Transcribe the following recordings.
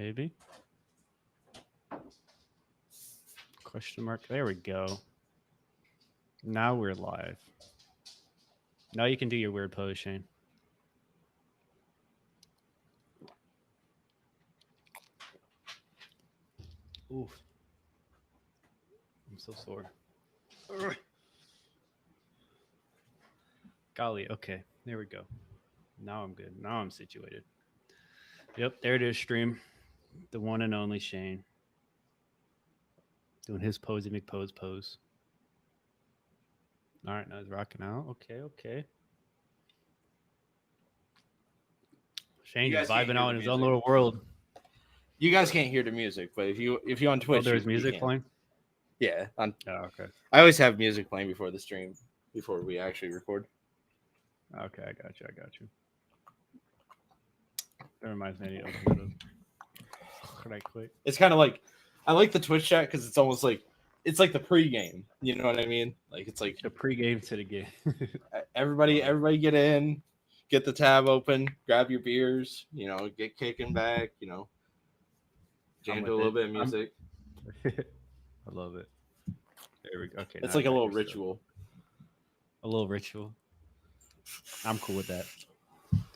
Maybe. Question mark. There we go. Now we're live. Now you can do your weird pose, Shane. Oof. I'm so sore. Ugh. Golly, okay. There we go. Now I'm good. Now I'm situated. Yep, there it is, stream. The one and only Shane. Doing his posey McPose pose. All right, now he's rocking out. Okay. Shane You just guys can't vibing hear out the in his own music. little world. You guys can't hear the music, but if you on Oh, Twitch, there's you music can. playing? Yeah, Oh, okay. I always have music playing before the stream, before we actually record. Okay, I got you. That reminds me of open right quick. It's kind of like I like the Twitch chat because it's almost like it's like the pregame. You know what I mean? Like it's like The pregame to the game. everybody get in, get the tab open, grab your beers, get kicking back, jam to a little bit of music. I love it. There we go. Okay, It's now like I a got little your stuff. ritual. A little ritual. I'm cool with that.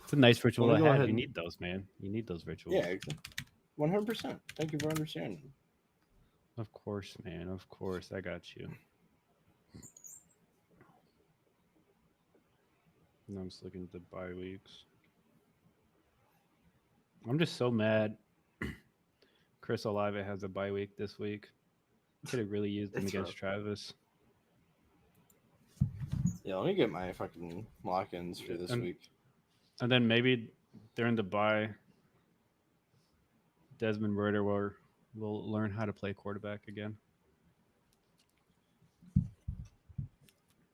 It's a nice ritual Wanna to go have. ahead You and- need those, man. You need those rituals. Yeah, 100%. Thank you for understanding. Of course, man. Of course. I got you. And I'm just looking at the bye weeks. I'm just so mad. Chris Olave has a bye week this week. Could have really used him It's against rough. Travis. Yeah, let me get my fucking lock-ins for this week. And then maybe during the bye, Desmond Ritter will learn how to play quarterback again.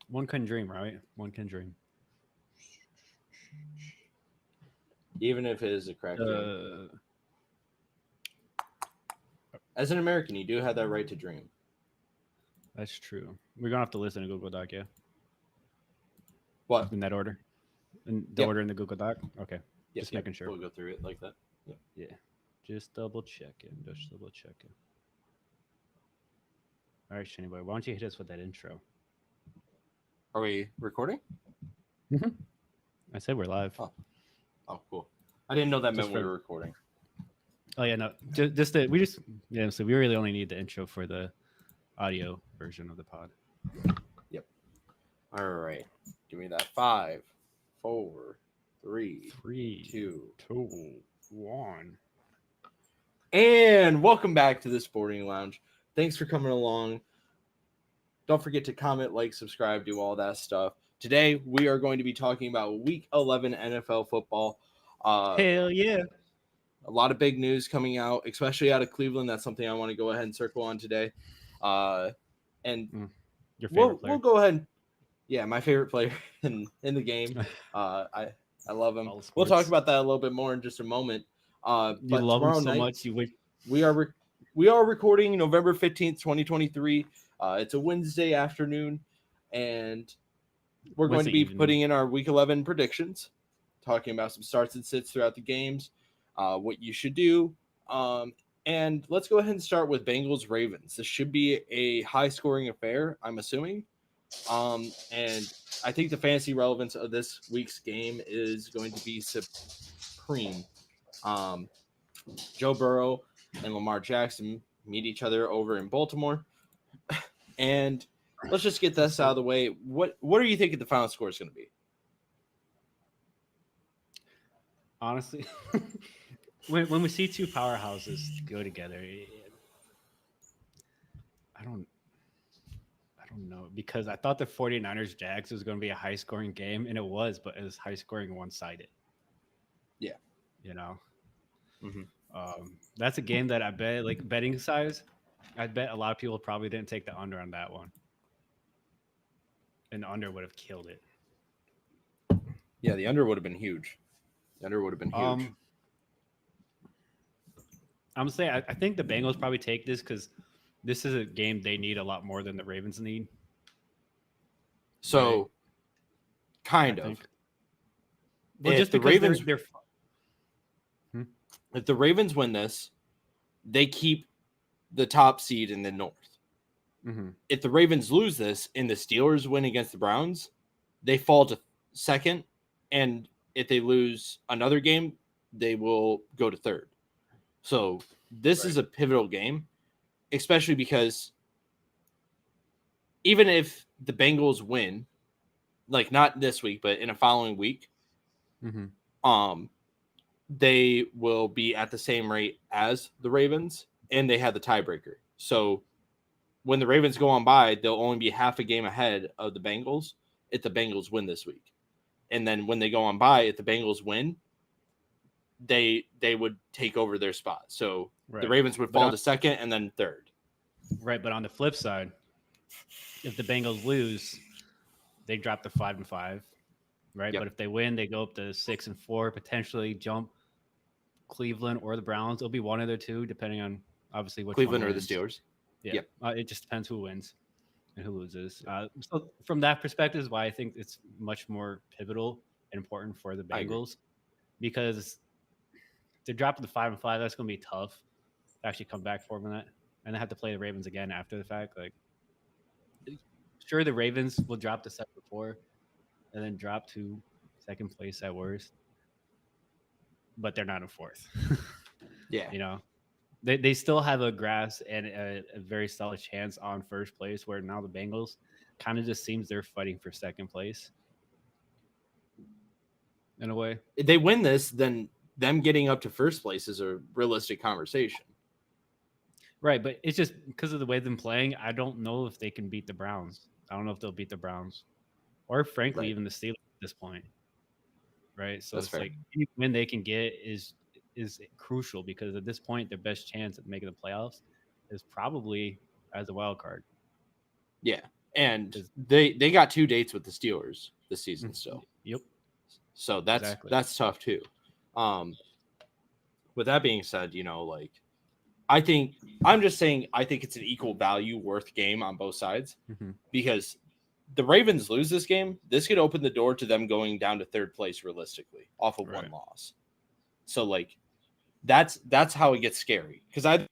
One can dream, right? One can dream. Even if it is a crack game. As an American, you do have that right to dream. That's true. We're going to have to listen to Google Doc, yeah? What? In that order? In the order in the Google Doc? Okay. Just making sure. We'll go through it like that. Yeah. Just double checking. All right, Shani boy, why don't you hit us with that intro? Are we recording? Mm-hmm. I said we're live. Oh, cool. I didn't know that meant we were recording. Oh yeah, no. So we really only need the intro for the audio version of the pod. Yep. All right. Give me that 5, 4, 3, 2, 1. And welcome back to the Sporting Lounge. Thanks for coming along. Don't forget to comment, like, subscribe, do all that stuff. Today, we are going to be talking about Week 11 NFL football. Hell yeah. A lot of big news coming out, especially out of Cleveland. That's something I want to go ahead and circle on today. And your favorite player? We'll go ahead. Yeah, my favorite player in the game. I love him. We'll talk about that a little bit more in just a moment. You but love him so night, much. You wish. We are recording November 15th, 2023. It's a Wednesday afternoon, and we're going to be putting in our Week 11 predictions, talking about some starts and sits throughout the games, what you should do. And let's go ahead and start with Bengals-Ravens. This should be a high-scoring affair, I'm assuming. And I think the fantasy relevance of this week's game is going to be supreme. Joe Burrow and Lamar Jackson meet each other over in Baltimore. And let's just get this out of the way. What do you think the final score is going to be? Honestly, when we see two powerhouses go together, I don't know, because I thought the 49ers Jags was going to be a high scoring game, and it was, but it was high scoring one-sided. Yeah. That's a game that I bet, like betting size, I bet a lot of people probably didn't take the under on that one. And the under would have killed it. Yeah, the under would have been huge. I'm going to say, I think the Bengals probably take this because this is a game they need a lot more than the Ravens need. So, kind of. Well, just because Ravens, they're if the Ravens win this, they keep the top seed in the North. Mm-hmm. If the Ravens lose this and the Steelers win against the Browns, they fall to second. And if they lose another game, they will go to third. So this is a pivotal game, especially because even if the Bengals win, like not this week, but in a following week, they will be at the same rate as the Ravens, and they have the tiebreaker. So when the Ravens go on by, they'll only be half a game ahead of the Bengals if the Bengals win this week. And then when they go on by, if the Bengals win, they would take over their spot. So the Ravens would fall to second and then third. Right, but on the flip side, if the Bengals lose, they drop to 5-5, right? Yep. But if they win, they go up to 6-4, potentially jump Cleveland or the Browns. It'll be one of the two, depending on obviously which Cleveland one or the Steelers. Yeah, it just depends who wins and who loses. So from that perspective is why I think it's much more pivotal and important for the Bengals, because to drop to the 5-5, that's going to be tough to actually come back from that, and they have to play the Ravens again after the fact. Like, sure, the Ravens will drop to 7-4 and then drop to second place at worst, but they're not in fourth. Yeah, you know, they still have a grass and a very solid chance on first place, where now the Bengals kind of just seems they're fighting for second place in a way. If they win this, then them getting up to first place is a realistic conversation. Right, but it's just because of the way they're playing, I don't know if they can beat the Browns. I don't know if they'll beat the Browns, or frankly, even the Steelers at this point. Right, so it's like any win they can get is crucial, because at this point, their best chance at making the playoffs is probably as a wild card. Yeah, and they got 2 dates with the Steelers this season still. Yep. So that's tough too. With that being said, I think it's an equal value worth game on both sides, because the Ravens lose this game, this could open the door to them going down to third place realistically off of one loss. So like that's how it gets scary, because I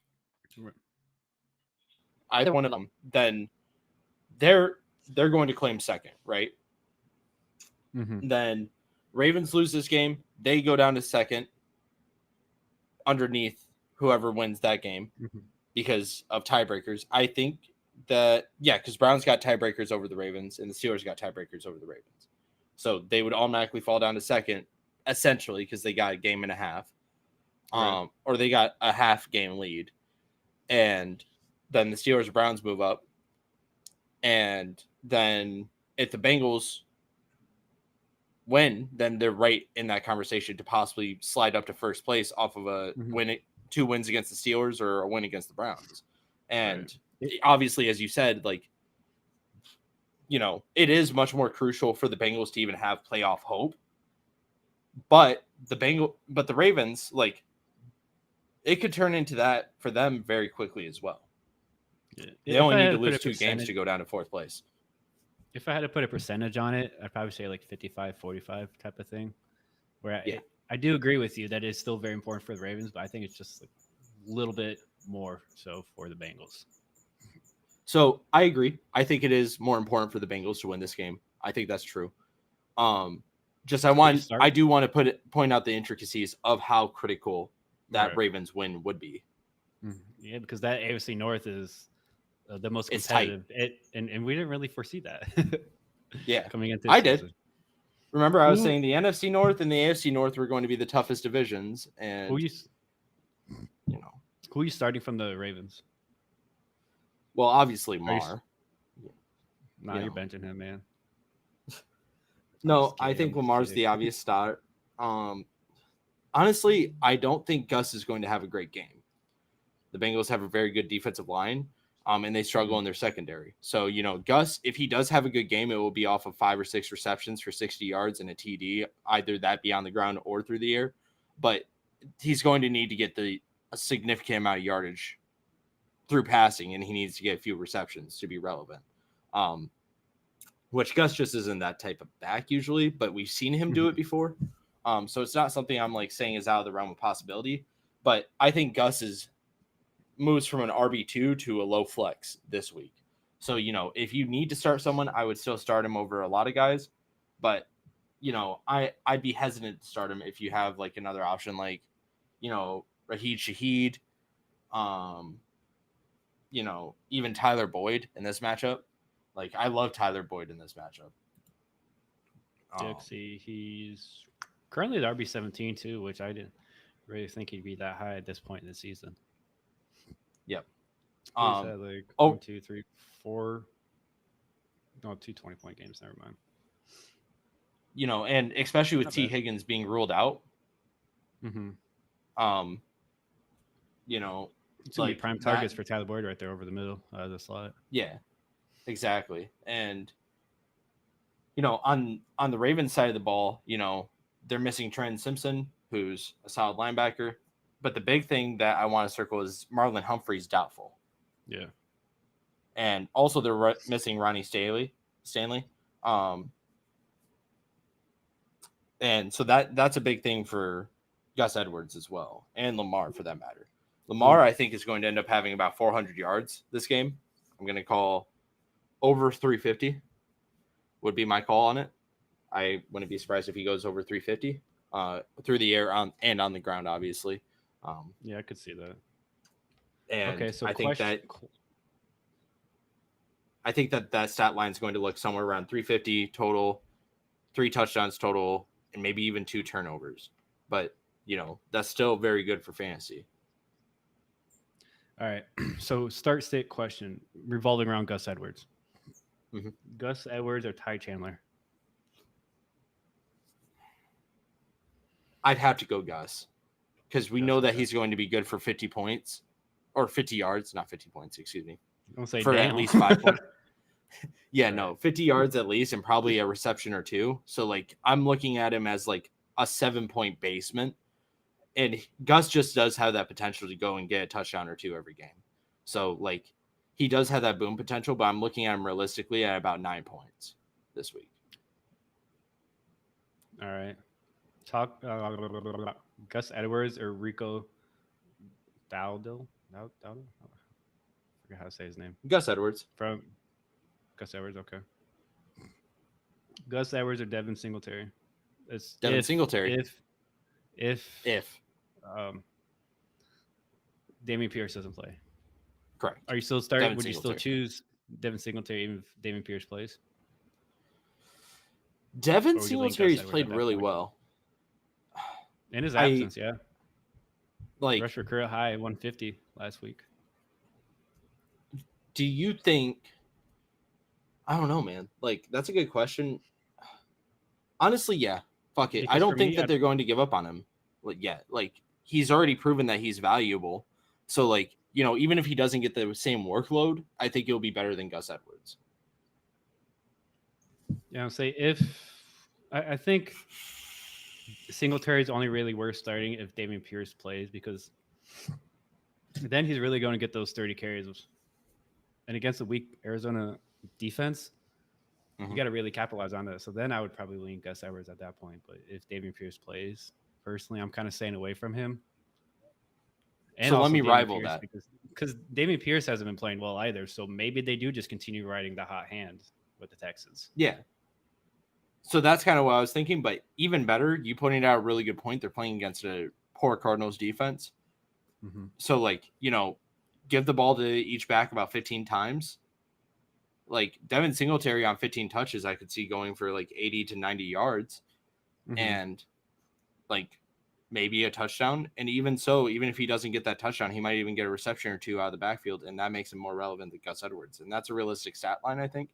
one of them, then they're going to claim second, right? Then Ravens lose this game, they go down to second underneath whoever wins that game because of tiebreakers. I think that, because Browns got tiebreakers over the Ravens and the Steelers got tiebreakers over the Ravens. So they would automatically fall down to second, essentially, because they got a game and a half. Or they got a half game lead. And then the Steelers and Browns move up. And then if the Bengals win, then they're right in that conversation to possibly slide up to first place off of a two wins against the Steelers or a win against the Browns. And obviously, as you said, like, it is much more crucial for the Bengals to even have playoff hope. But the Ravens, like, it could turn into that for them very quickly as well. They only need to lose 2 games to go down to fourth place. If I had to put a percentage on it, I'd probably say like 55-45 type of thing. Where I do agree with you that it's still very important for the Ravens, but I think it's just like a little bit more so for the Bengals. So I agree. I think it is more important for the Bengals to win this game. I think that's true. I do want to point out the intricacies of how critical that Ravens win would be. Yeah, because that AFC North is the most competitive. And we didn't really foresee that. Coming into I did. Remember, I was saying the NFC North and the AFC North were going to be the toughest divisions. And who are you starting from the Ravens? Well, obviously Lamar. You're benching him, man. No, I think Lamar's the obvious start. Honestly, I don't think Gus is going to have a great game. The Bengals have a very good defensive line, and they struggle in their secondary. So, Gus, if he does have a good game, it will be off of 5 or 6 receptions for 60 yards and a TD, either that be on the ground or through the air. But he's going to need to get a significant amount of yardage through passing, and he needs to get a few receptions to be relevant. Which Gus just isn't that type of back usually, but we've seen him do it before. So it's not something I'm like saying is out of the realm of possibility, but I think Gus is moves from an RB2 to a low flex this week. So, if you need to start someone, I would still start him over a lot of guys. But, I'd be hesitant to start him if you have like another option like, Raheed Shaheed, even Tyler Boyd in this matchup. Like, I love Tyler Boyd in this matchup. Dixie, he's currently at RB17 too, which I didn't really think he'd be that high at this point in the season. Yep. He's had like 1, 2, 3, 4. No, 2 20-point games. Never mind. And especially with T. Higgins being ruled out. Mm-hmm. It's like prime targets for Tyler Boyd right there over the middle of the slot. Yeah, exactly. And on the Ravens side of the ball, they're missing Trent Simpson, who's a solid linebacker. But the big thing that I want to circle is Marlon Humphrey's doubtful. Yeah. And also they're missing Ronnie Stanley. And so that's a big thing for Gus Edwards as well, and Lamar for that matter. Lamar, I think, is going to end up having about 400 yards this game. I'm going to call over 350 would be my call on it. I wouldn't be surprised if he goes over 350 through the air and on the ground, obviously. Yeah, I could see that. And okay, so I think that stat line is going to look somewhere around 350 total, 3 touchdowns total, and maybe even 2 turnovers. But, that's still very good for fantasy. All right. So start state question revolving around Gus Edwards. Mm-hmm. Gus Edwards or Ty Chandler? I'd have to go Gus because we know that he's going to be good for 50 points or 50 yards, not 50 points, excuse me. Don't say for damn. At least 5 points. Yeah, right. No, 50 yards at least and probably a reception or 2. So like I'm looking at him as like a 7-point basement. And Gus just does have that potential to go and get a touchdown or 2 every game. So like he does have that boom potential, but I'm looking at him realistically at about 9 points this week. All right. Talk Gus Edwards or Rico Dowdle? I forget how to say his name. Gus Edwards. From Gus Edwards, okay. Gus Edwards or Devin Singletary? It's Devin Singletary. If Dameon Pierce doesn't play. Correct. Are you still starting? Would you still choose Devin Singletary even if Dameon Pierce plays? Devin Singletary's played really well. In his absence, yeah. Like rush for career high 150 last week. Do you think? I don't know, man. Like that's a good question. Honestly, yeah. Fuck it. Because I don't think that they're going to give up on him yet. Like he's already proven that he's valuable. So like, even if he doesn't get the same workload, I think he'll be better than Gus Edwards. Yeah, I'll say I think Singletary is only really worth starting if Dameon Pierce plays because then he's really going to get those 30 carries. And against the weak Arizona defense, you got to really capitalize on that. So then I would probably lean Gus Edwards at that point. But if Dameon Pierce plays, personally, I'm kind of staying away from him. And so let me rival that. Because Dameon Pierce hasn't been playing well either. So maybe they do just continue riding the hot hand with the Texans. Yeah. So that's kind of what I was thinking. But even better, you pointed out a really good point. They're playing against a poor Cardinals defense. Mm-hmm. So, like, give the ball to each back about 15 times. Like, Devin Singletary on 15 touches, I could see going for, like, 80 to 90 yards. Mm-hmm. And, like, maybe a touchdown. And even so, even if he doesn't get that touchdown, he might even get a reception or 2 out of the backfield. And that makes him more relevant than Gus Edwards. And that's a realistic stat line, I think.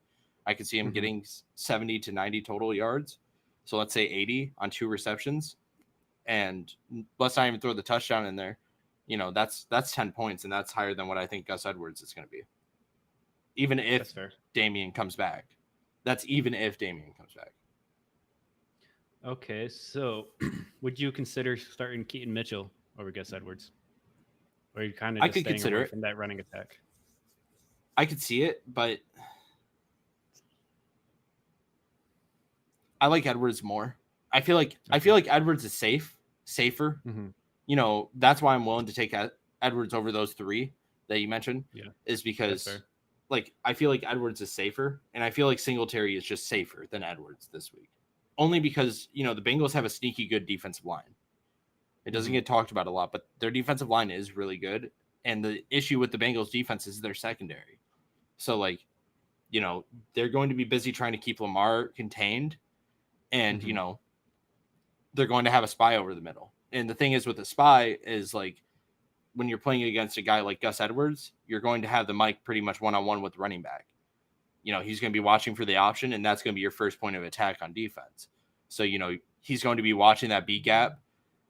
I could see him getting 70 to 90 total yards. So let's say 80 on 2 receptions. And let's not even throw the touchdown in there. That's 10 points, and that's higher than what I think Gus Edwards is going to be. Even if Dameon comes back. That's even if Dameon comes back. Okay, so would you consider starting Keaton Mitchell over Gus Edwards? Or are you kind of just staying away from that running attack? I could see it, but I like Edwards more. I feel like Edwards is safer. Mm-hmm. That's why I'm willing to take Edwards over those 3. that you mentioned Yeah, is that's because fair. like I feel like Edwards is safer, and I feel like Singletary is just safer than Edwards this week. Only because, you know, the Bengals have a sneaky good defensive line. It doesn't get talked about a lot, but their defensive line is really good. And the issue with the Bengals defense is their secondary. So, like, you know, they're going to be busy trying to keep Lamar contained. And, you know, they're going to have a spy over the middle. And the thing is with a spy is like when you're playing against a guy like Gus Edwards, you're going to have the mic pretty much one-on-one with the running back. You know, he's going to be watching for the option, and that's going to be your first point of attack on defense. So, you know, he's going to be watching that B gap.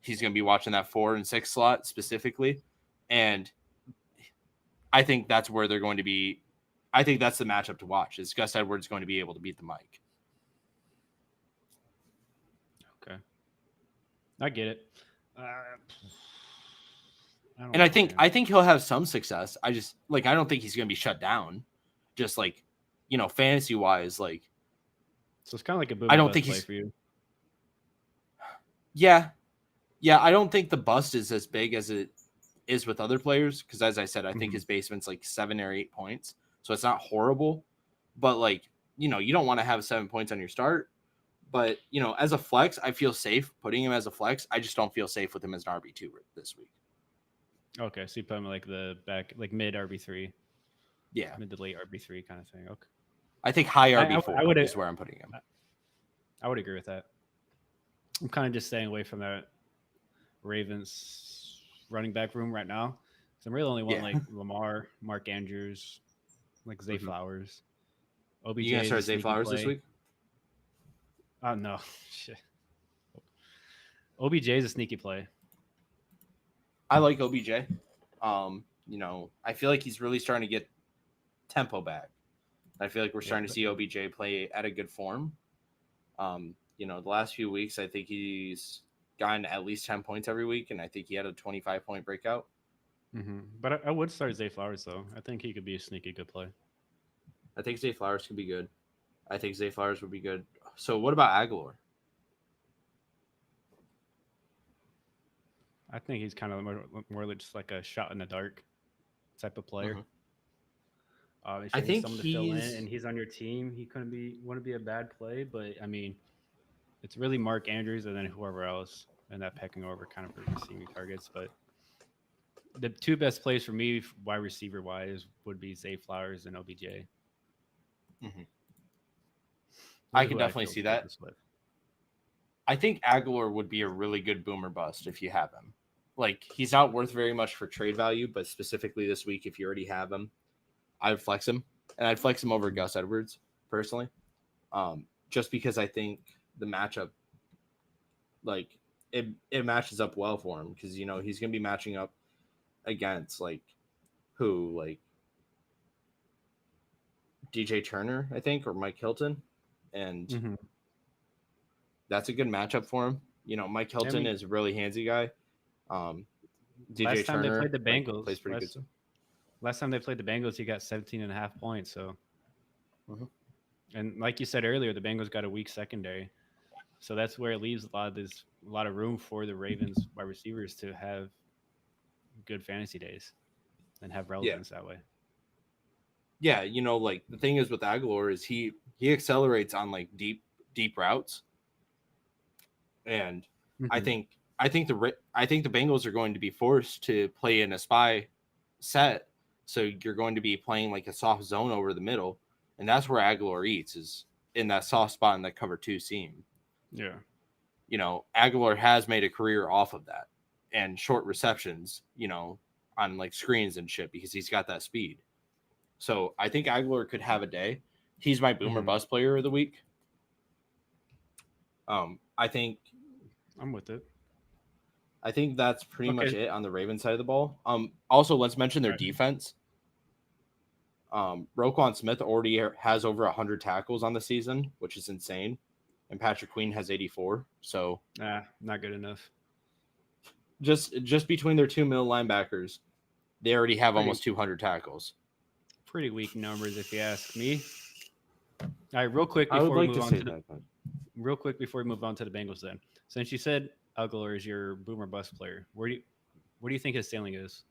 He's going to be watching that 4 and 6 slot specifically. And I think that's where they're going to be. I think that's the matchup to watch. Is Gus Edwards going to be able to beat the mic? Okay. I get it. I think he'll have some success. I don't think he's going to be shut down. Just like, you know, fantasy wise, like. So it's kind of like a boom. I don't think he's for you. Yeah. I don't think the bust is as big as it is with other players because, as I said, I think his basement's like 7 or 8 points, so it's not horrible. But like, you know, you don't want to have 7 points on your start. But, you know, as a flex, I feel safe putting him as a flex. I just don't feel safe with him as an RB2 this week. Okay, so you put him like the back, like mid RB3. Yeah, mid to late RB3 kind of thing. Okay, I think high RB4 is where I'm putting him. I would agree with that. I'm kind of just staying away from that Ravens running back room right now. So I'm really only want like Lamar, Mark Andrews, like Zay Flowers. OBJ. You gonna start Zay Flowers this week? Oh no, shit. OBJ is a sneaky play. I like OBJ. You know, I feel like he's really starting to get tempo back. I feel like we're starting to see OBJ play at a good form. You know, the last few weeks, I think he's gotten at least 10 points every week, and I think he had a 25-point breakout. But I would start Zay Flowers, though. I think he could be a sneaky good play. I think Zay Flowers could be good. I think Zay Flowers would be good. So what about Aguilar? I think he's kind of more just like a shot in the dark type of player. If you need someone to fill in and he's on your team, he wouldn't be a bad play. But I mean, it's really Mark Andrews and then whoever else in that pecking order kind of for receiving targets. But the two best plays for me, wide receiver wise, would be Zay Flowers and OBJ. I can definitely see that. I think Aguilar would be a really good boomer bust if you have him. Like, he's not worth very much for trade value, but specifically this week, if you already have him, I would flex him. And I'd flex him over Gus Edwards, personally. Just because I think the matchup, like, it matches up well for him. Because, you know, he's going to be matching up against, like, who? Like, DJ Turner, I think, or Mike Hilton. And that's a good matchup for him. You know, Mike Hilton is a really handsy guy. DJ last time Turner they played the Bengals, plays pretty good. Last time they played the Bengals, he got 17.5 points. So, and like you said earlier, the Bengals got a weak secondary. So that's where it leaves a lot of room for the Ravens wide receivers to have good fantasy days and have relevance that way. Yeah, you know, like the thing is with Aguilar is he accelerates on like deep routes, and I think the Bengals are going to be forced to play in a spy set, so you're going to be playing like a soft zone over the middle, and that's where Aguilar eats, is in that soft spot in that cover 2 seam. Yeah, you know, Aguilar has made a career off of that and short receptions, you know, on like screens and shit because he's got that speed. So I think Aguilar could have a day. He's my boomer bust player of the week. I think I'm with it. I think that's pretty much it on the Ravens side of the ball. Also, let's mention their defense. Roquan Smith already has over 100 tackles on the season, which is insane. And Patrick Queen has 84. So not good enough. Just between their 2 middle linebackers, they already have almost 200 tackles. Pretty weak numbers, if you ask me. All right, real quick before we move on to the Bengals, then, since you said Aguilar is your boomer bust player, where do you think his ceiling is?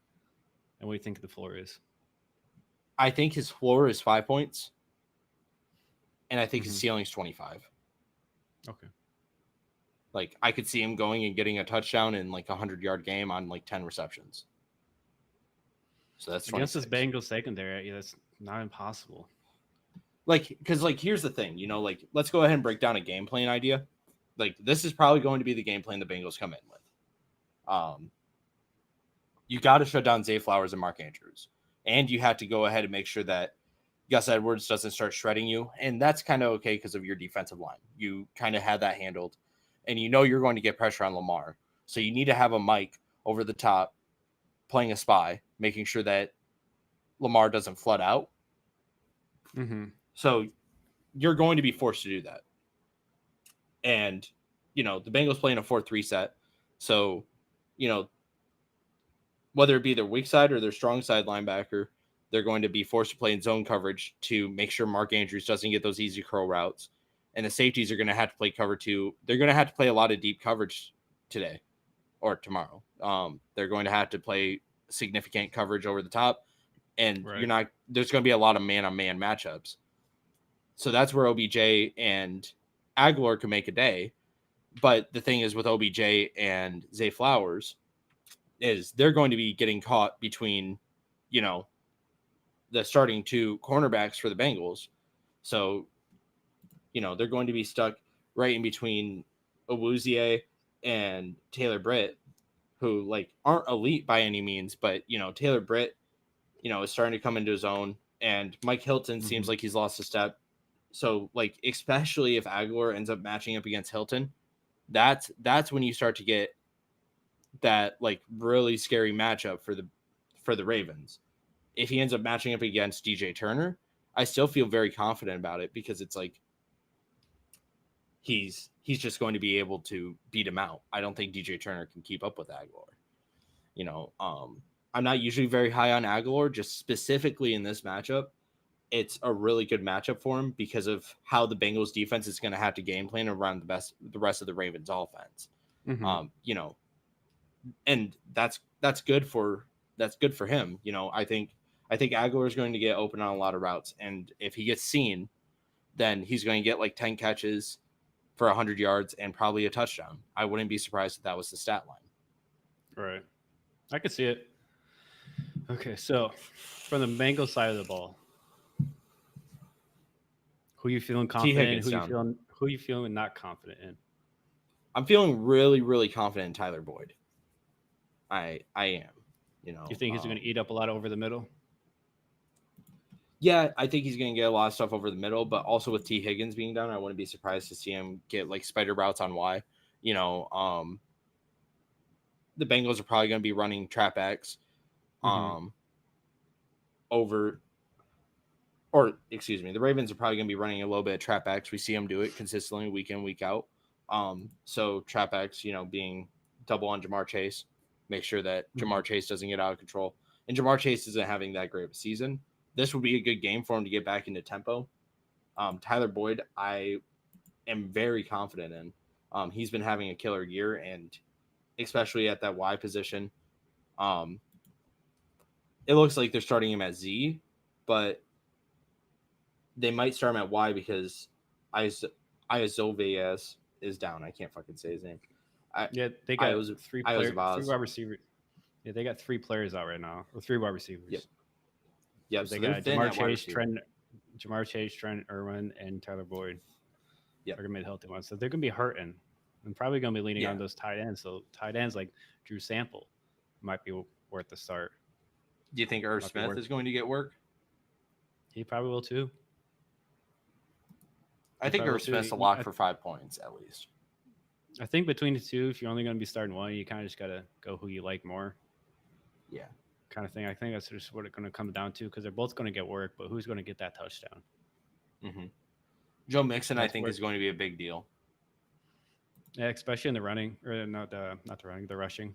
And what do you think the floor is? I think his floor is 5 points, and I think his ceiling is 25. Okay. Like, I could see him going and getting a touchdown in like a 100-yard game on like 10 receptions. So that's 26. Against this Bengals secondary, that's not impossible. Like, because like here's the thing, like let's go ahead and break down a game plan idea. Like, this is probably going to be the game plan the Bengals come in with. You got to shut down Zay Flowers and Mark Andrews, and you have to go ahead and make sure that Gus Edwards doesn't start shredding you, and that's kind of okay because of your defensive line. You kind of had that handled, and you're going to get pressure on Lamar, so you need to have a Mike over the top playing a spy, making sure that Lamar doesn't flood out. Mm-hmm. So you're going to be forced to do that. And, the Bengals play in a 4-3 set. So, whether it be their weak side or their strong side linebacker, they're going to be forced to play in zone coverage to make sure Mark Andrews doesn't get those easy curl routes. And the safeties are going to have to play cover two. They're going to have to play a lot of deep coverage today or tomorrow. They're going to have to play significant coverage over the top. And there's going to be a lot of man-on-man matchups. So that's where OBJ and Aguilar can make a day. But the thing is with OBJ and Zay Flowers is they're going to be getting caught between, the starting two cornerbacks for the Bengals. So, they're going to be stuck right in between Awuzie and Taylor Britt, who like aren't elite by any means, but Taylor Britt, is starting to come into his own, and Mike Hilton seems like he's lost a step. So like, especially if Aguilar ends up matching up against Hilton, that's when you start to get that like really scary matchup for the Ravens. If he ends up matching up against DJ Turner, I still feel very confident about it because it's like he's just going to be able to beat him out. I don't think DJ Turner can keep up with Aguilar. I'm not usually very high on Aguilar, just specifically in this matchup. It's a really good matchup for him because of how the Bengals defense is going to have to game plan around the rest of the Ravens offense. Mm-hmm. And that's good for him. I think Aguilar is going to get open on a lot of routes, and if he gets seen, then he's going to get like 10 catches for 100 yards and probably a touchdown. I wouldn't be surprised if that was the stat line. Right. I could see it. Okay, so from the Bengals side of the ball, who you feeling confident in? Who you feeling not confident in? I'm feeling really, really confident in Tyler Boyd. I am. You think he's going to eat up a lot over the middle? Yeah, I think he's going to get a lot of stuff over the middle, but also with T. Higgins being down, I wouldn't be surprised to see him get like spider routes on Y. The Bengals are probably going to be running trap X the Ravens are probably going to be running a little bit of trap X. We see them do it consistently week in, week out. So trap X, being double on Jamar Chase, make sure that Jamar Chase doesn't get out of control. And Jamar Chase isn't having that great of a season. This would be a good game for him to get back into tempo. Tyler Boyd, I am very confident in. He's been having a killer year, and especially at that Y position. It looks like they're starting him at Z, but they might start him at Y because Iazovez is down. I can't fucking say his name. They got three wide receivers. Yeah, they got 3 players out right now, or 3 wide receivers. Yep. So they got Jamar Chase, Trent Irwin, and Tyler Boyd. Yeah, they're gonna be the healthy ones. So they're gonna be hurting, and probably gonna be leaning on those tight ends. So tight ends like Drew Sample might be worth the start. Do you think Irv Smith is going to get work? He probably will too. I think Irv Smith's a lock for 5 points at least. I think between the two, if you're only going to be starting one, you kind of just got to go who you like more. Yeah. Kind of thing. I think that's just what it's going to come down to because they're both going to get work, but who's going to get that touchdown? Mm-hmm. Joe Mixon, I think, is going to be a big deal. Yeah, especially in the running, or not the running, the rushing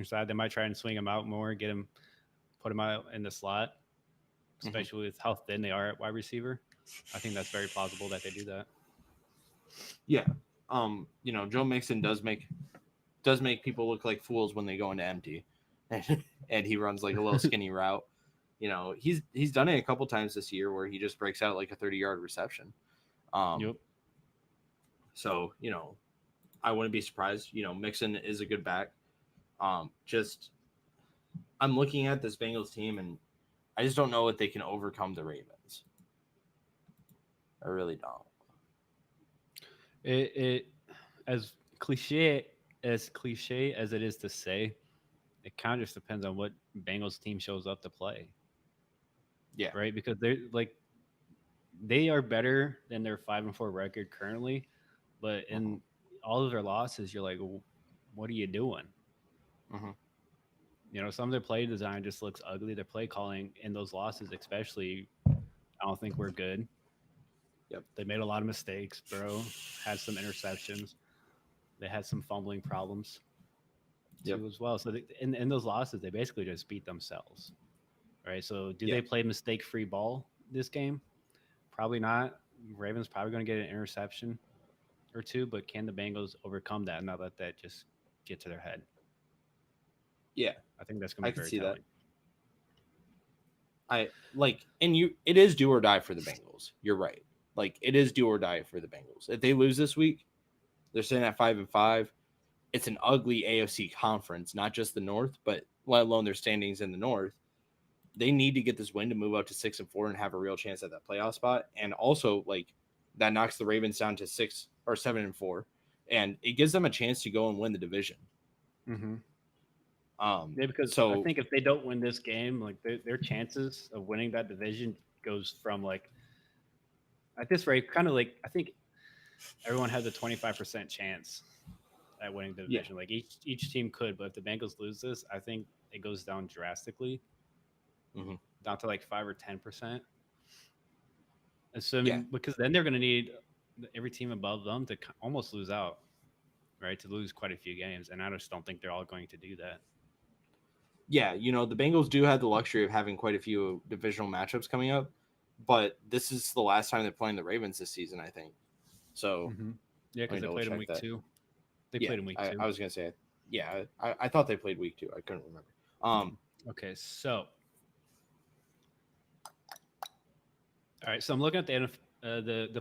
side. They might try and swing him out more, put him out in the slot, especially with how thin they are at wide receiver. I think that's very plausible that they do that. Yeah. Joe Mixon does make people look like fools when they go into empty. and he runs like a little skinny route. You know, he's done it a couple times this year where he just breaks out like a 30-yard reception. Yep. So, you know, I wouldn't be surprised. You know, Mixon is a good back. Just I'm looking at this Bengals team and I just don't know if they can overcome the Ravens. I really don't. It as cliche as it is to say, it kind of just depends on what Bengals team shows up to play. Yeah. Right? Because they are better than their 5-4 record currently, but in all of their losses, you're like, what are you doing? Mm-hmm. You know, some of their play design just looks ugly. Their play calling in those losses, especially, I don't think we're good. Yep. They made a lot of mistakes, bro. Had some interceptions. They had some fumbling problems too as well. So in those losses, they basically just beat themselves. Right. So do they play mistake-free ball this game? Probably not. Ravens probably going to get an interception or two, but can the Bengals overcome that and not let that just get to their head? Yeah. I think that's going to be very telling. It is do or die for the Bengals. You're right. Like, it is do or die for the Bengals. If they lose this week, they're sitting at 5-5. It's an ugly AFC conference, not just the North, but let alone their standings in the North. They need to get this win to move up to 6-4 and have a real chance at that playoff spot. And also, like, that knocks the Ravens down to 6 or 7-4, and it gives them a chance to go and win the division. Mm-hmm. Yeah, because I think if they don't win this game, like their chances of winning that division goes from like at this rate, kind of like I think everyone has a 25% chance at winning the division. Like each team could, but if the Bengals lose this, I think it goes down drastically, down to like 5 or 10%. Assuming because then they're going to need every team above them to almost lose out, right? To lose quite a few games, and I just don't think they're all going to do that. Yeah, you know, the Bengals do have the luxury of having quite a few divisional matchups coming up, but this is the last time they're playing the Ravens this season, I think. So, yeah, because they played in week 2. They played in week 2. I was going to say, yeah, I thought they played week 2. I couldn't remember. Okay, so. All right, so I'm looking at the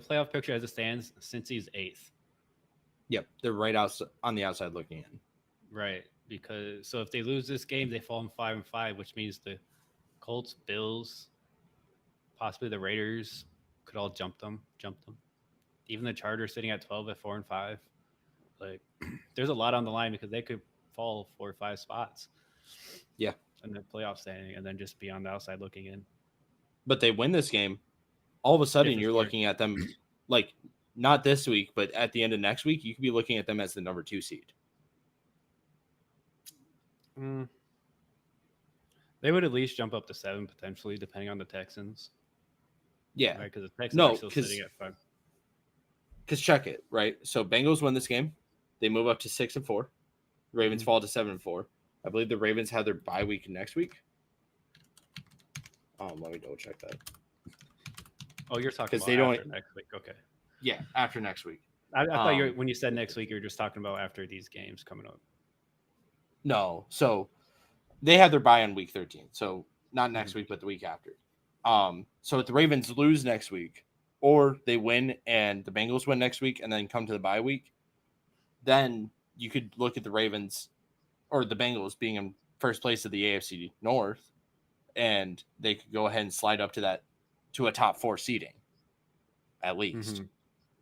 playoff picture as it stands. Cincy's 8th. Yep, they're right out on the outside looking in. Right, because so if they lose this game, they fall in 5-5, which means the Colts, Bills, possibly the Raiders could all jump them. Even the Chargers sitting at 12 at 4-5. Like, there's a lot on the line because they could fall 4 or 5 spots. Yeah, in the playoff standing, and then just be on the outside looking in. But they win this game. All of a sudden, you're looking at them like not this week, but at the end of next week, you could be looking at them as the number 2 seed. They would at least jump up to 7 potentially, depending on the Texans. Yeah, right, because the Texans are still sitting at 5. Because check it, right? So Bengals win this game, they move up to 6-4. Ravens fall to 7-4. I believe the Ravens have their bye week next week. Let me double check that. Oh, you're talking about after next week. Okay. Yeah, after next week. I thought when you said next week, you were just talking about after these games coming up. No, so they have their bye on week 13. So not next week, but the week after. So if the Ravens lose next week, or they win and the Bengals win next week and then come to the bye week, then you could look at the Ravens or the Bengals being in first place of the AFC North, and they could go ahead and slide up to a top 4 seeding at least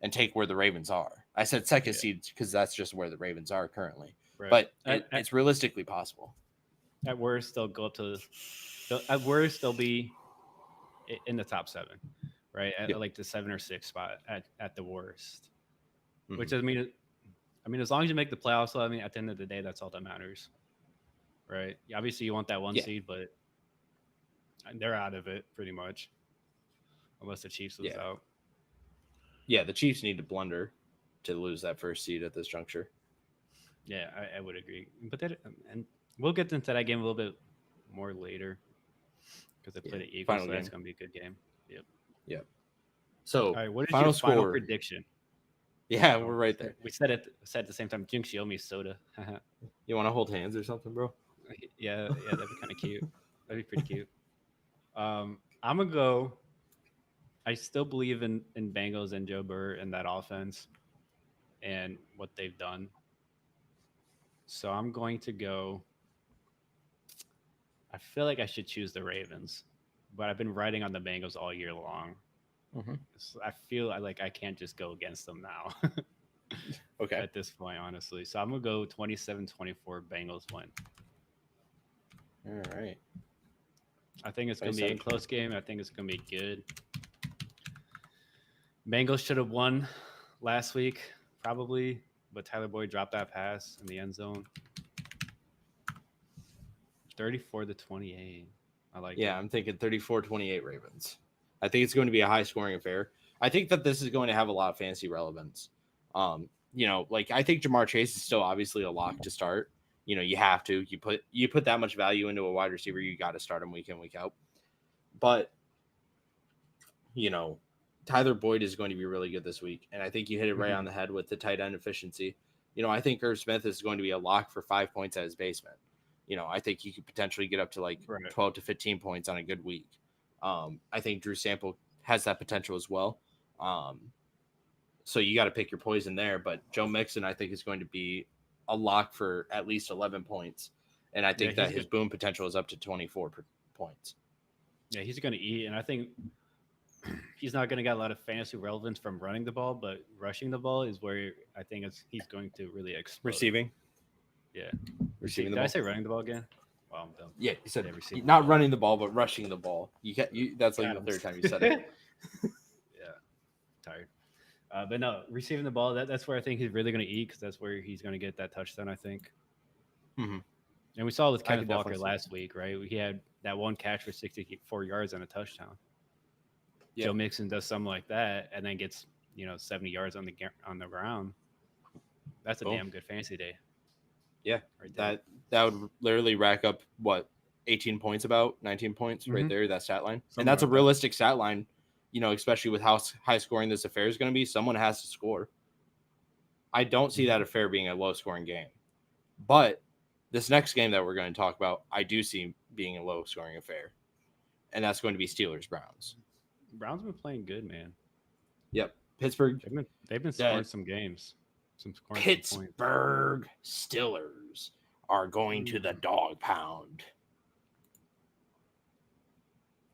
and take where the Ravens are. I said second seed because that's just where the Ravens are currently. Right. But it's realistically possible. At worst, they'll go to at worst they'll be in the top 7, right? At like the 7 or 6 spot at the worst. Which I mean, as long as you make the playoffs, I mean, at the end of the day, that's all that matters, right? Obviously, you want that 1 seed, but they're out of it pretty much, unless the Chiefs lose out. Yeah, the Chiefs need to blunder to lose that first seed at this juncture. Yeah, I would agree. But and we'll get into that game a little bit more later because they play the Eagles, so that's going to be a good game. Yep. So, all right, what is your final prediction? Yeah, we're right there. We said it at the same time. Jinx, you owe me soda. You want to hold hands or something, bro? Yeah, that'd be kind of cute. That'd be pretty cute. I'm gonna go. I still believe in Bengals and Joe Burrow and that offense and what they've done. So I'm going to go. I feel like I should choose the Ravens, but I've been riding on the Bengals all year long. Mhm. So I feel like I can't just go against them now Okay. at this point, honestly. So I'm gonna go 27-24 Bengals win. All right. I think it's gonna be a 27. close game. I think it's gonna be good. Bengals should have won last week, probably, but Tyler Boyd dropped that pass in the end zone. 34-28. I like Yeah, it. I'm thinking 34-28 Ravens. I think it's going to be a high scoring affair. I think that this is going to have a lot of fantasy relevance. Like I think Jamar Chase is still obviously a lock to start. You have to. You put that much value into a wide receiver, you got to start him week in, week out. But Tyler Boyd is going to be really good this week, and I think you hit it right on the head with the tight end efficiency. I think Irv Smith is going to be a lock for 5 points at his basement. I think he could potentially get up to like 12 to 15 points on a good week. I think Drew Sample has that potential as well. So you got to pick your poison there. But Joe Mixon, I think, is going to be a lock for at least 11 points. And I think that his boom potential is up to 24 points. Yeah, he's going to eat. And I think he's not going to get a lot of fantasy relevance from running the ball, but rushing the ball is where I think he's going to really explode. Receiving? Yeah. Receiving Did I say running the ball again? Well, I'm dumb. Yeah, you said not running the ball, but rushing the ball. That's like the third time you said it. Yeah, tired. But no, receiving the ball, that's where I think he's really going to eat because that's where he's going to get that touchdown, I think. Mm-hmm. And we saw with Kenneth Walker last week, right? He had that one catch for 64 yards and a touchdown. Yep. Joe Mixon does something like that and then gets 70 yards on the ground. That's a damn good fantasy day. Yeah, right that would literally rack up 18 points, about 19 points right there, that stat line. And that's a realistic stat line, especially with how high scoring this affair is going to be. Someone has to score. I don't see that affair being a low scoring game, but this next game that we're going to talk about, I do see being a low scoring affair, and that's going to be Steelers Browns. Browns have been playing good, man. Yep, Pittsburgh. They've been scoring some games. Pittsburgh Steelers are going to the dog pound.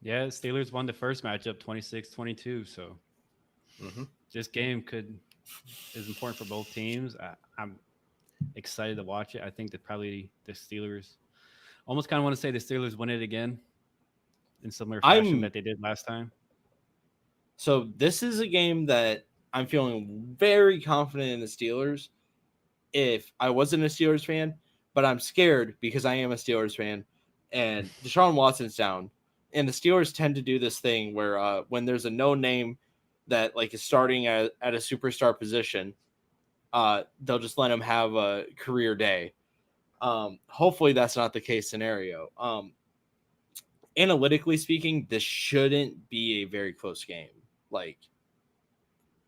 Yeah, Steelers won the first matchup 26-22. So this game is important for both teams. I'm excited to watch it. I think that probably the Steelers almost kind of want to say the Steelers win it again in similar fashion that they did last time. So this is a game that I'm feeling very confident in the Steelers if I wasn't a Steelers fan, but I'm scared because I am a Steelers fan and Deshaun Watson's down. And the Steelers tend to do this thing where when there's a no name that is starting at a superstar position, they'll just let him have a career day. Hopefully that's not the case scenario. Analytically speaking, this shouldn't be a very close game.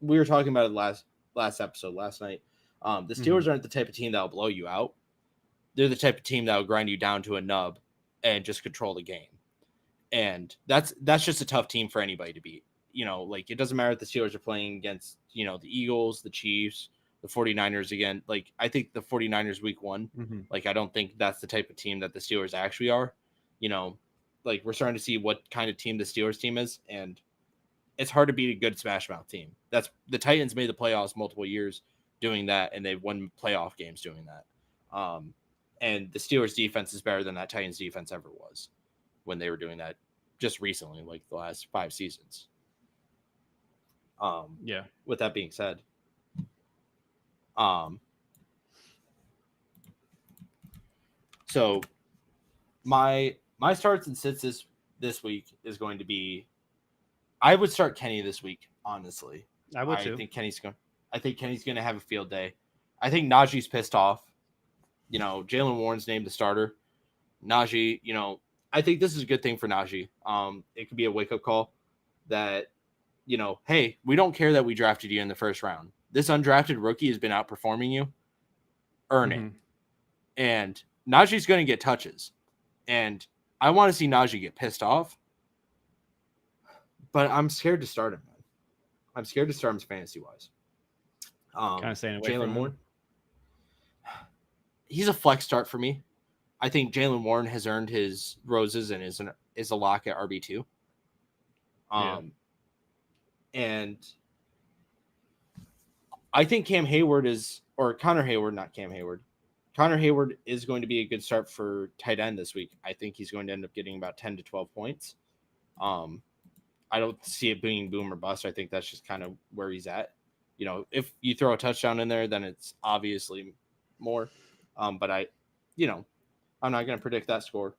We were talking about it last episode last night. The Steelers aren't the type of team that will blow you out. They're the type of team that will grind you down to a nub and just control the game. And that's just a tough team for anybody to beat. It doesn't matter if the Steelers are playing against, the Eagles, the Chiefs, the 49ers again. I think the 49ers week 1, I don't think that's the type of team that the Steelers actually are. We're starting to see what kind of team the Steelers team is, and it's hard to beat a good smash mouth team. That's the Titans made the playoffs multiple years doing that, and they've won playoff games doing that. And the Steelers defense is better than that Titans defense ever was when they were doing that just recently, the last 5 seasons. With that being said, so my starts and sits this week is going to be, I would start Kenny this week, honestly. I would too. I think Kenny's going to have a field day. I think Najee's pissed off. Jaylen Warren's named the starter. Najee, I think this is a good thing for Najee. It could be a wake-up call that, hey, we don't care that we drafted you in the first round. This undrafted rookie has been outperforming you. Earn it. And Najee's going to get touches, and I want to see Najee get pissed off, but I'm scared to start him. Man. I'm scared to start him fantasy-wise. Kind of staying away Jalen from Warren. him. He's a flex start for me. I think Jalen Warren has earned his roses and is a lock at RB2. And I think Connor Hayward is going to be a good start for tight end this week. I think he's going to end up getting about 10 to 12 points. I don't see it being boom or bust. I think that's just kind of where he's at. You know, if you throw a touchdown in there, then it's obviously more. But I'm not going to predict that score.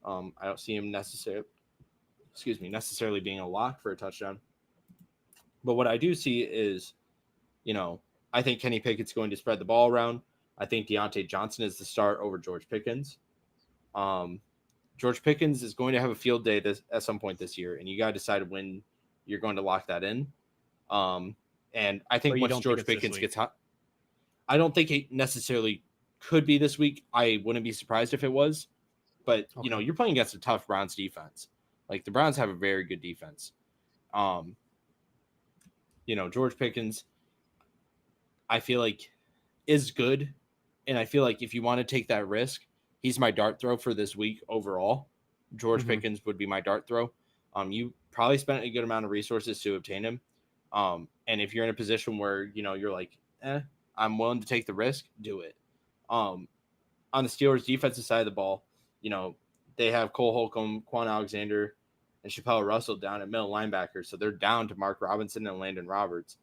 I don't see him necessarily being a lock for a touchdown. But what I do see is, I think Kenny Pickett's going to spread the ball around. I think Deontay Johnson is the start over George Pickens. George Pickens is going to have a field day at some point this year, and you got to decide when you're going to lock that in. And I think once George Pickens gets hot, I don't think it necessarily could be this week. I wouldn't be surprised if it was, but you're playing against a tough Browns defense. Like the Browns have a very good defense. George Pickens, I feel like is good. And I feel like if you want to take that risk, he's my dart throw for this week overall. George Pickens would be my dart throw. You probably spent a good amount of resources to obtain him. And if you're in a position where, you're like, I'm willing to take the risk, do it. On the Steelers defensive side of the ball, they have Cole Holcomb, Quan Alexander, and Chappelle Russell down at middle linebacker. So they're down to Mark Robinson and Landon Roberts.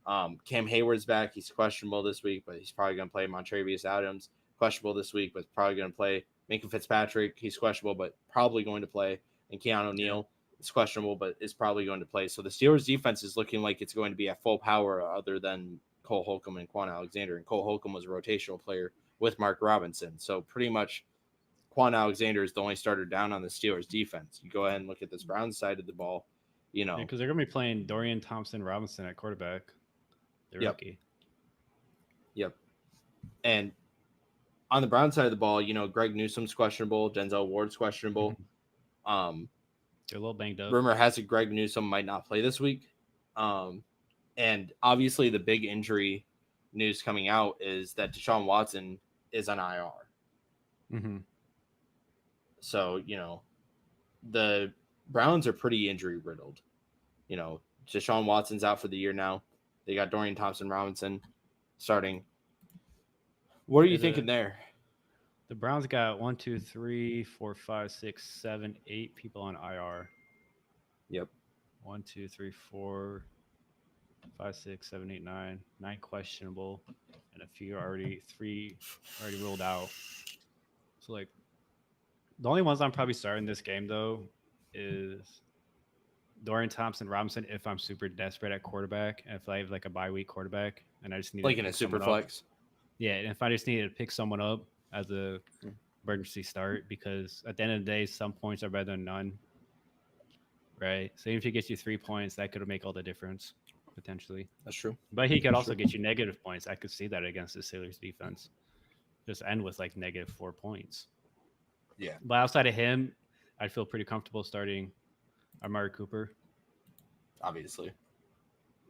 Cam Hayward's back. He's questionable this week, but he's probably going to play. Montrevious Adams, questionable this week, but probably going to play. Minka Fitzpatrick, he's questionable, but probably going to play. And Keanu Neal is questionable, but is probably going to play. So the Steelers defense is looking like it's going to be at full power other than Cole Holcomb and Quan Alexander. And Cole Holcomb was a rotational player with Mark Robinson. So pretty much Quan Alexander is the only starter down on the Steelers defense. You go ahead and look at this Browns side of the ball, because they're going to be playing Dorian Thompson-Robinson at quarterback. They're rookie. Yep. And on the Brown side of the ball, Greg Newsom's questionable. Denzel Ward's questionable. They're a little banged up. Rumor has it Greg Newsome might not play this week. And obviously the big injury news coming out is that Deshaun Watson is on IR. Mm-hmm. So, the Browns are pretty injury riddled. Deshaun Watson's out for the year now. They got Dorian Thompson-Robinson starting. What are you thinking there? The Browns got 1, 2, 3, 4, 5, 6, 7, 8 people on IR. Yep. 1, 2, 3, 4, 5, 6, 7, 8, 9. 9 questionable, and three already ruled out. So the only ones I'm probably starting this game though is Dorian Thompson-Robinson if I'm super desperate at quarterback, and if I have a bye week quarterback and I just need in a super flex. Yeah, and if I just needed to pick someone up as a emergency start, because at the end of the day, some points are better than none. Right? So even if he gets you 3 points, that could make all the difference potentially. That's true. But he could also get you negative points. I could see that against the Steelers defense. Just end with negative 4 points. Yeah. But outside of him, I'd feel pretty comfortable starting Amari Cooper. Obviously.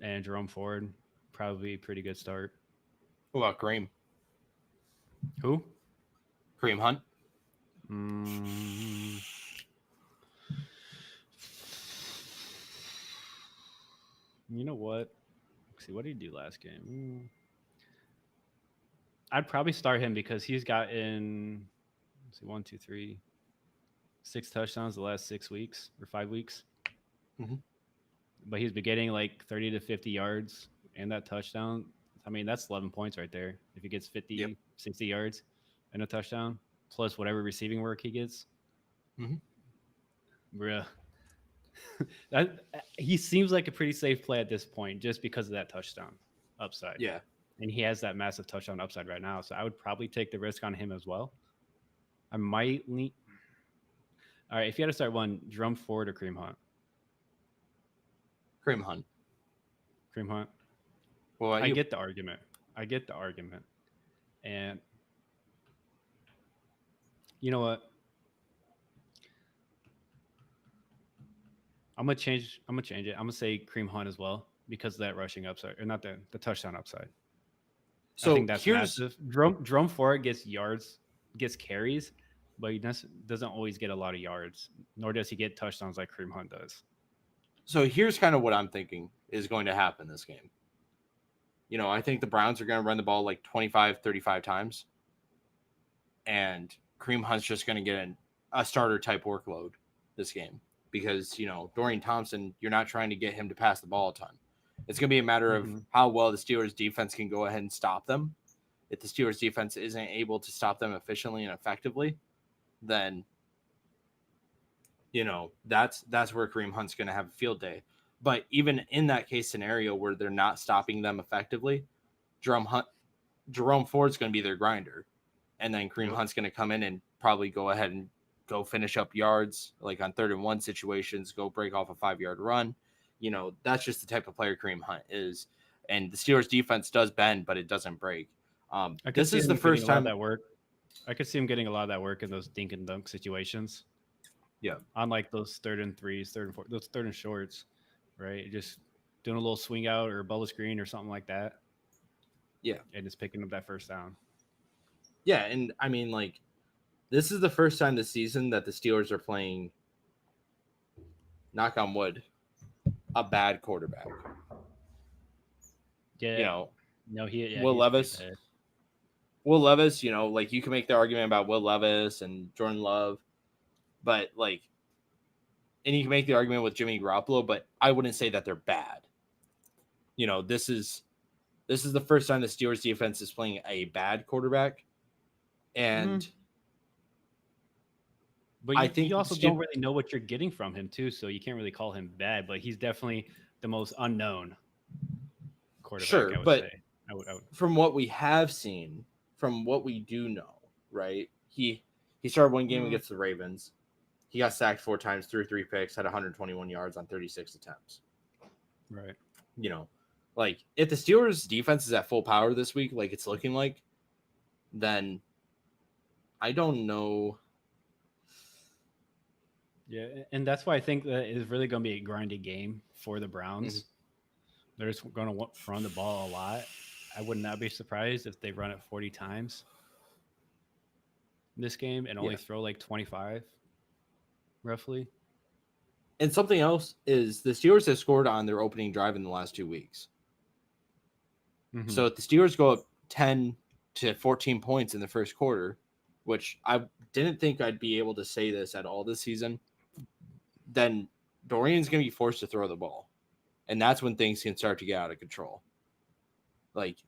And Jerome Ford, probably a pretty good start. What about Kareem? Who? Kareem Hunt. You know what? Let's see, what did he do last game? I'd probably start him because he's gotten 1, 2, 3, 6 touchdowns the last 6 weeks or 5 weeks. Mm-hmm. But he's been getting 30 to 50 yards and that touchdown. I mean, that's 11 points right there. If he gets 50, 60 yards and a touchdown, plus whatever receiving work he gets. Mm-hmm. Bruh. He seems like a pretty safe play at this point just because of that touchdown upside. Yeah. And he has that massive touchdown upside right now. So I would probably take the risk on him as well. I might lean. All right. If you had to start one, Jerome Ford or Kareem Hunt? Kareem Hunt. Kareem Hunt. Well, I get the argument. And You know what? I'm gonna change. I'm gonna change it. I'm gonna say Kareem Hunt as well because of that rushing upside, or not the touchdown upside. I So think that's here's massive. Drum Ford gets yards, gets carries, but he doesn't always get a lot of yards. Nor does he get touchdowns like Kareem Hunt does. here's kind of what I'm thinking is going to happen this game. I think the Browns are going to run the ball like 25, 35 times. And Kareem Hunt's just going to get a starter type workload this game because, Dorian Thompson, you're not trying to get him to pass the ball a ton. It's going to be a matter of how well the Steelers defense can go ahead and stop them. If the Steelers defense isn't able to stop them efficiently and effectively, then, that's where Kareem Hunt's going to have a field day. But even in that case scenario where they're not stopping them effectively, Jerome Ford's going to be their grinder. And then Kareem Hunt's going to come in and probably go ahead and go finish up yards, like on 3rd and 1 situations, go break off a 5-yard run. That's just the type of player Kareem Hunt is. And the Steelers defense does bend, but it doesn't break. This is the first time that work. I could see him getting a lot of that work in those dink and dunk situations. Yeah. Unlike those 3rd and 3s, 3rd and 4, those 3rd and shorts, right? Just doing a little swing out or bubble screen or something like that. Yeah. And just picking up that first down. Yeah. And I mean, like, this is the first time this season that the Steelers are playing, knock on wood, a bad quarterback. Yeah. Will Levis. Will Levis, like you can make the argument about Will Levis and Jordan Love, but and you can make the argument with Jimmy Garoppolo, but I wouldn't say that they're bad. This is the first time the Steelers defense is playing a bad quarterback. And but I think you also don't really know what you're getting from him too, so you can't really call him bad, but he's definitely the most unknown quarterback. Sure, I would but say. I would. From what we have seen, from what we do know, right? He started one game against the Ravens. He got sacked 4 times, threw 3 picks, had 121 yards on 36 attempts. Right. If the Steelers defense is at full power this week, like it's looking like, then I don't know. Yeah, and that's why I think that it's really going to be a grindy game for the Browns. They're just going to run the ball a lot. I would not be surprised if they run it 40 times this game and only throw like 25, roughly. And something else is the Steelers have scored on their opening drive in the last 2 weeks. So if the Steelers go up 10 to 14 points in the first quarter, which I didn't think I'd be able to say this at all this season, then Dorian's going to be forced to throw the ball. And that's when things can start to get out of control.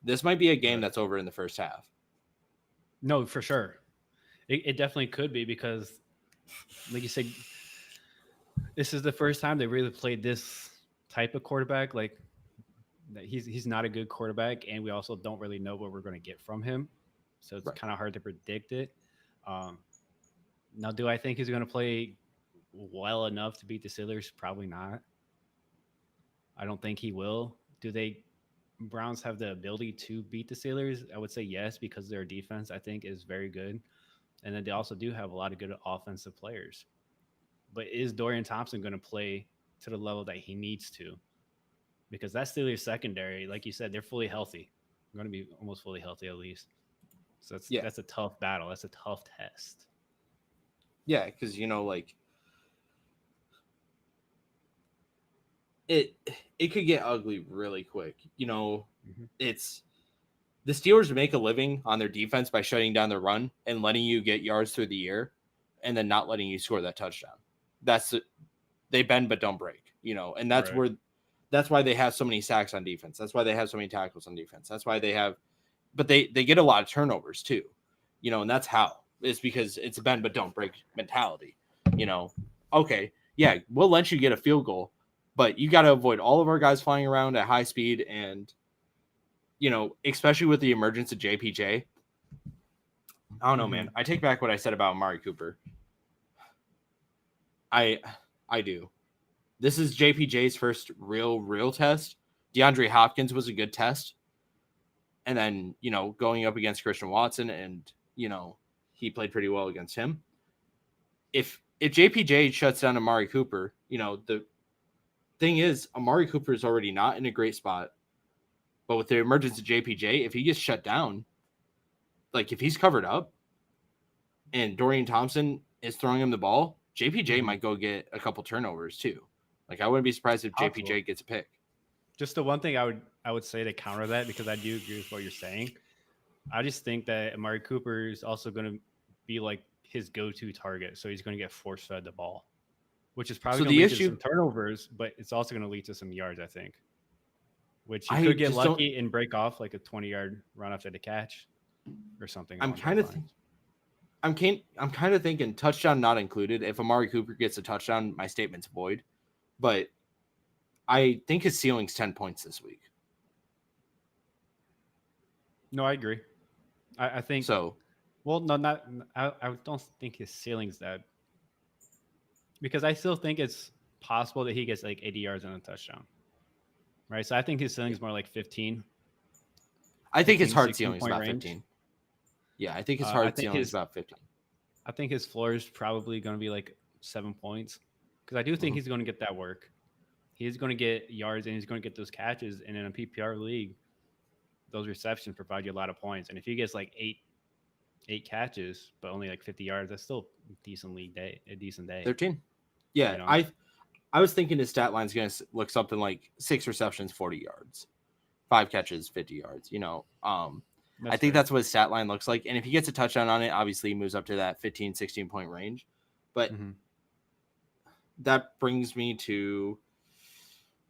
This might be a game that's over in the first half. No, for sure. It definitely could be because, like you said, this is the first time they really played this type of quarterback. He's not a good quarterback, and we also don't really know what we're going to get from him. So it's kind of hard to predict it. Now, do I think he's going to play well enough to beat the Steelers? Probably not. I don't think he will. Do they Browns have the ability to beat the Steelers? I would say yes, because their defense, I think, is very good. And then they also do have a lot of good offensive players. But is Dorian Thompson going to play to the level that he needs to? Because that Steelers secondary, like you said, they're fully healthy. They're going to be almost fully healthy at least. So that's a tough battle. That's a tough test. Yeah, because, it could get ugly really quick. It's the Steelers make a living on their defense by shutting down the run and letting you get yards through the air and then not letting you score that touchdown. They bend but don't break, and that's why they have so many sacks on defense. That's why they have so many tackles on defense. That's why but they get a lot of turnovers too, and that's how. It's because it's a bend but don't break mentality. Okay, yeah, we'll let you get a field goal, but you got to avoid all of our guys flying around at high speed and, especially with the emergence of JPJ. I don't know, man. I take back what I said about Amari Cooper. I do. This is JPJ's first real test. DeAndre Hopkins was a good test. And then, going up against Christian Watson and, he played pretty well against him. If JPJ shuts down Amari Cooper, the thing is, Amari Cooper is already not in a great spot. But with the emergence of JPJ, if he gets shut down, like if he's covered up and Dorian Thompson is throwing him the ball, JPJ might go get a couple turnovers too. Like I wouldn't be surprised if JPJ gets a pick. Just the one thing I would say to counter that, because I do agree with what you're saying. I just think that Amari Cooper is also going to be like his go-to target, so he's going to get force-fed the ball, which is probably going to lead to some turnovers, but it's also going to lead to some yards, I think. Which he could get lucky and break off like a 20-yard run after the catch or something. I'm kind of thinking touchdown not included. If Amari Cooper gets a touchdown, my statement's void. But I think his ceiling's 10 points this week. No, I agree. I think so. Well, no, I don't think his ceiling's that, because I still think it's possible that he gets like 80 yards and a touchdown. Right. So I think his ceiling's more like 15. I think his hard ceiling is about 15. Yeah, I think his hard ceiling is about 15. I think his floor is probably going to be like 7 points, because I do think he's going to get that work. He's going to get yards and he's going to get those catches. And in a PPR league, those receptions provide you a lot of points. And if he gets like eight catches, but only like 50 yards, that's still a decent day. 13. Yeah, I was thinking his stat line is going to look something like 6 receptions, 40 yards, 5 catches, 50 yards. I think that's what his stat line looks like. And if he gets a touchdown on it, obviously he moves up to that 15, 16 point range. But that brings me to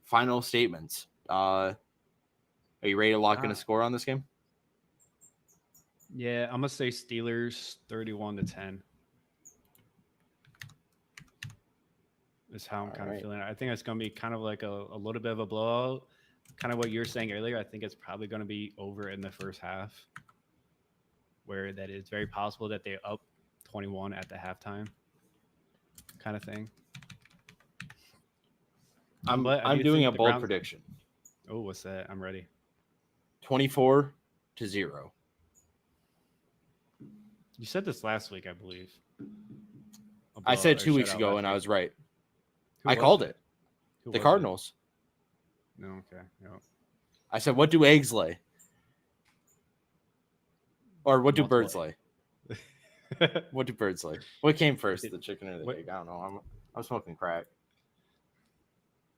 final statements. Are you ready to lock in a score on this game? Yeah, I'm going to say Steelers 31-10. Is how I'm kind of feeling. I think it's going to be kind of like a little bit of a blowout. Kind of what you were saying earlier. I think it's probably going to be over in the first half, where that is very possible that they're up 21 at the halftime kind of thing. I'm doing a bold prediction. Oh, what's that? I'm ready. 24-0. You said this last week, I believe. I said 2 weeks ago, and I was right. I called it. The Cardinals. No, okay. No. I said, what do eggs lay? Or what do birds lay? What do birds lay? What came first, the chicken or the egg? I don't know. I'm smoking crack.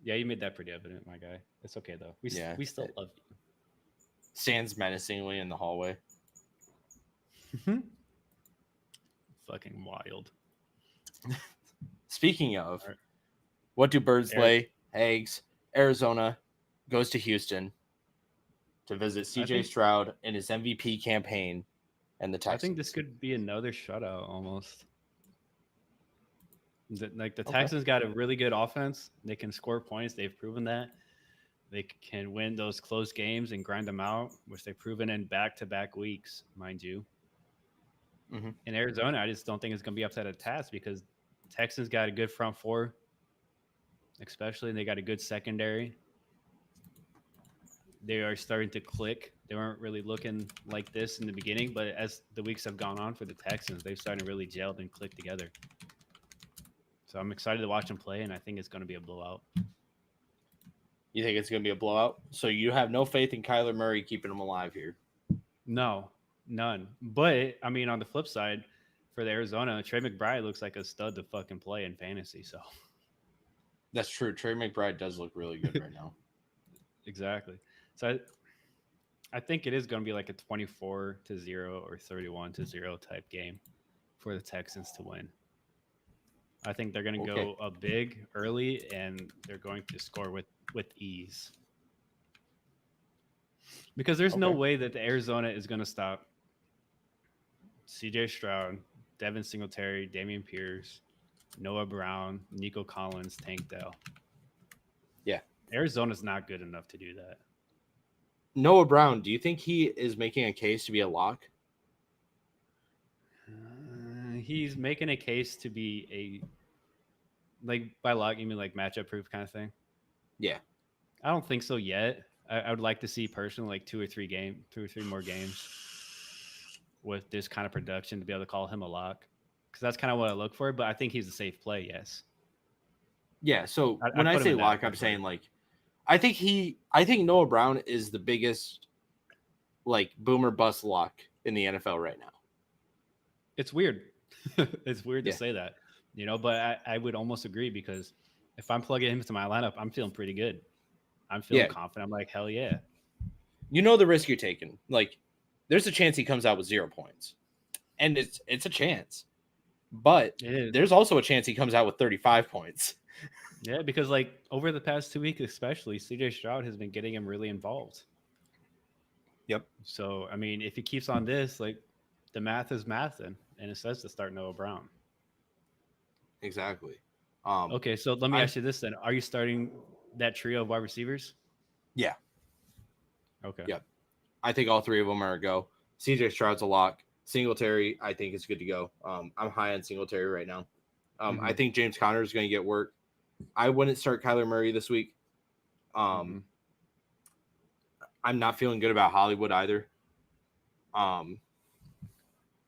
Yeah, you made that pretty evident, my guy. It's okay, though. We still love you. Stands menacingly in the hallway. Fucking wild. Speaking of, what do birds lay? Eggs. Arizona goes to Houston to visit CJ Stroud in his MVP campaign and the Texans. I think this could be another shutout almost. Like the Texans got a really good offense. They can score points. They've proven that. They can win those close games and grind them out, which they've proven in back-to-back weeks, mind you. In Arizona, I just don't think it's going to be up to the task, because Texans got a good front four, especially, and they got a good secondary. They are starting to click. They weren't really looking like this in the beginning, but as the weeks have gone on for the Texans, they've started to really gel and click together. So I'm excited to watch them play, and I think it's going to be a blowout. You think it's going to be a blowout? So you have no faith in Kyler Murray keeping them alive here? No, none. But, I mean, on the flip side, for the Arizona, Trey McBride looks like a stud to fucking play in fantasy. So that's true. Trey McBride does look really good right now. Exactly. So I think it is going to be like a 24-0 or 31-0 type game for the Texans to win. I think they're going to go up big early, and they're going to score with ease. Because there's no way that the Arizona is going to stop CJ Stroud, Devin Singletary, Dameon Pierce, Noah Brown, Nico Collins, Tank Dell. Yeah. Arizona's not good enough to do that. Noah Brown, do you think he is making a case to be a lock? He's making a case to be by lock, you mean like matchup proof kind of thing? Yeah. I don't think so yet. I would like to see personally like two or three more games. with this kind of production to be able to call him a lock, because that's kind of what I look for. But I think he's a safe play. Yes, Yeah. So when I'd I put him say in that lock, I'm category. saying like, I think Noah Brown is the biggest like boomer bust lock in the NFL right now. It's weird. It's weird to Yeah. say that, but I would almost agree, because if I'm plugging him into my lineup, I'm feeling pretty good. I'm feeling Yeah. confident. I'm like, hell yeah. You know the risk you're taking. Like, there's a chance he comes out with 0 points, and it's a chance, but It is. there's also a chance he comes out with 35 points. Yeah, because like over the past 2 weeks, especially, CJ Stroud has been getting him really involved. Yep. So I mean, if he keeps on this, like the math is math, and it says to start Noah Brown. Exactly. Okay, so let me I ask you this then: are you starting that trio of wide receivers? yeah. Okay. Yep. I think all 3 of them are a go. CJ Stroud's a lock. Singletary, I think, is good to go. I'm high on Singletary right now. I think James Conner is going to get work. I wouldn't start Kyler Murray this week. I'm not feeling good about Hollywood either. What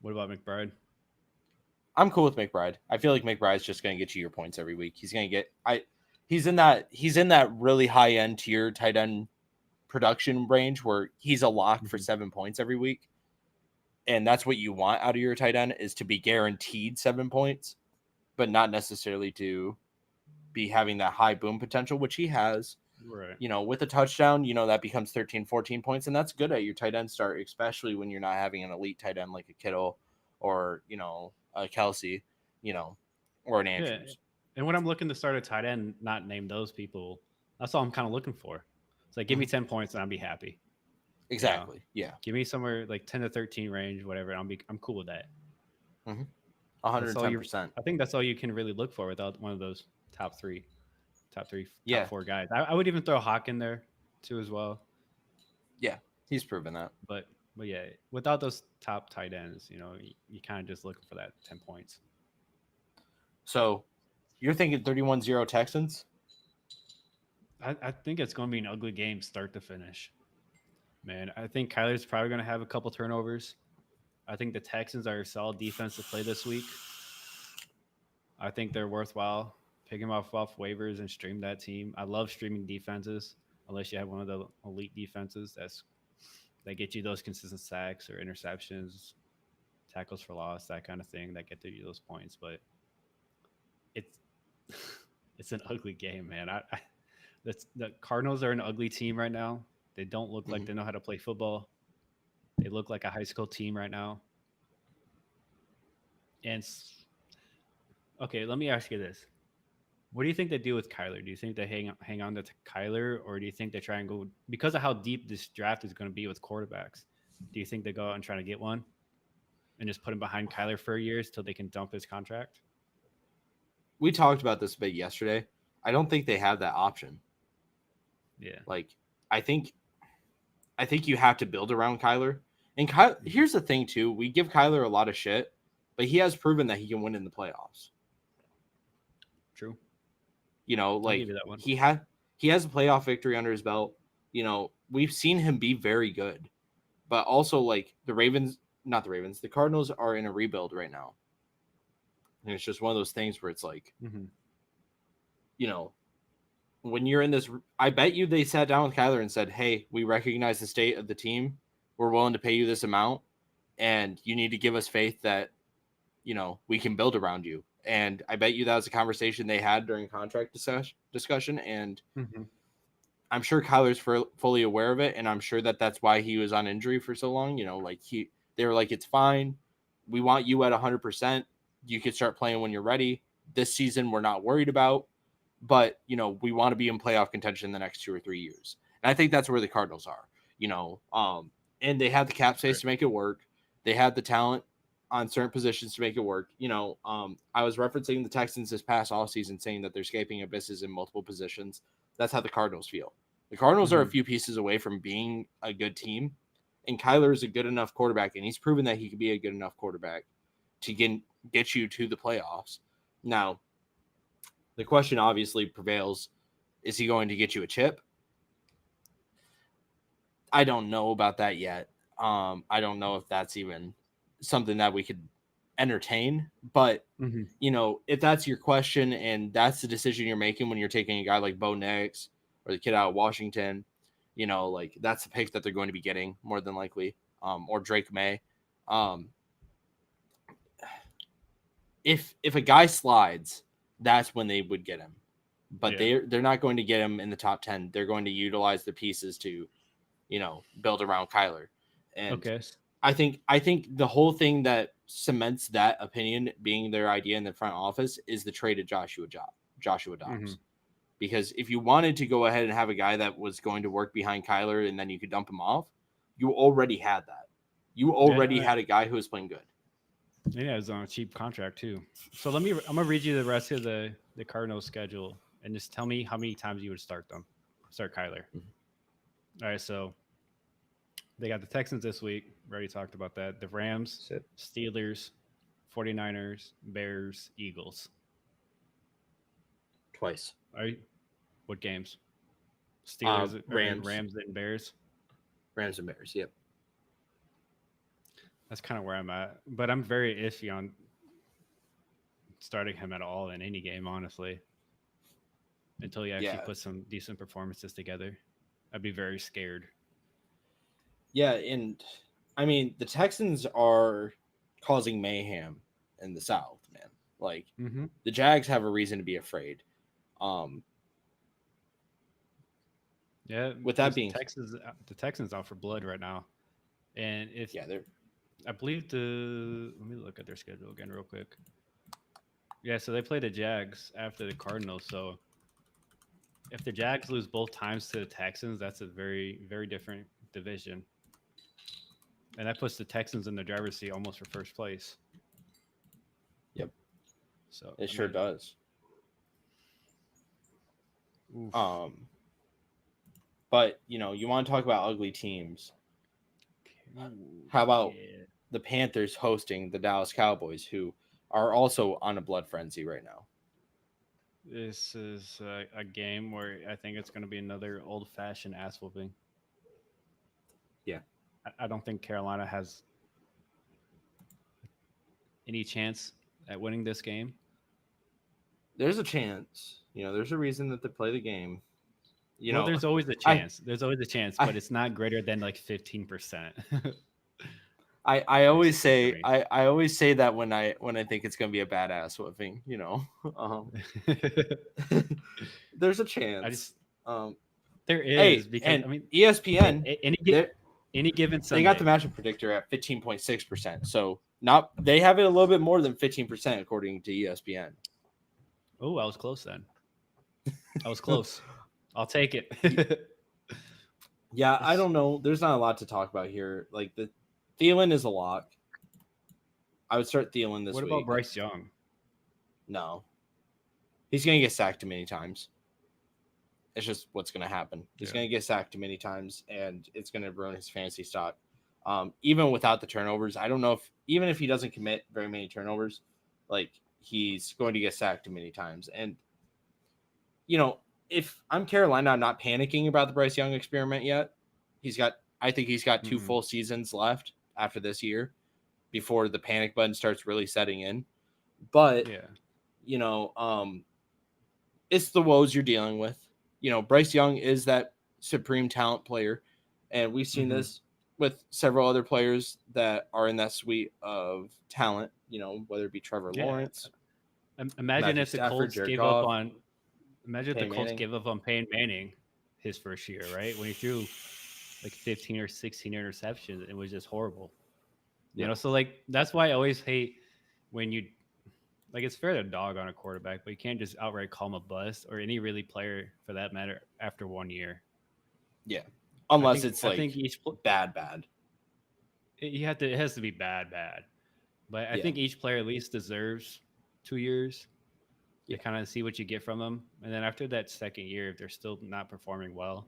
about McBride? I'm cool with McBride. I feel like McBride's just going to get you your points every week. He's going to get he's in that really high end tier tight end production range where he's a lock for 7 points every week. And that's what you want out of your tight end, is to be guaranteed 7 points, but not necessarily to be having that high boom potential, which he has. Right. With a touchdown, that becomes 13, 14 points. And that's good at your tight end start, especially when you're not having an elite tight end like a Kittle or, a Kelsey, or an Andrews. Yeah. And when I'm looking to start a tight end, not name those people, that's all I'm kind of looking for. It's like, give me 10 points and I'll be happy. Exactly. Yeah. Give me somewhere like 10 to 13 range, whatever. I'm cool with that. 110%. I think that's all you can really look for without one of those top three, Yeah. top 4 guys. I would even throw Hawk in there too as well. Yeah, he's proven that. But yeah, without those top tight ends, you kind of just looking for that 10 points. So you're thinking 31-0 Texans? I think it's going to be an ugly game start to finish. Man, I think Kyler's probably going to have a couple turnovers. I think the Texans are a solid defense to play this week. I think they're worthwhile. Pick them off waivers and stream that team. I love streaming defenses, unless you have one of the elite defenses that get you those consistent sacks or interceptions, tackles for loss, that kind of thing that get you those points. But it's it's an ugly game, man. The Cardinals are an ugly team right now. They don't look like they know how to play football. They look like a high school team right now. And okay, let me ask you this: what do you think they do with Kyler? Do you think they hang on to Kyler, or do you think they try and go, because of how deep this draft is going to be with quarterbacks? Do you think they go out and try to get one and just put him behind Kyler for years till they can dump his contract? We talked about this a bit yesterday. I don't think they have that option. Yeah. Like, I think you have to build around Kyler. And here's the thing too: we give Kyler a lot of shit, but he has proven that he can win in the playoffs. True. Like he has a playoff victory under his belt. We've seen him be very good, but also like the Cardinals are in a rebuild right now. And it's just one of those things where it's like, when you're in this, I bet you they sat down with Kyler and said, hey, we recognize the state of the team. We're willing to pay you this amount, and you need to give us faith that, we can build around you. And I bet you that was a conversation they had during contract discussion. And I'm sure Kyler's fully aware of it. And I'm sure that that's why he was on injury for so long. They were like, it's fine. We want you at 100%. You can start playing when you're ready. This season, we're not worried about, but we want to be in playoff contention in the next 2 or 3 years. And I think that's where the Cardinals are, and they have the cap space to make it work. They have the talent on certain positions to make it work. I was referencing the Texans this past offseason saying that they're escaping abysses in multiple positions. That's how the Cardinals feel. The Cardinals are a few pieces away from being a good team, and Kyler is a good enough quarterback, and he's proven that he can be a good enough quarterback to get you to the playoffs. Now, the question obviously prevails: is he going to get you a chip? I don't know about that yet. I don't know if that's even something that we could entertain. But you know, if that's your question and that's the decision you're making when you're taking a guy like Bo Nix or the kid out of Washington, you know, like that's the pick that they're going to be getting more than likely, or Drake May. If a guy slides, that's when they would get him. But they're not going to get him in the top 10. They're going to utilize the pieces to, you know, build around Kyler. And I think the whole thing that cements that opinion being their idea in the front office is the trade of Joshua Dobbs. Because if you wanted to go ahead and have a guy that was going to work behind Kyler and then you could dump him off, you already had that. You already had a guy who was playing good. Yeah, it was on a cheap contract too. So I'm gonna read you the rest of the Cardinals schedule and just tell me how many times you would start Kyler. All right, so they got the Texans this week. We already talked about that. The Rams, Steelers, 49ers, Bears, Eagles. Twice. All right. What games? Steelers, Rams, and Bears. Rams and Bears. Yep. That's kind of where I'm at, but I'm very iffy on starting him at all in any game, honestly. Until you actually put some decent performances together, I'd be very scared. Yeah, and I mean the Texans are causing mayhem in the South, man. Like the Jags have a reason to be afraid. Yeah. With that being, the Texans out for blood right now, and I believe let me look at their schedule again real quick. Yeah, so they play the Jags after the Cardinals. So if the Jags lose both times to the Texans, that's a very, very different division. And that puts the Texans in the driver's seat almost for first place. Yep. So it sure does. Oof. But you know, you want to talk about ugly teams. How about the Panthers hosting the Dallas Cowboys, who are also on a blood frenzy right now? This is a game where I think it's going to be another old-fashioned ass whooping. Yeah. I don't think Carolina has any chance at winning this game. There's a chance. You know, there's a reason that they play the game. You know, there's always a chance. There's always a chance, but it's not greater than like 15%. I always say I always say that when I think it's gonna be a badass whipping, you know. There's a chance. There is because I mean ESPN any given Sunday, they got the matchup predictor at 15.6%. So they have it a little bit more than 15% according to ESPN. Oh, I was close then. I was close. I'll take it. Yeah, I don't know. There's not a lot to talk about here. Like the Thielen is a lock. I would start Thielen this week. What about Bryce Young? No. He's going to get sacked too many times. It's just what's going to happen. He's going to get sacked too many times, and it's going to ruin his fantasy stock. Even without the turnovers, I don't know even if he doesn't commit very many turnovers, like he's going to get sacked too many times. And, you know, if I'm Carolina, I'm not panicking about the Bryce Young experiment yet. I think he's got 2 full seasons left after this year before the panic button starts really setting in. But, you know, it's the woes you're dealing with. You know, Bryce Young is that supreme talent player. And we've seen this with several other players that are in that suite of talent, you know, whether it be Trevor Lawrence. Imagine if the Colts gave up on Peyton Manning his first year, right? When he threw like 15 or 16 interceptions, it was just horrible. You know, so like that's why I always hate when you like it's fair to dog on a quarterback, but you can't just outright call him a bust or any really player for that matter after 1 year. Yeah. Unless it's like bad. It has to be bad. But I think each player at least deserves 2 years to kind of see what you get from them. And then after that second year, if they're still not performing well,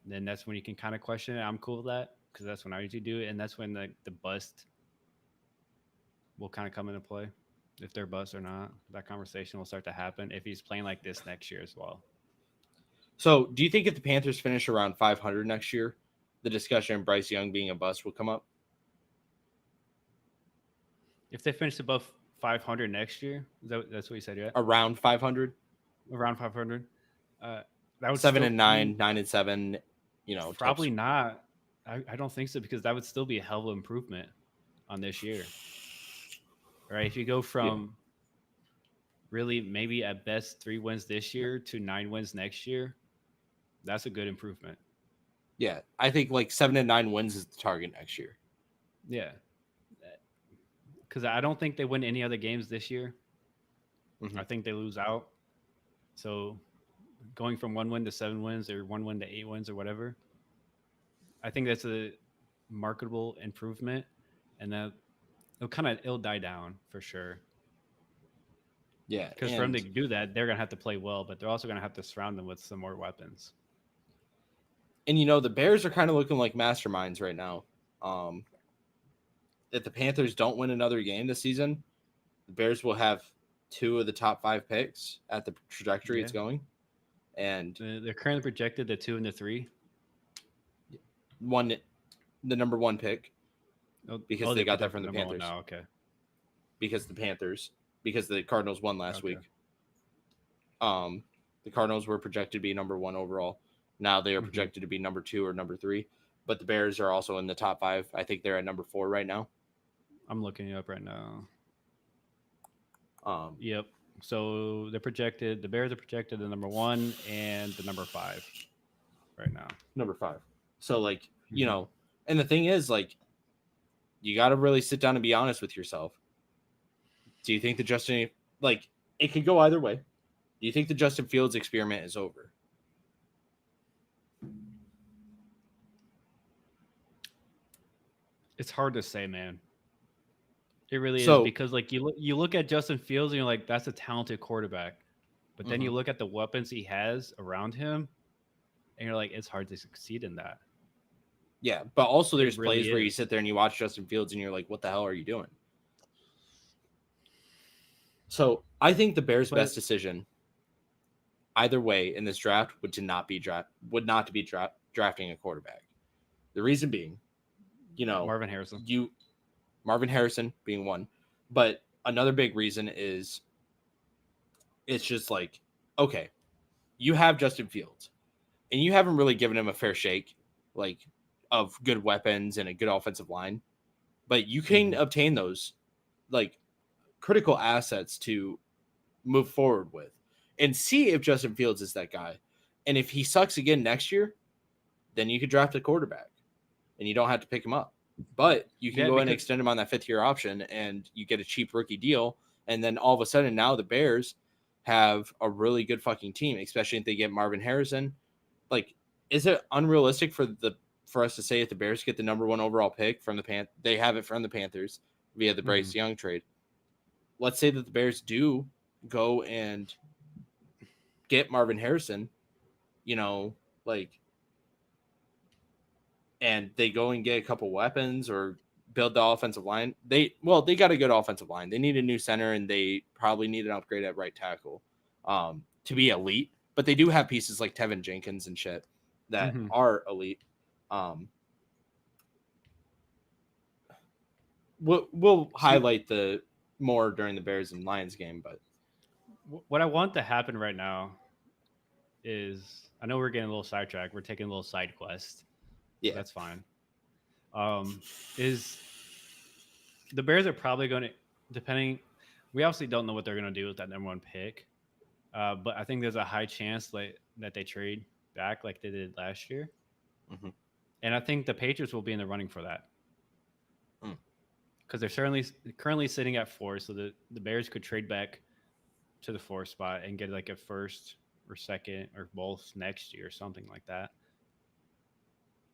then that's when you can kind of question it. I'm cool with that because that's when I usually do it. And that's when the bust will kind of come into play. If they're bust or not, that conversation will start to happen if he's playing like this next year as well. So do you think if the Panthers finish around 500 next year, the discussion of Bryce Young being a bust will come up? If they finish above 500 next year, that's what you said, yeah? Around 500, Around 500, that would 7 still, and 9, 9 and 7, types. probably not. I don't think so because that would still be a hell of an improvement on this year, right? If you go Yeah. from really maybe at best 3 wins this year to 9 wins next year, that's a good improvement. Yeah, I think like 7 and 9 wins is the target next year. Yeah, because I don't think they win any other games this year. Mhm. I think they lose out. So going from 1 win to 7 wins or 1 win to 8 wins or whatever, I think that's a marketable improvement, and that it'll die down for sure. Yeah, Because for them to do that, they're gonna have to play well, but they're also gonna have to surround them with some more weapons. and the Bears are kind of looking like masterminds right now. If the Panthers don't win another game this season, the Bears will have 2 of the top 5 picks at the trajectory it's Yeah. going, and They're currently projected the 2 and the 3. the number 1 pick because they got that projected from the number one Panthers. now. Okay. Because the Cardinals won last Okay. week. The Cardinals were projected to be number 1 overall. Now they are projected to be number 2 or number 3, but the Bears are also in the top 5. I think they're at number 4 right now. I'm looking it up right now. Um, Yep. So the Bears are projected the number 1 and the number 5 right now. number 5. So and the thing is, you got to really sit down and be honest with yourself. Do you think the Justin, it could go either way? Do you think the Justin Fields experiment is over? It's hard to say, man. It really So- is because you look at Justin Fields and you're like, that's a talented quarterback, but then you look at the weapons he has around him, and you're like, it's hard to succeed in that. Yeah, but also there's really plays where you is. sit there and you watch Justin Fields and you're like, what the hell are you doing? So I think the Bears' best decision, either way in this draft, would not to be drafting a quarterback. The reason being, Marvin Harrison. Marvin Harrison being one, but another big reason is it's just like, okay, you have Justin Fields, and you haven't really given him a fair shake, of good weapons and a good offensive line, but you can obtain those, critical assets to move forward with and see if Justin Fields is that guy. And if he sucks again next year, then you could draft a quarterback and you don't have to pick him up. But you can go and extend him on that 5th-year option and you get a cheap rookie deal. And then all of a sudden now the Bears have a really good fucking team, especially if they get Marvin Harrison. Is it unrealistic for us to say if the Bears get the number 1 overall pick from they have it from the Panthers via the Bryce Young trade? Let's say that the Bears do go and get Marvin Harrison, and they go and get a couple weapons or build the offensive line. They got a good offensive line. They need a new center and they probably need an upgrade at right tackle to be elite. But they do have pieces like Tevin Jenkins and shit that are elite. We'll highlight the more during the Bears and Lions game, but what I want to happen right now is, I know we're getting a little sidetracked. We're taking a little side quest. yeah, That's fine. Is the Bears are probably going to, depending, we obviously don't know what they're going to do with that number 1 pick, but I think there's a high chance that they trade back like they did last year. And I think the Patriots will be in the running for that. Because they're currently sitting at 4, so the Bears could trade back to the 4th spot and get like a 1st or 2nd or both next year, something like that.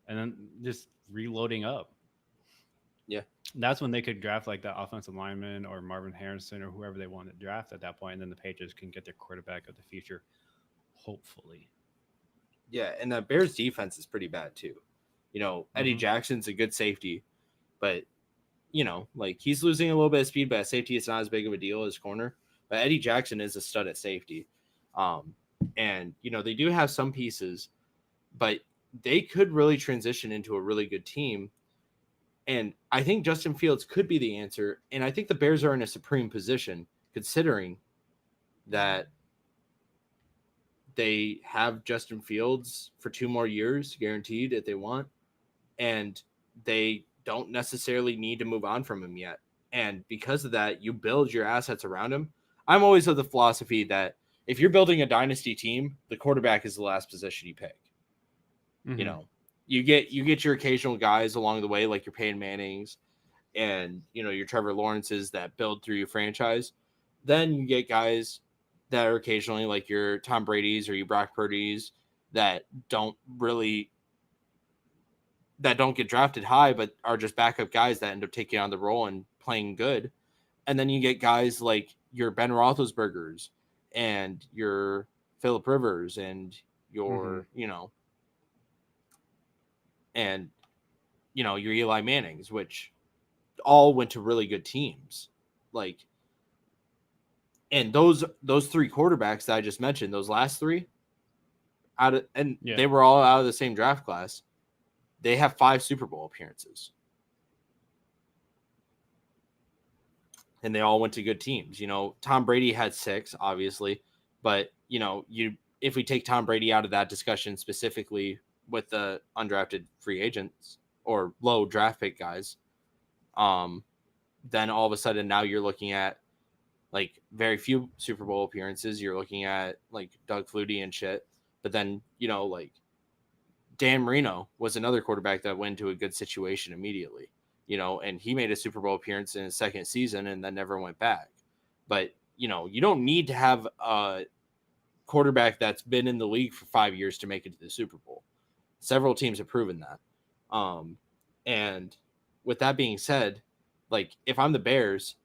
And then just reloading up. Yeah. That's when they could draft like the offensive lineman or Marvin Harrison or whoever they want to draft at that point, and then the Patriots can get their quarterback of the future, hopefully. Yeah, and the Bears defense is pretty bad too. Eddie Jackson's a good safety, but he's losing a little bit of speed, but at safety it's not as big of a deal as corner. But Eddie Jackson is a stud at safety. And they do have some pieces, but they could really transition into a really good team And I think Justin Fields could be the answer. And I think the Bears are in a supreme position considering that they have Justin Fields for 2 more years guaranteed if they want. And they don't necessarily need to move on from him yet. And because of that, you build your assets around him. I'm always of the philosophy that if you're building a dynasty team, the quarterback is the last position you pick. Mm-hmm. You know, you get your occasional guys along the way, like your Peyton Mannings and, you know, your Trevor Lawrences that build through your franchise. Then you get guys that are occasionally like your Tom Brady's or your Brock Purdy's that don't get drafted high, but are just backup guys that end up taking on the role and playing good. And then you get guys like your Ben Roethlisbergers and your Phillip Rivers and your, you know, and, you know, your Eli Mannings, which all went to really good teams. Like, and those 3 quarterbacks that I just mentioned, those last 3 they were all out of the same draft class. They have 5 Super Bowl appearances. And they all went to good teams. You know, Tom Brady had 6, obviously. But, you know, if we take Tom Brady out of that discussion specifically with the undrafted free agents or low draft pick guys, then all of a sudden now you're looking at like very few Super Bowl appearances. You're looking at like Doug Flutie and shit. But then, you know, like Dan Marino was another quarterback that went to a good situation immediately, you know, and he made a Super Bowl appearance in his second season and then never went back. But, you know, you don't need to have a quarterback that's been in the league for 5 years to make it to the Super Bowl. Several teams have proven that. And with that being said, like if I'm the Bears,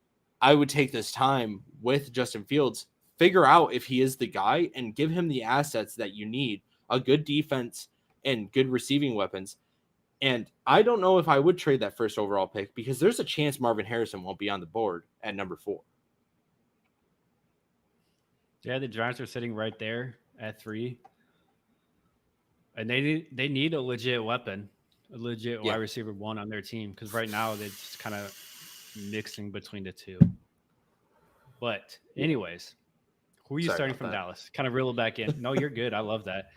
I would take this time with Justin Fields, figure out if he is the guy and give him the assets that you need, a good defense and good receiving weapons. And I don't know if I would trade that first overall pick because there's a chance Marvin Harrison won't be on the board at number 4. Yeah, the Giants are sitting right there at 3. And they need a legit weapon, a legit wide receiver 1 on their team because right now they're just kind of mixing between the 2. But anyways, who are you starting from Dallas? Kind of reel it back in. No, you're good. I love that.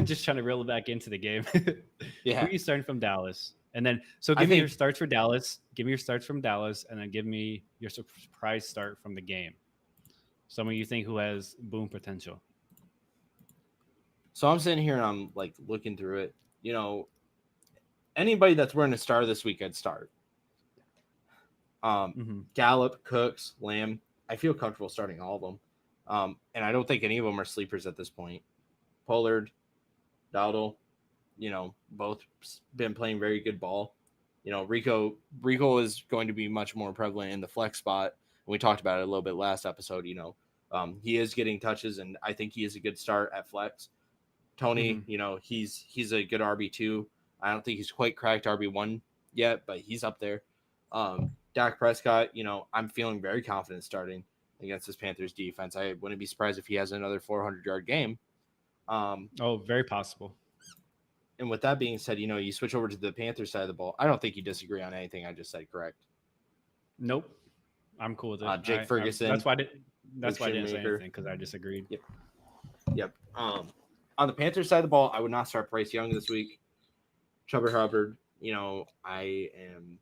Just trying to reel it back into the game. Who are you starting from Dallas? And then, so give me your starts for Dallas. Give me your starts from Dallas, and then give me your surprise start from the game. Someone you think who has boom potential. So I'm sitting here and I'm like looking through it. You know, anybody that's wearing a star this week, I'd start. Gallup, Cooks, Lamb. I feel comfortable starting all of them. And I don't think any of them are sleepers at this point. Pollard, Dowdle, you know, both been playing very good ball. You know, Rico is going to be much more prevalent in the flex spot. We talked about it a little bit last episode. You know, he is getting touches, and I think he is a good start at flex. Tony, you know, he's a good RB2. I don't think he's quite cracked RB1 yet, but he's up there. Dak Prescott, you know, I'm feeling very confident starting against this Panthers defense. I wouldn't be surprised if he has another 400-yard game. Very possible. And with that being said, you know, you switch over to the Panthers side of the ball. I don't think you disagree on anything I just said, correct? Nope. I'm cool with it. Jake Ferguson. That's why I didn't say anything, because I disagreed. Yep. On the Panthers side of the ball, I would not start Bryce Young this week. Chuba Hubbard, you know, I am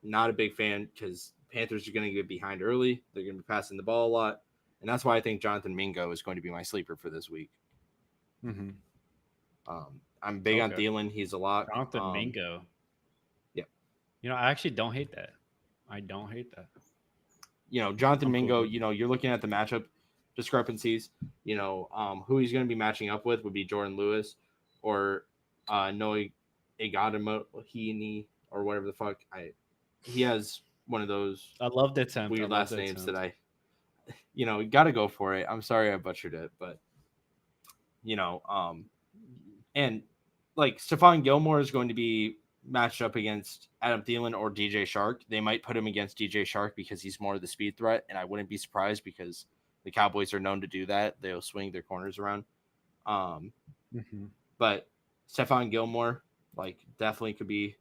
not a big fan because Panthers are going to get behind early. They're going to be passing the ball a lot. And that's why I think Jonathan Mingo is going to be my sleeper for this week. I'm big on Thielen. He's a lot. Jonathan Mingo. Yeah. You know, I actually don't hate that. You know, Jonathan Mingo, you know, you're looking at the matchup discrepancies. You know, who he's going to be matching up with would be Jordan Lewis or Noah Igadamohini or whatever the fuck. He has one of those I love the attempt. Weird last names that I, you know, got to go for it. I'm sorry I butchered it, but, you know, and like Stephon Gilmore is going to be matched up against Adam Thielen or DJ Shark. They might put him against DJ Shark because he's more of the speed threat, and I wouldn't be surprised because the Cowboys are known to do that. They'll swing their corners around. But Stephon Gilmore, like, definitely could be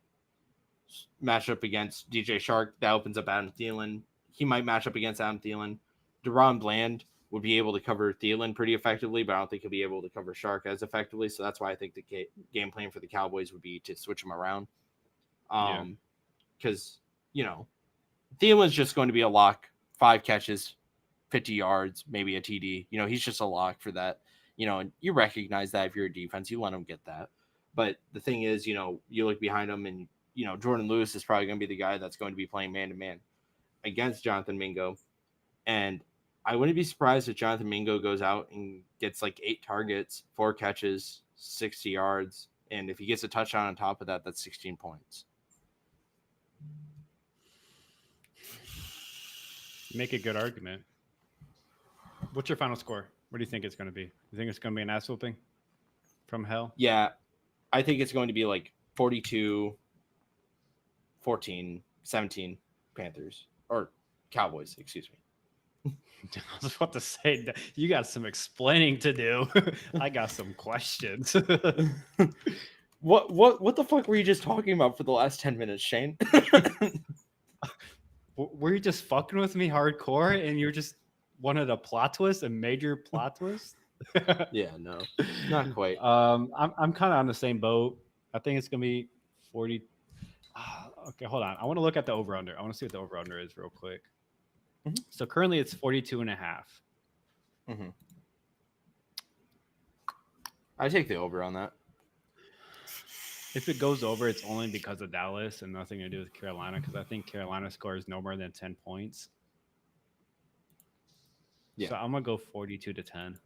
match up against DJ Shark. That opens up Adam Thielen. He might match up against Adam Thielen. DaRon Bland would be able to cover Thielen pretty effectively, but I don't think he'll be able to cover Shark as effectively. So that's why I think the game plan for the Cowboys would be to switch them around. Because, Thielen's just going to be a lock, 5 catches, 50 yards, maybe a TD. He's just a lock for that. And you recognize that if you're a defense, you let him get that. But the thing is, you look behind him and, Jordan Lewis is probably going to be the guy that's going to be playing man-to-man against Jonathan Mingo. And I wouldn't be surprised if Jonathan Mingo goes out and gets like 8 targets, 4 catches, 60 yards. And if he gets a touchdown on top of that, that's 16 points. Make a good argument. What's your final score? What do you think it's going to be? You think it's going to be an ass whooping from hell? Yeah, I think it's going to be like 42, 14, 17 Panthers or Cowboys, excuse me. I was about to say, you got some explaining to do. I got some questions. What the fuck were you just talking about for the last 10 minutes, Shane? Were you just fucking with me hardcore and you just wanted a plot twist, a major plot twist? Yeah, no, not quite. I'm kind of on the same boat. I think it's gonna be 40. Okay, hold on. I want to look at the over under. I want to see what the over under is real quick. Mm-hmm. So currently it's 42.5. Mm-hmm. I take the over on that. If it goes over, it's only because of Dallas and nothing to do with Carolina, because I think Carolina scores no more than 10 points. Yeah. So I'm going to go 42-10.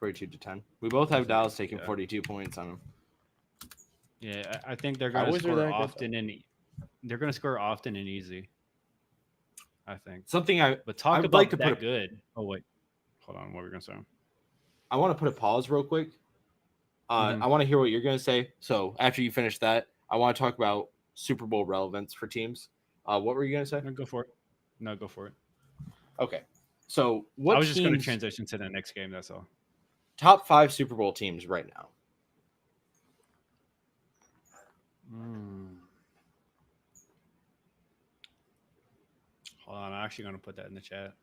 42-10. We both have Dallas taking 42 points on them. Yeah, I think they're going to score often they're going to score often and easy. I think. But talk about like that good. Oh, wait. Hold on. What were we going to say? I want to put a pause real quick. I want to hear what you're going to say. So after you finish that, I want to talk about Super Bowl relevance for teams. What were you going to say? No, go for it. No, go for it. Okay. So I was just going to transition to the next game. That's all. Top 5 Super Bowl teams right now. Hold on. I'm actually going to put that in the chat.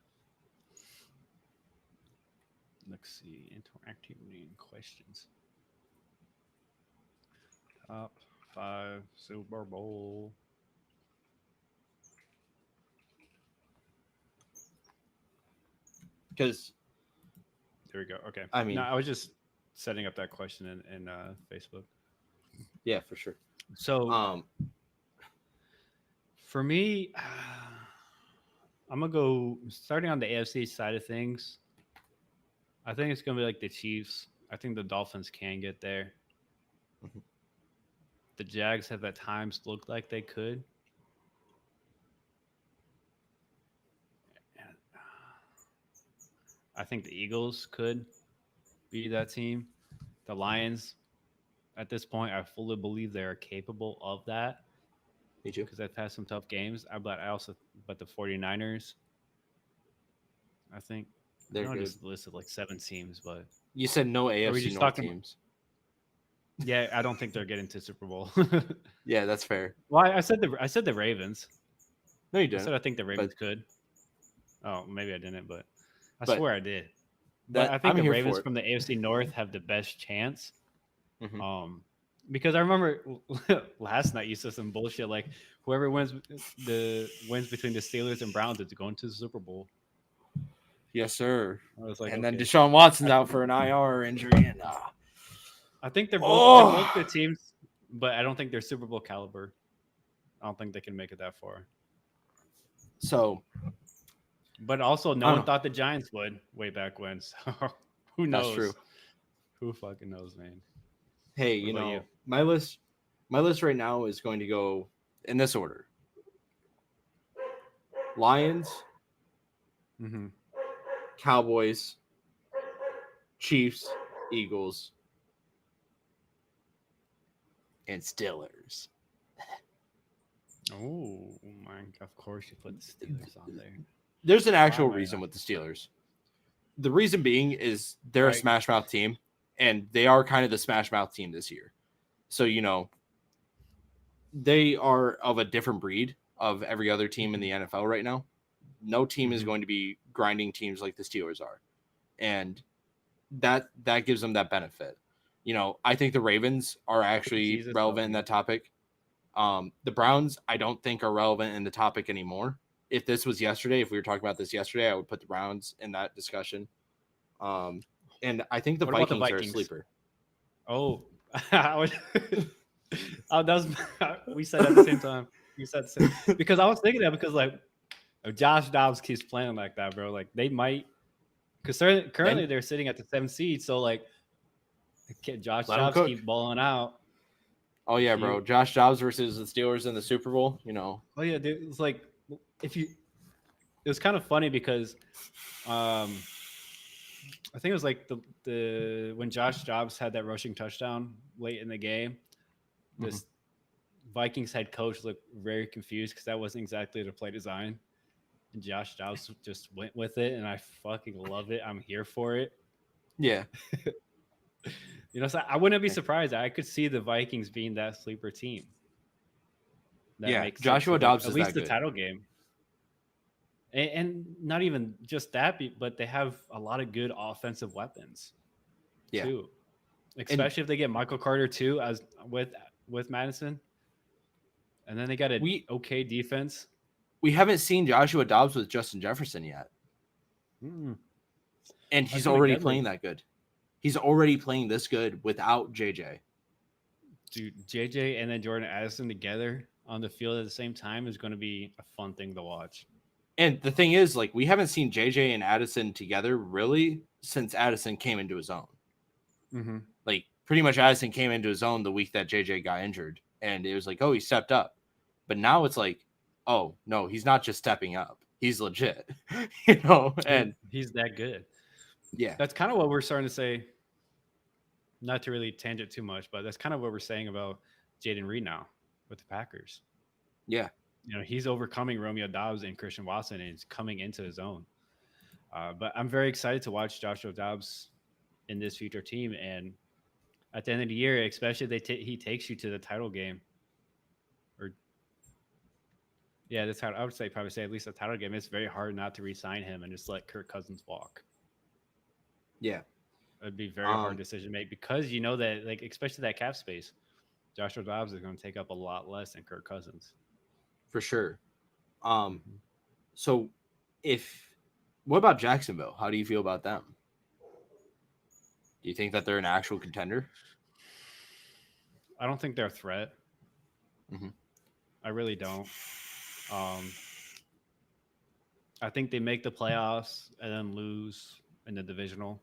Let's see. Interactivity and questions. Top 5 Super Bowl. Because there we go. Okay. I mean, no, I was just setting up that question in Facebook. Yeah, for sure. So, for me, I'm gonna go starting on the AFC side of things. I think it's gonna be like the Chiefs. I think the Dolphins can get there. Mm-hmm. The Jags have at times looked like they could. I think the Eagles could be that team. The Lions, at this point, I fully believe they are capable of that. Me too. Because they've had some tough games. But the 49ers, I think. They're good. Just listed like 7 teams, but you said no AFC North teams. Yeah, I don't think they're getting to Super Bowl. Yeah, that's fair. Well, I said the Ravens. No, you didn't. I said I think the Ravens could. Oh, maybe I didn't, but I swear I did. But I think the Ravens from the AFC North have the best chance. Mm-hmm. Because I remember last night you said some bullshit like whoever wins between the Steelers and Browns is going to the Super Bowl. Yes, sir. I was like, and then Deshaun Watson's out for an IR injury, and I think they're both good teams, but I don't think they're Super Bowl caliber. I don't think they can make it that far. So, but also no one thought the Giants would way back when. So who knows? That's true. Who fucking knows, man? Hey, you? my list right now is going to go in this order: Lions, Cowboys, Chiefs, Eagles, and Steelers. Oh my! Of course, you put the Steelers on there. There's an actual reason with the Steelers. The reason being is they're a smash mouth team, and they are kind of the smash mouth team this year. So they are of a different breed of every other team in the NFL right now. No team is going to be grinding teams like the Steelers are, and that gives them that benefit. I think the Ravens are actually relevant in that topic. The Browns, I don't think are relevant in the topic anymore. If this was yesterday, if we were talking about this yesterday, I would put the Browns in that discussion. And I think the Vikings are a sleeper. Oh, that was we said at the same time. You said because I was thinking that because like if Josh Dobbs keeps playing like that, bro, like they might because currently they're sitting at the 7th seed, so like Josh Dobbs keep balling out. Oh yeah, bro. Josh Dobbs versus the Steelers in the Super Bowl, Oh yeah, dude. It's like it was kind of funny because I think it was like the when Josh Dobbs had that rushing touchdown late in the game, this Vikings head coach looked very confused because that wasn't exactly the play design. And Josh Dobbs just went with it, and I fucking love it. I'm here for it. Yeah. So I wouldn't be surprised. I could see the Vikings being that sleeper team. That makes Joshua Dobbs at least the title game. And not even just that, but they have a lot of good offensive weapons too. Especially if they get Michael Carter too, as with Madison. And then they got an okay defense. We haven't seen Joshua Dobbs with Justin Jefferson yet. And he's already playing that good. He's already playing this good without JJ. Dude, JJ and then Jordan Addison together on the field at the same time is going to be a fun thing to watch. And the thing is, like, we haven't seen JJ and Addison together really since Addison came into his own. Like, pretty much Addison came into his own the week that JJ got injured. And it was like, oh, he stepped up. But now it's like, oh, no, he's not just stepping up. He's legit, and he's that good. Yeah. That's kind of what we're starting to say. Not to really tangent too much, but that's kind of what we're saying about Jayden Reed now with the Packers. Yeah. He's overcoming Romeo Doubs and Christian Watson, and he's coming into his own. But I'm very excited to watch Joshua Dobbs in this future team. And at the end of the year, especially if he takes you to the title game, that's how I would probably say at least a title game. It's very hard not to re-sign him and just let Kirk Cousins walk. Yeah. It'd be a very hard decision to make because that, like, especially that cap space, Joshua Dobbs is going to take up a lot less than Kirk Cousins. For sure. So what about Jacksonville? How do you feel about them? Do you think that they're an actual contender? I don't think they're a threat. I really don't. I think they make the playoffs and then lose in the divisional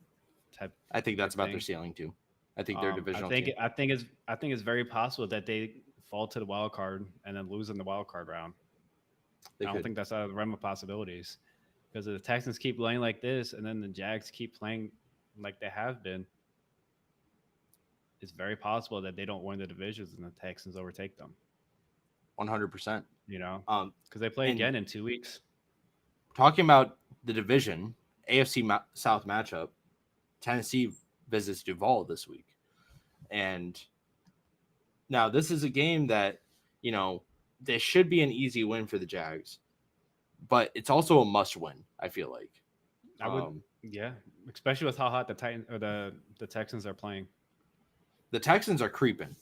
type. I think that's about their ceiling too. I think they're divisional. I think it's very possible that they fall to the wild card and then lose in the wild card round. I don't think that's out of the realm of possibilities because if the Texans keep playing like this and then the Jags keep playing like they have been, it's very possible that they don't win the divisions and the Texans overtake them. 100%. Because they play again in 2 weeks. Talking about the division, AFC South matchup, Tennessee visits Duval this week. And now this is a game that, this should be an easy win for the Jags, but it's also a must win, I feel like. Especially with how hot the Titans or the Texans are playing. The Texans are creeping.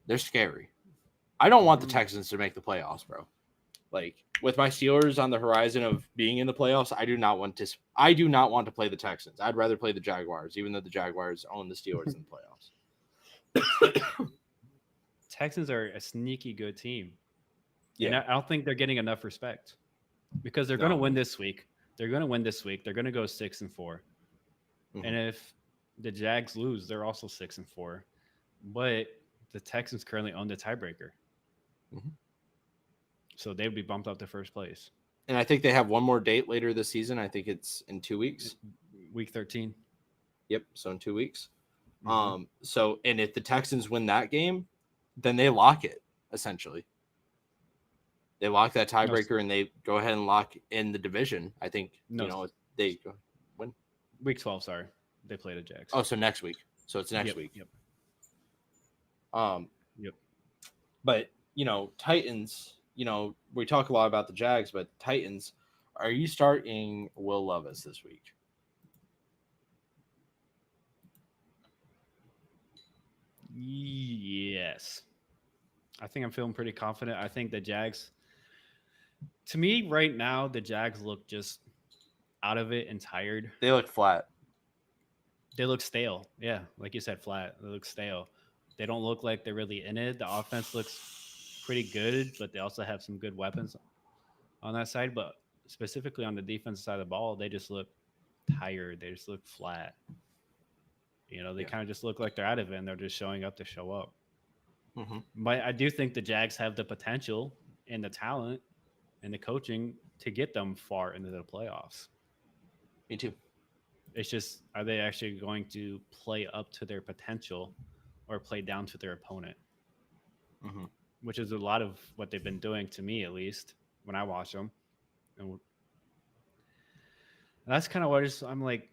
They're scary. I don't want the Texans to make the playoffs, bro. Like, with my Steelers on the horizon of being in the playoffs, I do not want to play the Texans. I'd rather play the Jaguars, even though the Jaguars own the Steelers in the playoffs. Texans are a sneaky good team. Yeah. And I don't think they're getting enough respect because they're going to win this week. They're going to go 6-4. And if the Jags lose, they're also 6-4. But the Texans currently own the tiebreaker. So they would be bumped up to first place. And I think they have one more date later this season. I think it's in 2 weeks. Week 13. Yep. So in 2 weeks. And if the Texans win that game, then they lock it, essentially. They lock that tiebreaker and they go ahead and lock in the division. I think, they win. Week 12, sorry. They play the Jags. Oh, so next week. So it's next week. Yep. But Titans, we talk a lot about the Jags, but Titans, are you starting Will Levis this week? Yes. I think I'm feeling pretty confident. I think the Jags, to me, right now, the Jags look just out of it and tired. They look flat. They look stale. Yeah, like you said, flat. They look stale. They don't look like they're really in it. The offense looks pretty good, but they also have some good weapons on that side. But specifically on the defensive side of the ball, they just look tired. They just look flat. They kind of just look like they're out of it and they're just showing up to show up. Mm-hmm. But I do think the Jags have the potential and the talent and the coaching to get them far into the playoffs. Me too. It's just, are they actually going to play up to their potential or play down to their opponent? Mm-hmm. Which is a lot of what they've been doing, to me at least, when I watch them. And that's kind of what I'm like,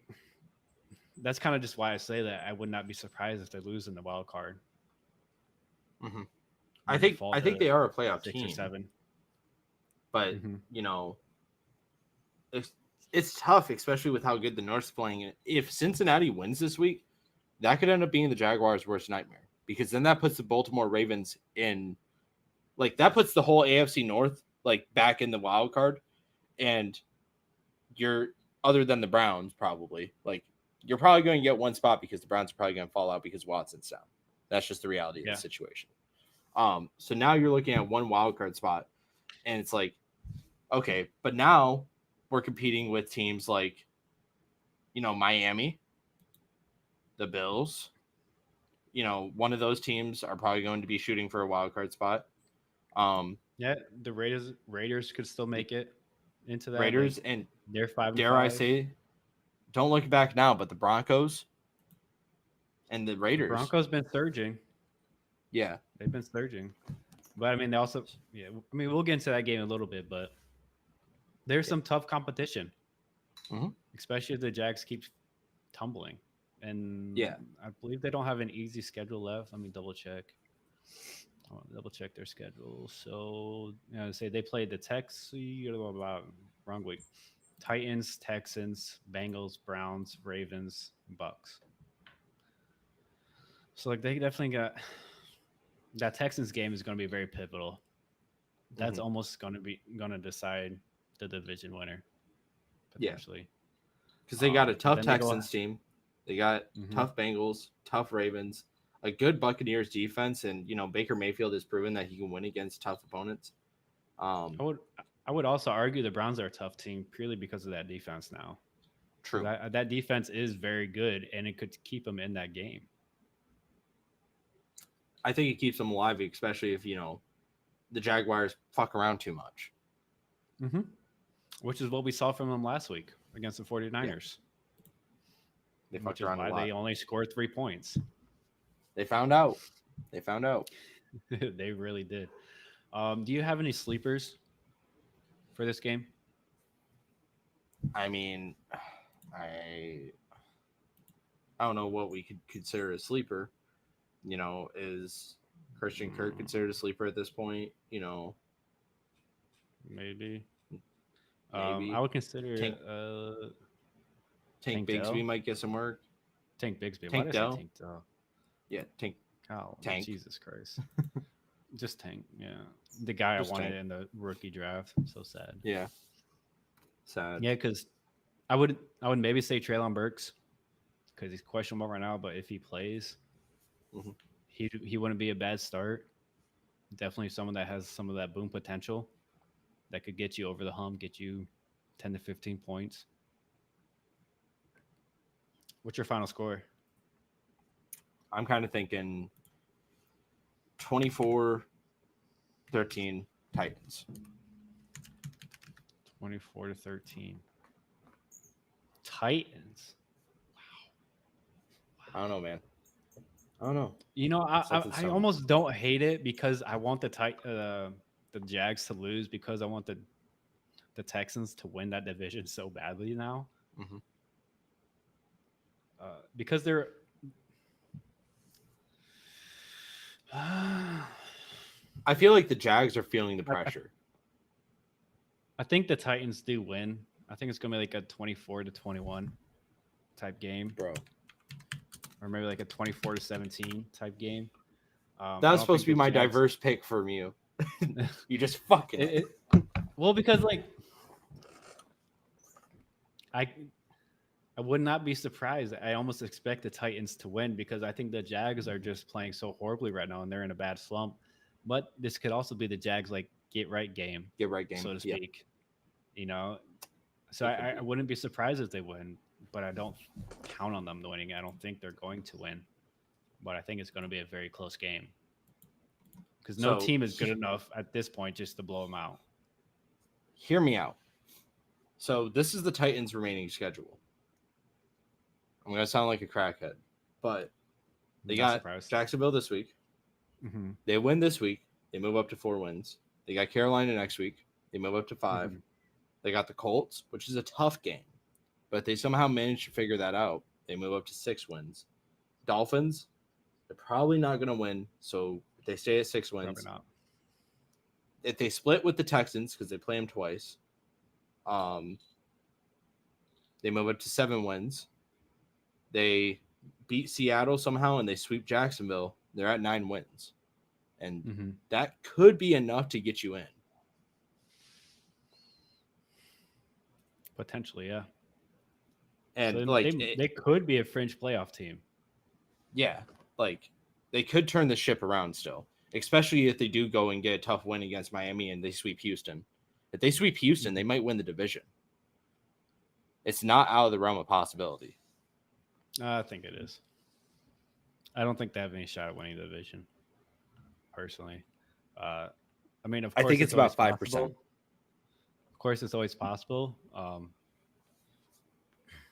that's kind of just why I say that I would not be surprised if they lose in the wild card. Mm-hmm. I think they are a playoff 6 team. or 7. But it's tough, especially with how good the North's playing. If Cincinnati wins this week, that could end up being the Jaguars' worst nightmare, because then that puts the Baltimore Ravens in, like, that puts the whole AFC North like back in the wild card, and you're, other than the Browns, probably, like, you're probably going to get one spot because the Browns are probably going to fall out because Watson's down. That's just the reality of the situation. So now you're looking at one wild card spot, and it's like, okay, but now we're competing with teams like, Miami, the Bills. One of those teams are probably going to be shooting for a wild card spot. Yeah, the Raiders could still make it into that. Raiders, and they're 5. Dare I say, don't look back now, but the Broncos and the Raiders. The Broncos been surging. Yeah, they've been surging. But I mean, they also, we'll get into that game a little bit, but there's some tough competition, especially if the Jags keep tumbling. And I believe they don't have an easy schedule left. Let me double check. I want to double check their schedule. So, say they played the wrong week. Titans, Texans, Bengals, Browns, Ravens, Bucks. So, like, they definitely got that Texans game is going to be very pivotal. That's almost going to decide the division winner, potentially. Because they got a tough Texans team. They got tough Bengals, tough Ravens, a good Buccaneers defense, and Baker Mayfield has proven that he can win against tough opponents. I would also argue the Browns are a tough team purely because of that defense now. True. That defense is very good, and it could keep them in that game. I think it keeps them alive, especially if the Jaguars fuck around too much. Which is what we saw from them last week against the 49ers. They fucked around a lot. They only scored 3 points. They found out. They really did. Do you have any sleepers for this game? I mean, I don't know what we could consider a sleeper. Is Christian Kirk considered a sleeper at this point? Maybe. I would consider Tank Bigsby might get some work. Tank Bigsby. Tank Dell. Tank Dell? Yeah, Tank. Oh, Tank. Jesus Christ. Just Tank. Yeah, the guy Just I wanted Tank. in the rookie draft. So sad. Yeah. Sad. Yeah, because I would maybe say Treylon Burks because he's questionable right now. But if he plays, he wouldn't be a bad start. Definitely someone that has some of that boom potential that could get you over the hump, get you 10 to 15 points. What's your final score? I'm kind of thinking 24-13 Titans. 24-13 Titans. Wow. I don't know, man. I don't know. I almost don't hate it because I want the Jags to lose because I want the Texans to win that division so badly now. Because they're I feel like the Jags are feeling the I, pressure. I think the Titans do win. I think it's gonna be like a 24-21 type game, Bro. or maybe like a 24-17 type game. That I was don't supposed think to be the my Jags. diverse pick from you. You just fucking it. Well, because like I I would not be surprised. I almost expect the Titans to win because I think the Jags are just playing so horribly right now and they're in a bad slump. But this could also be the Jags like get right game, Get right game. so to Yeah. speak. You know, so It could I be. wouldn't be surprised if they win, but I don't count on them winning. I don't think they're going to win, but I think it's going to be a very close game because no So team is good enough at this point just to blow them out. hear me out. So this is the Titans' remaining schedule. I'm gonna sound like a crackhead, but they Not got surprised. Jacksonville this week. Mm-hmm. They win this week. They move up to 4 wins. They got Carolina next week. They move up to 5. Mm-hmm. They got the Colts, which is a tough game, but they somehow managed to figure that out. They move up to 6 wins. Dolphins, they're probably not going to win, so they stay at 6 wins. Probably not. If they split with the Texans because they play them twice, they move up to 7 wins. They beat Seattle somehow and they sweep Jacksonville. They're at 9 wins, and Mm-hmm. that could be enough to get you in. Potentially, yeah. And So like they could be a fringe playoff team. yeah, like they could turn the ship around still, especially if they do go and get a tough win against Miami and they sweep Houston. If they sweep Houston, they might win the division. It's not out of the realm of possibility. I think it is. I don't think they have any shot at winning the division, personally. I mean, of course, I think it's about 5%. Possible. Of course, it's always possible.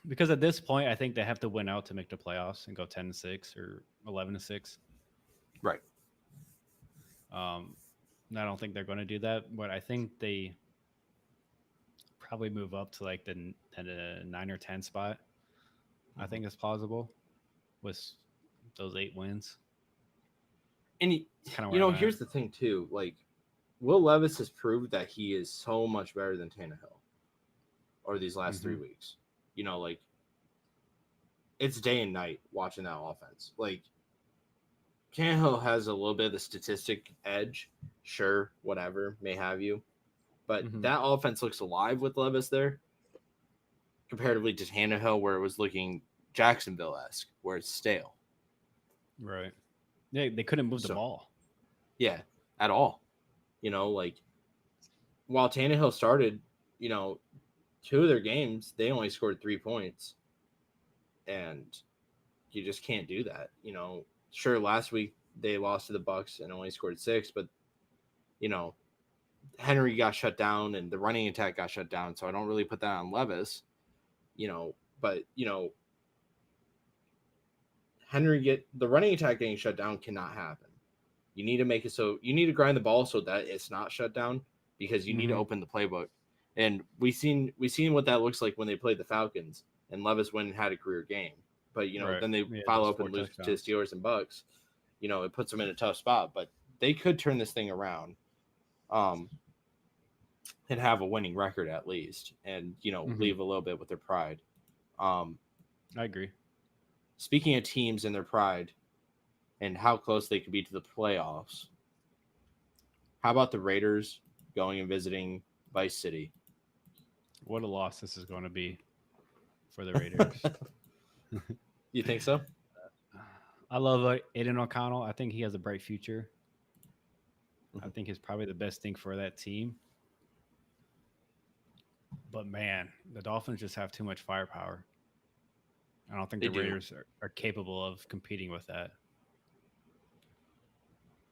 Because at this point, I think they have to win out to make the playoffs and go 10-6 or 11-6. Right. I don't think they're going to do that, but I think they probably move up to like the 9 or 10 spot. I think it's plausible with those 8 wins. And you know, here's the thing too. Like, Will Levis has proved that he is so much better than Tannehill over these last 3 weeks. You know, like it's day and night watching that offense. Like Tannehill has a little bit of the statistic edge, sure, whatever, may have you, but that offense looks alive with Levis there, comparatively to Tannehill, where it was looking Jacksonville-esque, where it's stale. Right. Yeah, they couldn't move the ball. Yeah, at all. You know, like while Tannehill started, you know, 2 of their games, they only scored 3 points. And you just can't do that. You know, sure, last week they lost to the Bucks and only scored 6, but you know, Henry got shut down and the running attack got shut down. So I don't really put that on Levis, you know, but you know, the running attack getting shut down cannot happen. You need to make it so you need to grind the ball so that it's not shut down because you need to open the playbook. And we seen what that looks like when they played the Falcons and Levis went and had a career game. But you know, then they follow up and lose to the Steelers and Bucks. You know, it puts them in a tough spot, but they could turn this thing around. And have a winning record at least, and you know, leave a little bit with their pride. I agree. Speaking of teams and their pride and how close they could be to the playoffs, how about the Raiders going and visiting Vice City? What a loss this is going to be for the Raiders. You think so? I love Aiden O'Connell. I think he has a bright future. I think he's probably the best thing for that team. But man, the Dolphins just have too much firepower. I don't think the Raiders are capable of competing with that.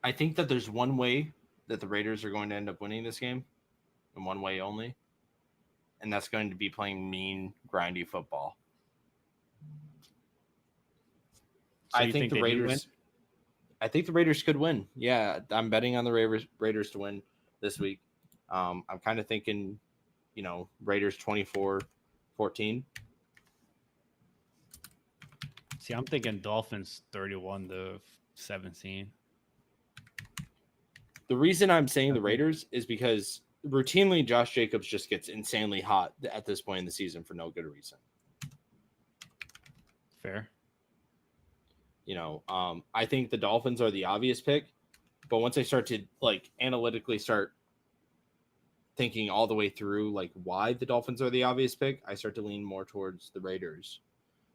I think that there's one way that the Raiders are going to end up winning this game, and one way only, and that's going to be playing mean, grindy football. So I think the Raiders. I think the Raiders could win. Yeah, I'm betting on the Raiders to win this week. I'm kind of thinking, you know, Raiders 24-14. See, I'm thinking Dolphins 31-17. The reason I'm saying the Okay. Raiders is because routinely Josh Jacobs just gets insanely hot at this point in the season for no good reason. Fair. I think the Dolphins are the obvious pick, but once I start to like analytically start thinking all the way through like why the Dolphins are the obvious pick, I start to lean more towards the Raiders.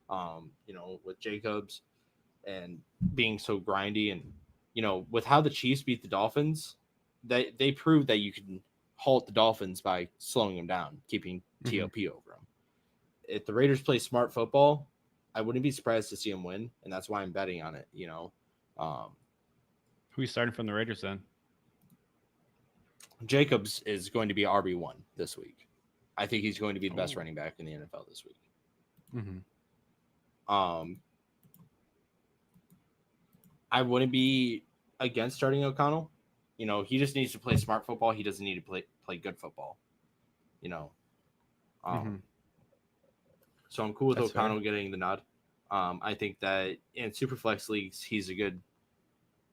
With Jacobs and being so grindy and with how the Chiefs beat the Dolphins, they proved that you can halt the Dolphins by slowing them down, keeping TOP over them. If the Raiders play smart football, I wouldn't be surprised to see them win, and that's why I'm betting on it. Who are you starting from the Raiders then? Jacobs is going to be RB1 this week. I think he's going to be the best running back in the NFL this week. I wouldn't be against starting O'Connell. He just needs to play smart football. He doesn't need to play good football. So I'm cool with That's O'Connell fair. getting the nod. I think that in Superflex leagues, he's a good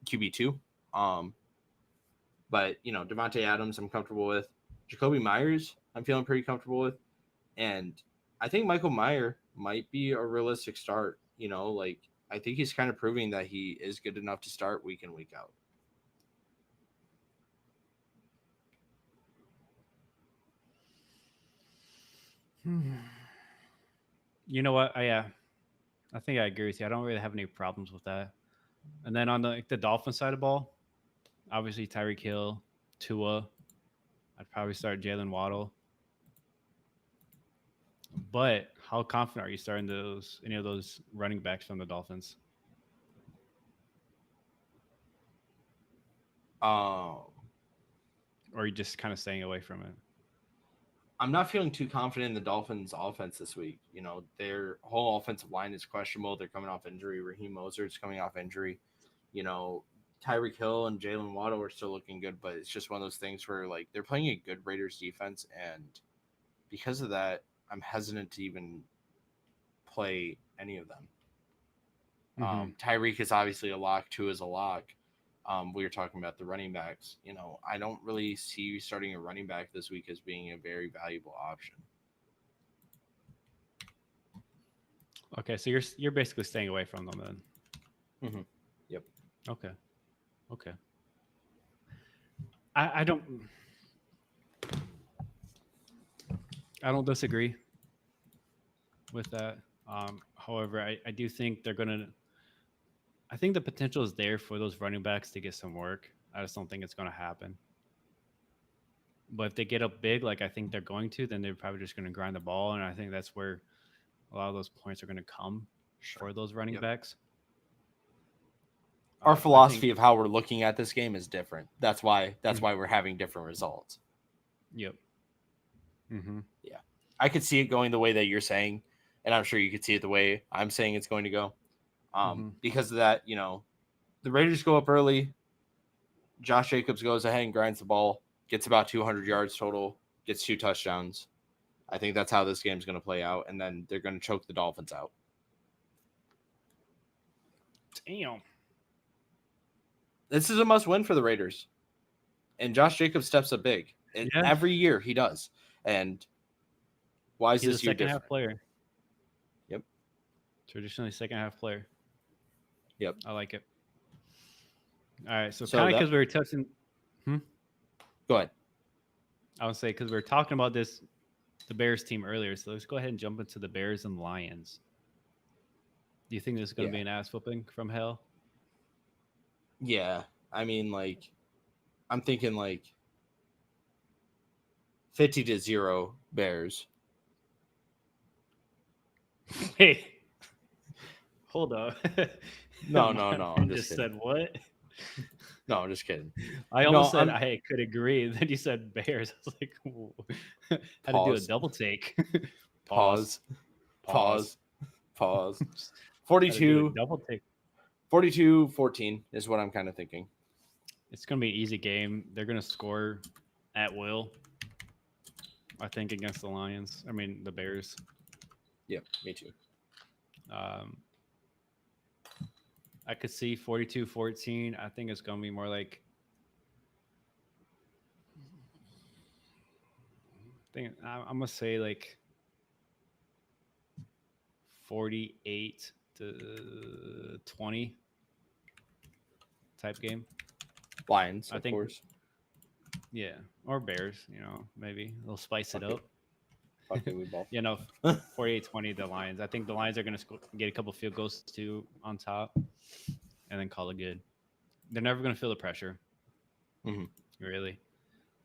QB2. But Devontae Adams, I'm comfortable with. Jacoby Myers, I'm feeling pretty comfortable with. And I think Michael Mayer might be a realistic start. I think he's kind of proving that he is good enough to start week in, week out. You know what? I think I agree with you. I don't really have any problems with that. And then on the Dolphin side of the ball, obviously Tyreek Hill, Tua. I'd probably start Jalen Waddle. But how confident are you starting any of those running backs from the Dolphins? Or are you just kind of staying away from it? I'm not feeling too confident in the Dolphins' offense this week. Their whole offensive line is questionable. They're coming off injury. Raheem Mostert's coming off injury. Tyreek Hill and Jalen Waddle are still looking good, but it's just one of those things where like they're playing a good Raiders defense, and because of that, I'm hesitant to even play any of them. Tyreek is obviously a lock. Tua is a lock. We were talking about the running backs. I don't really see you starting a running back this week as being a very valuable option. Okay, so you're basically staying away from them then. Yep. Okay. I don't disagree with that. However, I do think I think the potential is there for those running backs to get some work. I just don't think it's going to happen. But if they get up big, like I think they're going to, then they're probably just going to grind the ball, and I think that's where a lot of those points are going to come for those running backs. Our philosophy of how we're looking at this game is different. That's why we're having different results. Yep. Yeah, I could see it going the way that you're saying, and I'm sure you could see it the way I'm saying it's going to go. Because of that, the Raiders go up early. Josh Jacobs goes ahead and grinds the ball, gets about 200 yards total, gets 2 touchdowns. I think that's how this game's going to play out, and then they're going to choke the Dolphins out. Damn. This is a must-win for the Raiders, and Josh Jacobs steps up big. Every year he does, and why is this year different? He's a second-half player. Yep. Traditionally second-half player. Yep. I like it. All right, so kind of because we were touching. Go ahead. I would say because we were talking about the Bears team earlier, so let's go ahead and jump into the Bears and Lions. Do you think this is going to be an ass whooping from hell? Yeah, I mean, like, I'm thinking like 50-0 Bears. Hey, hold on. No. I'm just said what? No, I'm just kidding. I almost said I could agree. Then you said Bears. I was like, had to do a double take. Pause. 42. Double take. 42-14 is what I'm kind of thinking. It's going to be an easy game. They're going to score at will, I think, against the Lions. I mean, the Bears. Yep, me too. I could see 42-14. I think it's going to be more like think I'm gonna say like 48-20 type game. Lions, I of think, course. yeah, or Bears. Maybe they'll spice it Fuck it. up. Fuck it, we both. 48-20 the Lions. I think the Lions are gonna get a couple field goals too on top, and then call it good. They're never gonna feel the pressure. Mhm. Really.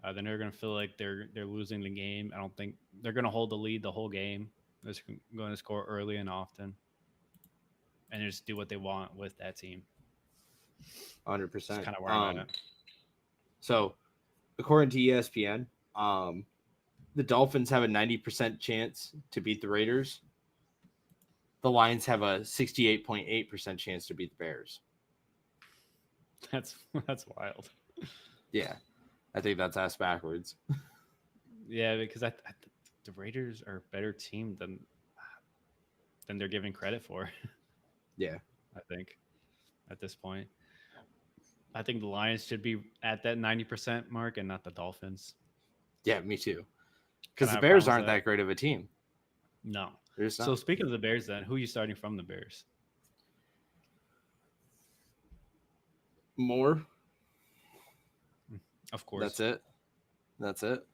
They're never gonna feel like they're losing the game. I don't think they're gonna hold the lead the whole game. They're just going to score early and often, and just do what they want with that team. 100%. That's kind of where I'm at. So, according to ESPN, the Dolphins have a 90% chance to beat the Raiders. The Lions have a 68.8% chance to beat the Bears. That's wild. Yeah, I think that's ass backwards. Yeah, because the Raiders are a better team than they're giving credit for. Yeah, I think at this point, I think the Lions should be at that 90% mark and not the Dolphins. Yeah, me too. Because Can the I Bears promise aren't that great of a team. No. They're just So not. speaking of the Bears, then who are you starting from the Bears? Moore. Of course. That's it.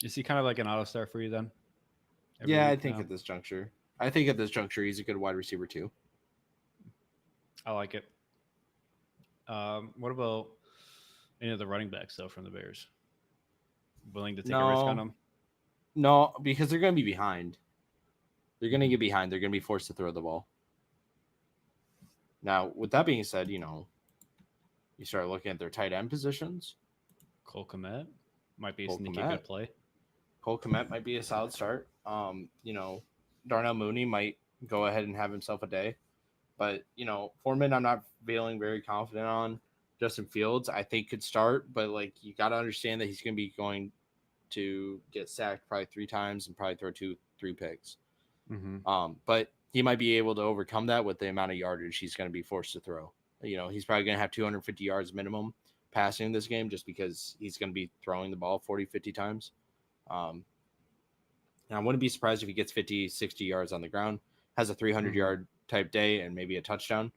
Is he kind of like an auto start for you then? Yeah, I think at this juncture. He's a good wide receiver too. I like it. What about any of the running backs though from the Bears? Willing to take a risk on them? No, because they're going to be behind. They're going to get behind. They're going to be forced to throw the ball. Now, with that being said, you start looking at their tight end positions. Cole Kmet might be a sneaky good play. Cole Kmet might be a solid start. Darnell Mooney might go ahead and have himself a day. But, Foreman, I'm not feeling very confident on. Justin Fields, I think, could start. But, you got to understand that he's going to be going to get sacked probably 3 times and probably throw 2-3 picks. Mm-hmm. But he might be able to overcome that with the amount of yardage he's going to be forced to throw. He's probably going to have 250 yards minimum passing in this game just because he's going to be throwing the ball 40, 50 times. And I wouldn't be surprised if he gets 50, 60 yards on the ground, has a 300-yard type day and maybe a touchdown,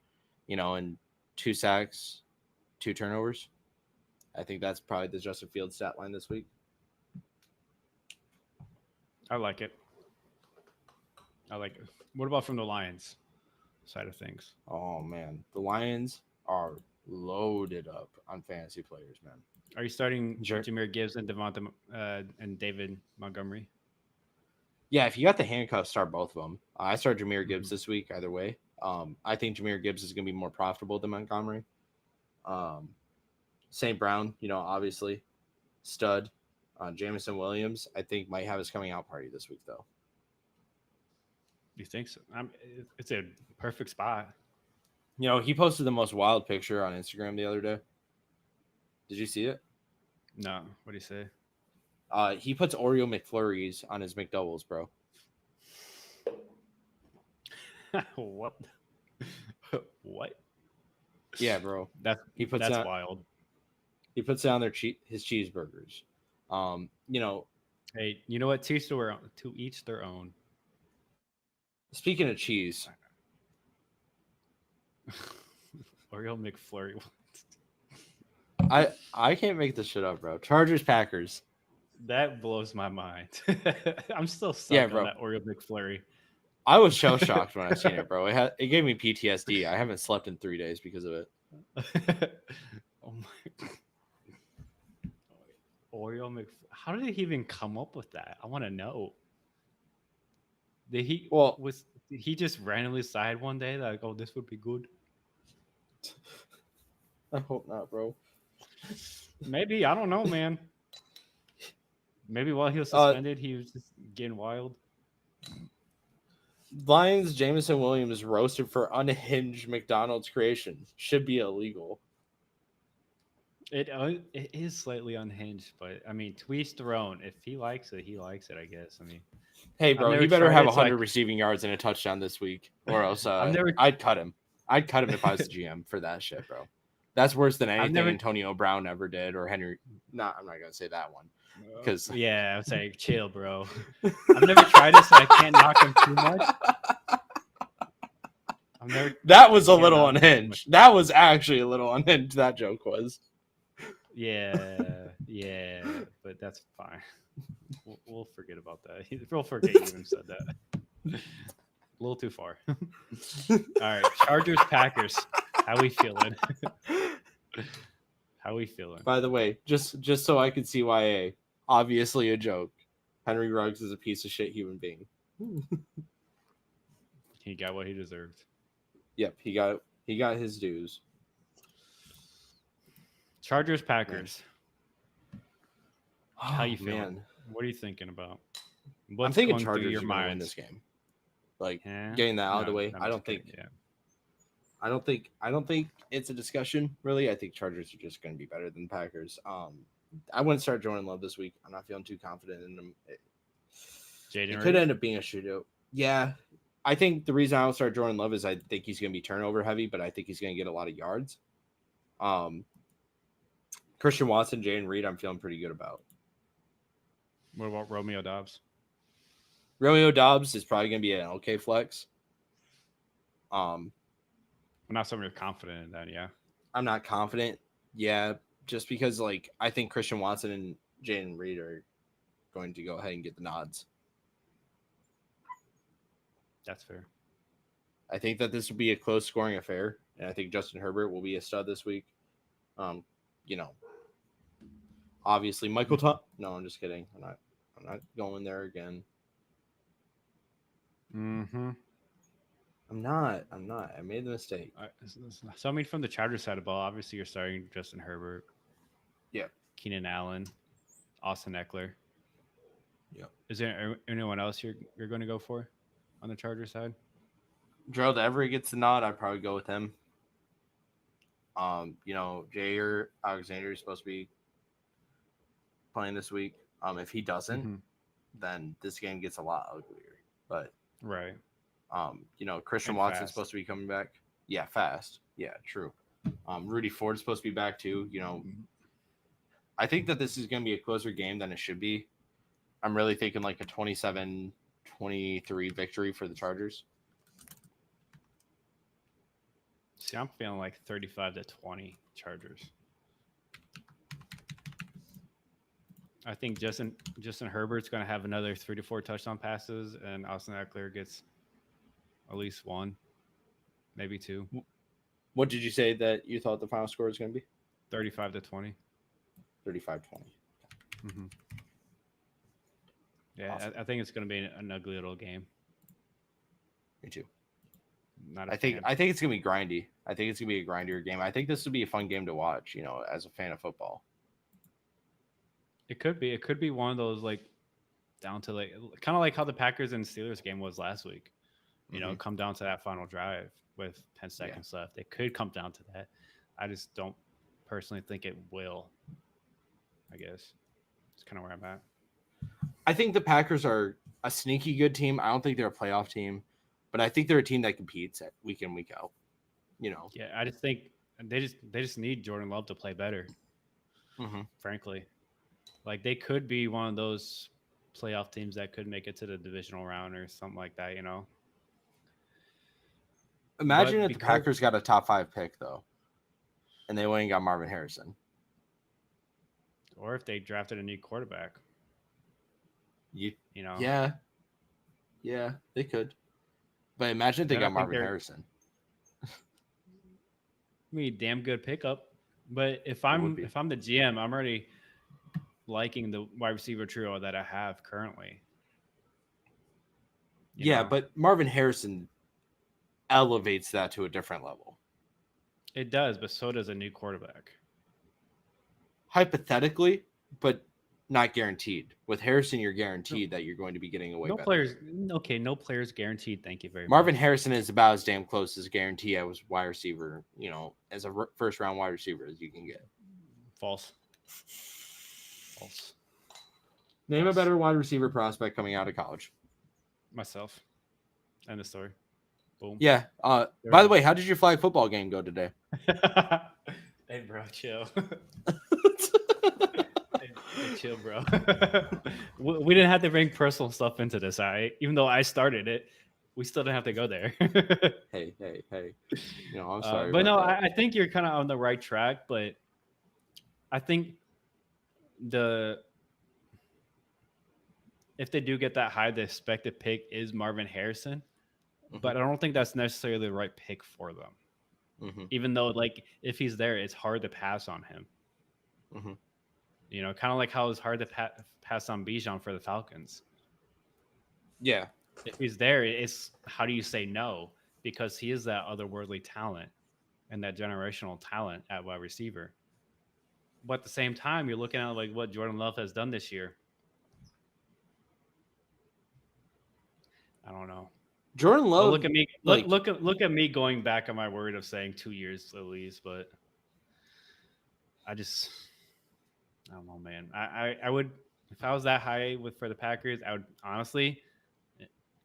and 2 sacks, 2 turnovers. I think that's probably the Justin Fields stat line this week. I like it. What about from the Lions side of things? Oh, man. The Lions are loaded up on fantasy players, man. Are you starting Jahmyr Gibbs and Devonta and David Montgomery? Yeah, if you got the handcuffs, start both of them. I start Jahmyr Gibbs this week either way. I think Jahmyr Gibbs is going to be more profitable than Montgomery. St. Brown, obviously, stud. Jameson Williams, I think, might have his coming out party this week, though. You think so? It's a perfect spot. He posted the most wild picture on Instagram the other day. Did you see it? No. What do you say? He puts Oreo McFlurries on his McDoubles, bro. What? What? Yeah, bro. That's wild. He puts down his cheeseburgers. Hey, you know what? To each their own. Speaking of cheese, Oreo McFlurry. I can't make this shit up, bro. Chargers Packers. That blows my mind. I'm still stuck on that Oreo McFlurry. I was shell shocked when I seen it, bro. It gave me PTSD. I haven't slept in 3 days because of it. Oh my! Oreo McFlurry. How did he even come up with that? I want to know. Did he just randomly decide one day that this would be good? I hope not, bro. Maybe, I don't know, man. Maybe while he was suspended, he was just getting wild. Lions Jameson Williams roasted for unhinged McDonald's creation. Should be illegal. It is slightly unhinged, but I mean, to each their own. If he likes it, he likes it, I guess. I mean, hey, bro, he better have 100 receiving yards and a touchdown this week, or else I'd cut him. I'd cut him if I was the GM for that shit, bro. That's worse than anything Antonio Brown ever did or Henry I'm not gonna say that one because yeah, I'm saying chill, bro. I've never tried it, so I can't knock him too much. That was a little unhinged. That was actually a little unhinged. That joke was. Yeah, but that's fine. We'll forget about that. We'll forget you even said that. A little too far. All right, Chargers, Packers. How we feeling? How we feeling? By the way, just so I could see CYA, obviously a joke. Henry Ruggs is a piece of shit human being. He got what he deserved. Yep, he got his dues. Chargers, Packers. How you feeling? Man. What are you thinking about? I'm thinking Chargers are going to win this game. Like getting that out of the way. I don't think it's a discussion really. I think Chargers are just going to be better than the Packers. I wouldn't start Jordan Love this week. I'm not feeling too confident in him. It could end up being a shootout. Yeah. I think the reason I don't start Jordan Love is I think he's going to be turnover heavy, but I think he's going to get a lot of yards. Christian Watson, Jayden Reed, I'm feeling pretty good about. What about Romeo Doubs? Romeo Doubs is probably going to be an okay flex. I'm not someone you're confident in that, yeah. I'm not confident. Yeah, just because like I think Christian Watson and Jayden Reed are going to go ahead and get the nods. That's fair. I think that this will be a close scoring affair, and I think Justin Herbert will be a stud this week. Obviously Michael Thomas. No, I'm just kidding. I'm not going there again. Mm-hmm. I'm not. I made the mistake. So I mean, from the Chargers side of the ball, obviously you're starting Justin Herbert. Yeah. Keenan Allen, Austin Eckler. Yeah. Is there anyone else you're going to go for on the Chargers side? Gerald Everett gets the nod. I'd probably go with him. Jair Alexander is supposed to be playing this week. If he doesn't, then this game gets a lot uglier. But right. Christian Watson's supposed to be coming back. Yeah, fast. Yeah, true. Rudy Ford's supposed to be back too. I think that this is going to be a closer game than it should be. I'm really thinking like a 27-23 victory for the Chargers. See, I'm feeling like 35-20 Chargers. I think Justin Herbert's going to have another 3 to 4 touchdown passes, and Austin Eckler gets at least one, maybe two. What did you say that you thought the final score was going to be? 35-20. 35-20. Mm-hmm. Yeah, awesome. I think it's going to be an ugly little game. Me too. I think it's going to be grindy. I think it's going to be a grindier game. I think this would be a fun game to watch, as a fan of football. It could be. It could be one of those down to kind of like how the Packers and Steelers game was last week. Come down to that final drive with 10 seconds left. It could come down to that. I just don't personally think it will. I guess it's kind of where I'm at. I think the Packers are a sneaky good team. I don't think they're a playoff team, but I think they're a team that competes week in, week out. Yeah, I just think they just need Jordan Love to play better. Mm-hmm. Frankly, they could be one of those playoff teams that could make it to the divisional round or something like that. Imagine if the Packers got a top 5 pick though, and they went and got Marvin Harrison, or if they drafted a new quarterback. Yeah, they could. But imagine if they got Marvin Harrison. I mean, damn good pickup. But if I'm the GM, I'm already liking the wide receiver trio that I have currently. But Marvin Harrison elevates that to a different level. It does, but so does a new quarterback. Hypothetically, but not guaranteed. With Harrison, you're guaranteed that you're going to be getting away better. No players guaranteed. Thank you very much. Marvin Harrison is about as damn close as guarantee as wide receiver, as a first round wide receiver as you can get. False. Name a better wide receiver prospect coming out of college. Myself. End of story. Boom. Yeah. By the way, how did your flag football game go today? Hey, bro, chill. chill, bro. We didn't have to bring personal stuff into this, all right? Even though I started it, we still didn't have to go there. Hey. I'm sorry But about no, that. I think you're kind of on the right track. But I think the if they do get that high, the expected pick is Marvin Harrison. But I don't think that's necessarily the right pick for them. Mm-hmm. Even though, like, if he's there, it's hard to pass on him. Mm-hmm. You know, kind of like how it's hard to pass on Bijan for the Falcons. Yeah. If he's there, it's how do you say no? Because he is that otherworldly talent and that generational talent at wide receiver. But at the same time, you're looking at like what Jordan Love has done this year. I don't know. Jordan Love. But look at me. Like, Look at me going back on my word of saying 2 years at least. But I don't know, man. I would if I was that high for the Packers, I would honestly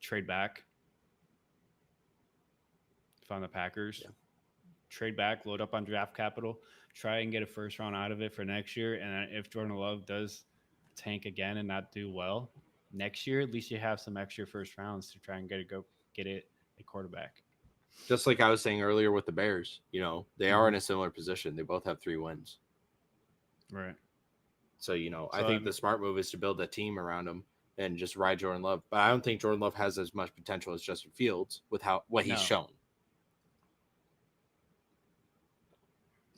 trade back. If I'm the Packers, trade back, load up on draft capital, try and get a first round out of it for next year. And if Jordan Love does tank again and not do well next year, at least you have some extra first rounds to try and get it a quarterback. Just like I was saying earlier with the Bears, they are in a similar position. They both have 3 wins. Right. So, I think the smart move is to build a team around him and just ride Jordan Love. But I don't think Jordan Love has as much potential as Justin Fields with what he's shown.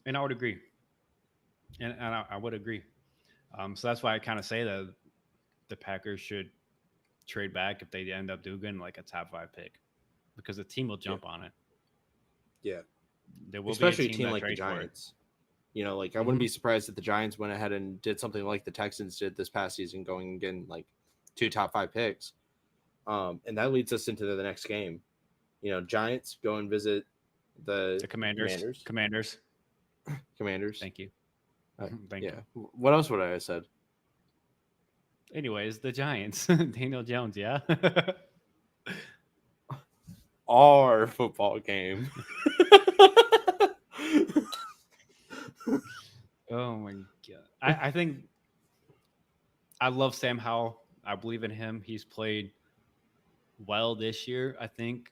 And I would agree. And I would agree. So that's why I kind of say that the Packers should trade back if they end up doing like a top 5 pick, because the team will jump on it. Yeah. There will especially be a team like the Giants. I wouldn't be surprised if the Giants went ahead and did something like the Texans did this past season, going and getting like 2 top 5 picks. And that leads us into the next game. Giants go and visit the Commanders. Commanders. Thank you. Thank you. What else would I have said? Anyways, the Giants. Daniel Jones, yeah. Our football game. Oh my god! I think I love Sam Howell. I believe in him. He's played well this year. I think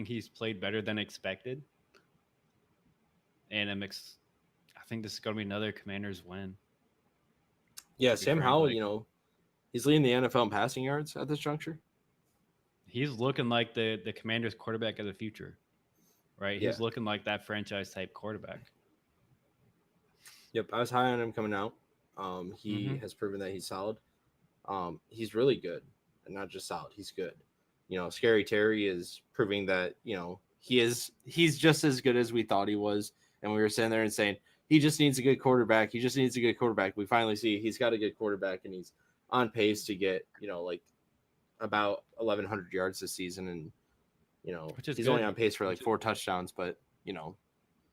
he's played better than expected, and I think this is going to be another Commanders win. Yeah, Sam Howell. He's leading the NFL in passing yards at this juncture. He's looking like the Commanders quarterback of the future, right? Yeah. He's looking like that franchise type quarterback. Yep, I was high on him coming out. He has proven that he's solid. He's really good, and not just solid. He's good. Scary Terry is proving that he's just as good as we thought he was, and we were sitting there and saying he just needs a good quarterback. He just needs a good quarterback. We finally see he's got a good quarterback, and he's on pace to get like about 1,100 yards this season, and he's only on pace for like 4 touchdowns, but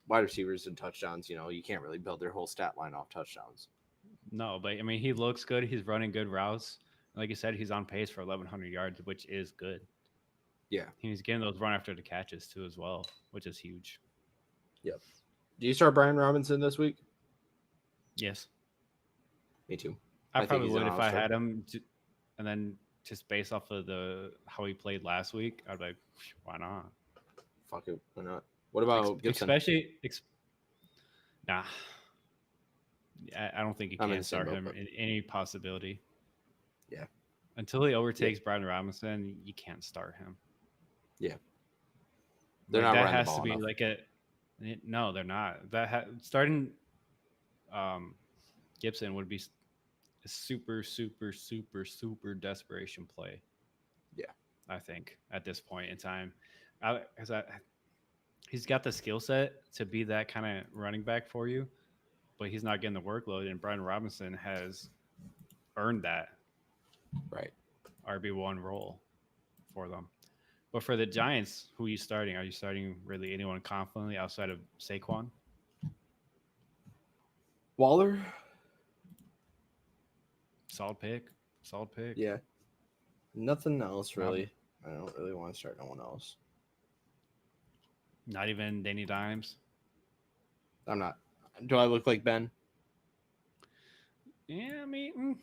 wide receivers and touchdowns, you can't really build their whole stat line off touchdowns. No, but I mean, he looks good. He's running good routes. Like you said, he's on pace for 1,100 yards, which is good. Yeah. He's getting those run after the catches too as well, which is huge. Yep. Do you start Brian Robinson this week? Yes. Me too. I probably would if I had him. And then just based off of how he played last week, I'd be like, why not? Fuck it. Why not? What about Gibson? Nah. I don't think you can start him in any possibility. Yeah. Until he overtakes Brian Robinson, you can't start him. Yeah. They're not running the ball enough. Like no, they're not. Starting Gibson would be a super, super, super, super desperation play. Yeah. I think at this point in time. He's got the skill set to be that kind of running back for you, but he's not getting the workload, and Brian Robinson has earned that RB1 role for them. But for the Giants, who are you starting? Are you starting really anyone confidently outside of Saquon? Waller. Solid pick. Yeah. Nothing else really. I don't really want to start no one else. Not even Danny Dimes? I'm not. Do I look like Ben? Yeah, I mean,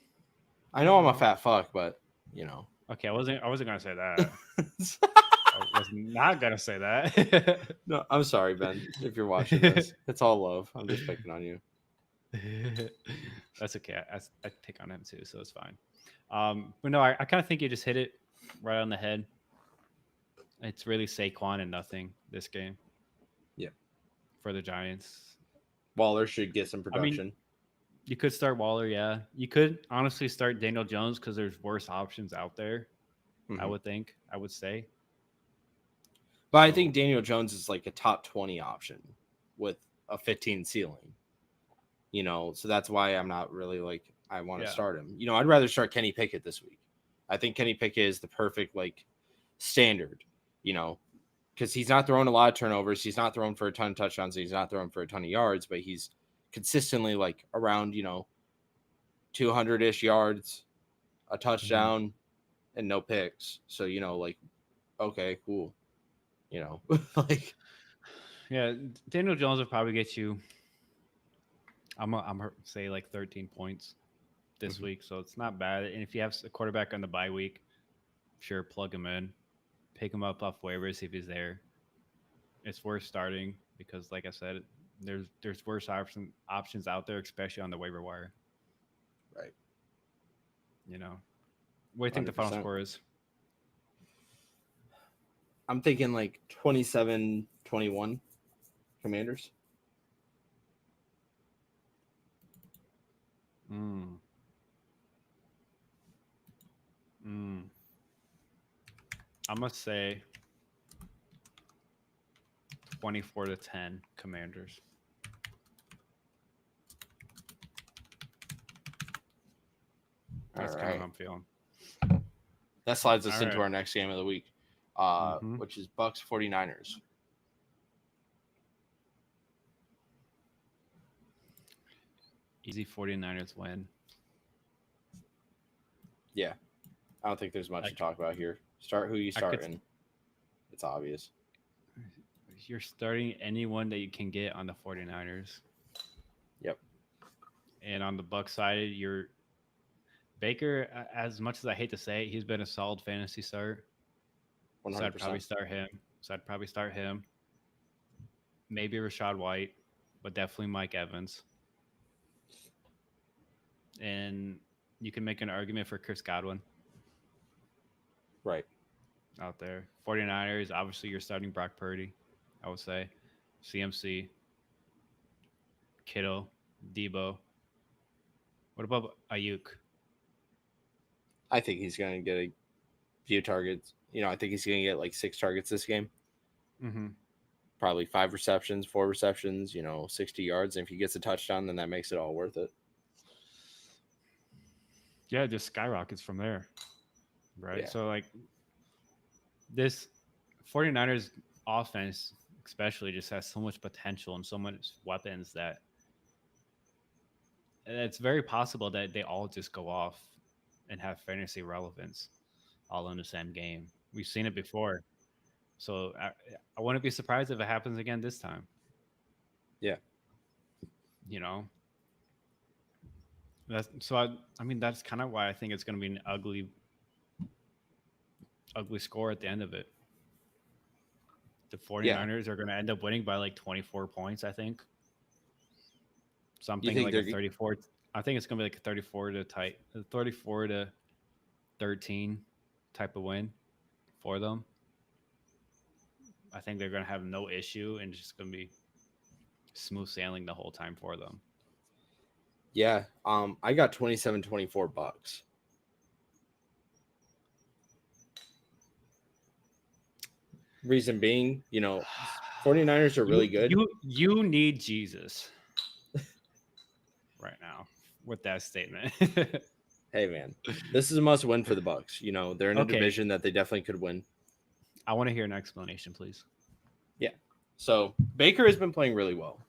I know I'm a fat fuck, but you know. okay, I wasn't gonna say that. I was not gonna say that. No, I'm sorry, Ben, if you're watching this. It's all love. I'm just picking on you. That's okay. I pick on him too, so it's fine. But no, I kind of think you just hit it right on the head. It's really Saquon and nothing this game. Yeah. For the Giants. Waller should get some I mean, production. you could start Waller, yeah. You could honestly start Daniel Jones because there's worse options out there. I would think. I would say. But I think Daniel Jones is like a top 20 option with a 15 ceiling. You know, so that's why I'm not really like I want to start him. You know, I'd rather start Kenny Pickett this week. I think Kenny Pickett is the perfect like standard, you know, because he's not throwing a lot of turnovers. He's not throwing for a ton of touchdowns. He's not throwing for a ton of yards, but he's consistently like around, you know, 200-ish yards, a touchdown, and no picks. So, you know, like, okay, cool. You know, like, yeah, Daniel Jones will probably get you. I'm say like 13 points this week, so it's not bad. And if you have a quarterback on the bye week, sure, plug him in, pick him up off waivers if he's there. It's worth starting because, like I said, there's worse options out there, especially on the waiver wire. Right. You know, what do you think 100%. The final score is? I'm thinking like 27-21 Commanders. I must say 24-10 Commanders. That's kind of how I'm feeling. That slides us into our next game of the week, which is Bucks 49ers. Easy 49ers win. Yeah. I don't think there's much to talk about here. Start who you start in. It's obvious. You're starting anyone that you can get on the 49ers. Yep. And on the Bucs side, you're Baker, as much as I hate to say it, he's been a solid fantasy start. 100%. So I'd probably start him. Maybe Rachaad White, but definitely Mike Evans. And you can make an argument for Chris Godwin. Right. Out there. 49ers, obviously you're starting Brock Purdy, I would say. CMC, Kittle, Debo. What about Ayuk? I think he's going to get a few targets. You know, I think he's going to get like 6 targets this game. Probably 5 receptions, 4 receptions, 60 yards. And if he gets a touchdown, then that makes it all worth it. Yeah, it just skyrockets from there. Right. Yeah. So, like, this 49ers offense, especially, just has so much potential and so much weapons that it's very possible that they all just go off and have fantasy relevance all in the same game. We've seen it before. So I wouldn't be surprised if it happens again this time. Yeah. That's kind of why I think it's going to be an ugly score at the end of it. The 49ers are going to end up winning by like 24 points, I think. Something like a 34. I think it's going to be like a 34 to 13 type of win for them. I think they're going to have no issue and it's just going to be smooth sailing the whole time for them. Yeah. I got 27-24 Bucks. Reason being, 49ers are really good. You need Jesus right now with that statement. Hey, man, this is a must win for the Bucks. They're in a division that they definitely could win. I want to hear an explanation, please. Yeah. So Baker has been playing really well.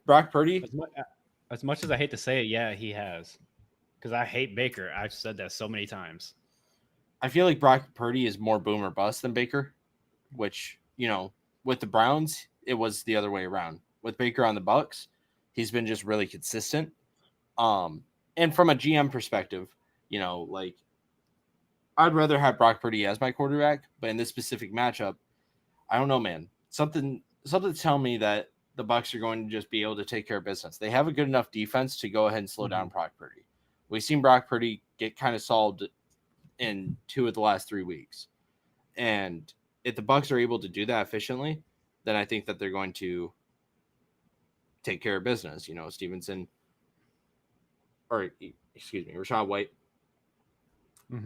Brock Purdy. As much as I hate to say it, yeah, he has. Because I hate Baker. I've said that so many times. I feel like Brock Purdy is more boom or bust than Baker, which, with the Browns, it was the other way around. With Baker on the Bucks, he's been just really consistent. And and from a GM perspective, like I'd rather have Brock Purdy as my quarterback, but in this specific matchup, I don't know, man. Something tell me that the Bucs are going to just be able to take care of business. They have a good enough defense to go ahead and slow down Brock Purdy. We've seen Brock Purdy get kind of solved in 2 of the last 3 weeks. And if the Bucs are able to do that efficiently, then I think that they're going to take care of business. Rashad White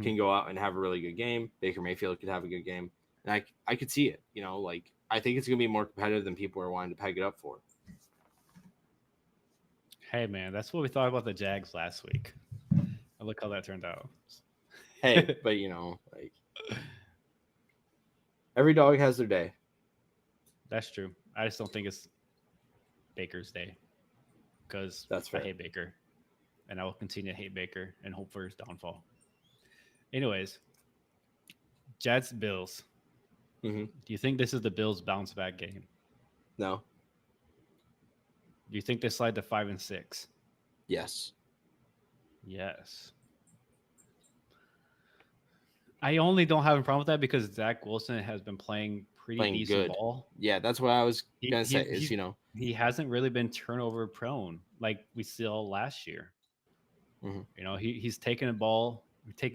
can go out and have a really good game. Baker Mayfield could have a good game. And I could see it, like I think it's going to be more competitive than people are wanting to peg it up for. Hey, man, that's what we thought about the Jags last week. Look how that turned out. Hey, but like every dog has their day. That's true. I just don't think it's Baker's day because that's fair. I hate Baker, and I will continue to hate Baker and hope for his downfall. Anyways, Jets Bills. Mm-hmm. Do you think this is the Bills' bounce back game? No. Do you think they slide to 5-6? Yes. Yes. I only don't have a problem with that because Zach Wilson has been playing decent ball. Yeah, that's what I was gonna say. He hasn't really been turnover prone like we saw last year. Mm-hmm. He's taking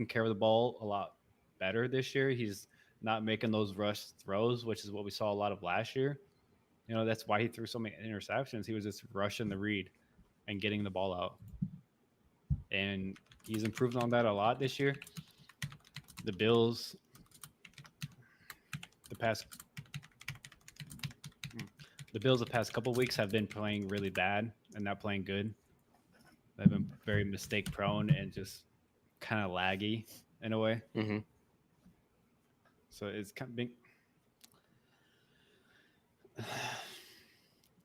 care of the ball a lot better this year. He's not making those rush throws, which is what we saw a lot of last year. That's why he threw so many interceptions. He was just rushing the read and getting the ball out. And he's improved on that a lot this year. The Bills, the past couple weeks have been playing really bad and not playing good. They've been very mistake prone and just kind of laggy in a way. Mm-hmm. So it's kind of big.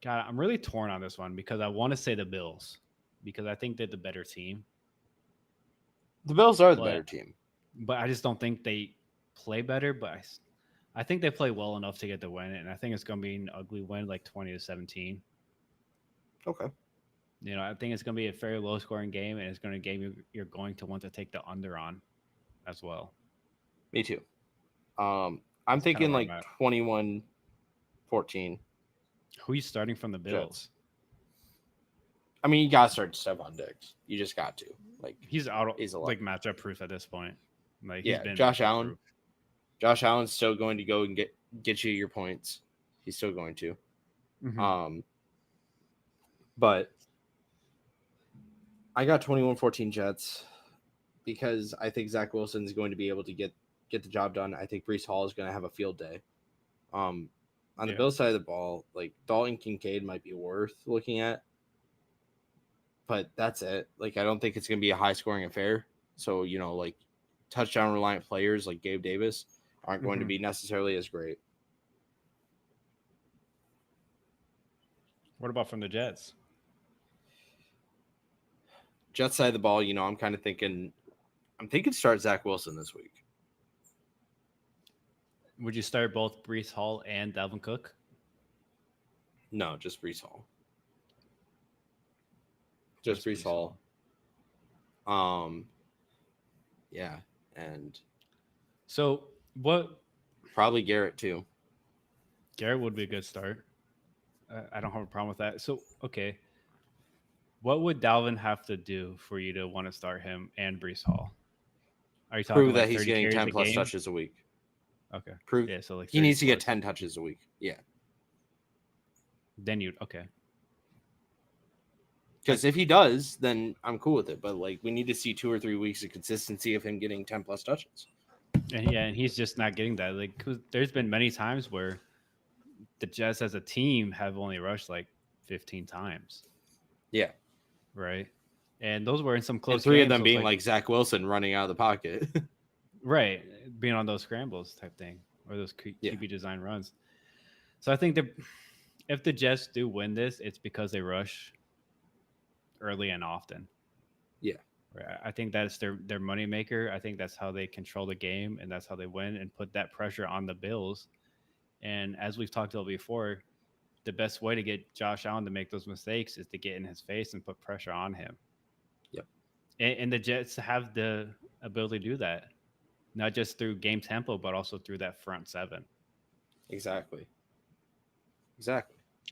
God, I'm really torn on this one because I want to say the Bills because I think they're the better team. The Bills are the better team. But I just don't think they play better. But I think they play well enough to get the win. And I think it's going to be an ugly win, like 20-17. Okay. I think it's going to be a very low-scoring game, and it's going to game you're going to want to take the under on as well. Me too. I'm thinking like 21-14. Who are you starting from the Bills? Jets. I mean, you got to start Stephon Diggs. You just got to. Like he's out. He's like matchup proof at this point. Like yeah, Josh Allen. Proof. Josh Allen's still going to go and get you your points. He's still going to. Mm-hmm. But I got 21-14 Jets because I think Zach Wilson is going to be able to get the job done. I think Breece Hall is going to have a field day. On the Bills side of the ball, like Dalton Kincaid might be worth looking at. But that's it. Like, I don't think it's going to be a high-scoring affair. So, like, touchdown-reliant players like Gabe Davis aren't going to be necessarily as great. What about from the Jets? Jets side of the ball, I'm kind of thinking start Zach Wilson this week. Would you start both Breece Hall and Dalvin Cook? No, just Breece Hall. Just Breece Hall. Yeah, and so what? Probably Garrett too. Garrett would be a good start. I don't have a problem with that. So okay, what would Dalvin have to do for you to want to start him and Breece Hall? Are you talking prove that he's getting 10 plus touches a week? Okay. Prove. Yeah. So like he needs to get 10 touches a week. Yeah. Then okay. Because if he does, then I'm cool with it. But like, we need to see 2 or 3 weeks of consistency of him getting 10 plus touches. And he's just not getting that. Like, there's been many times where the Jets as a team have only rushed like 15 times. Yeah. Right. And those were in some close. And 3 of them being like Zach Wilson running out of the pocket. Right. Being on those scrambles type thing or those QB design runs. So I think if the Jets do win this, it's because they rush early and often. Yeah. Right. I think that's their moneymaker. I think that's how they control the game and that's how they win and put that pressure on the Bills. And as we've talked about before, the best way to get Josh Allen to make those mistakes is to get in his face and put pressure on him. Yep. And the Jets have the ability to do that, not just through game tempo, but also through that front seven. Exactly.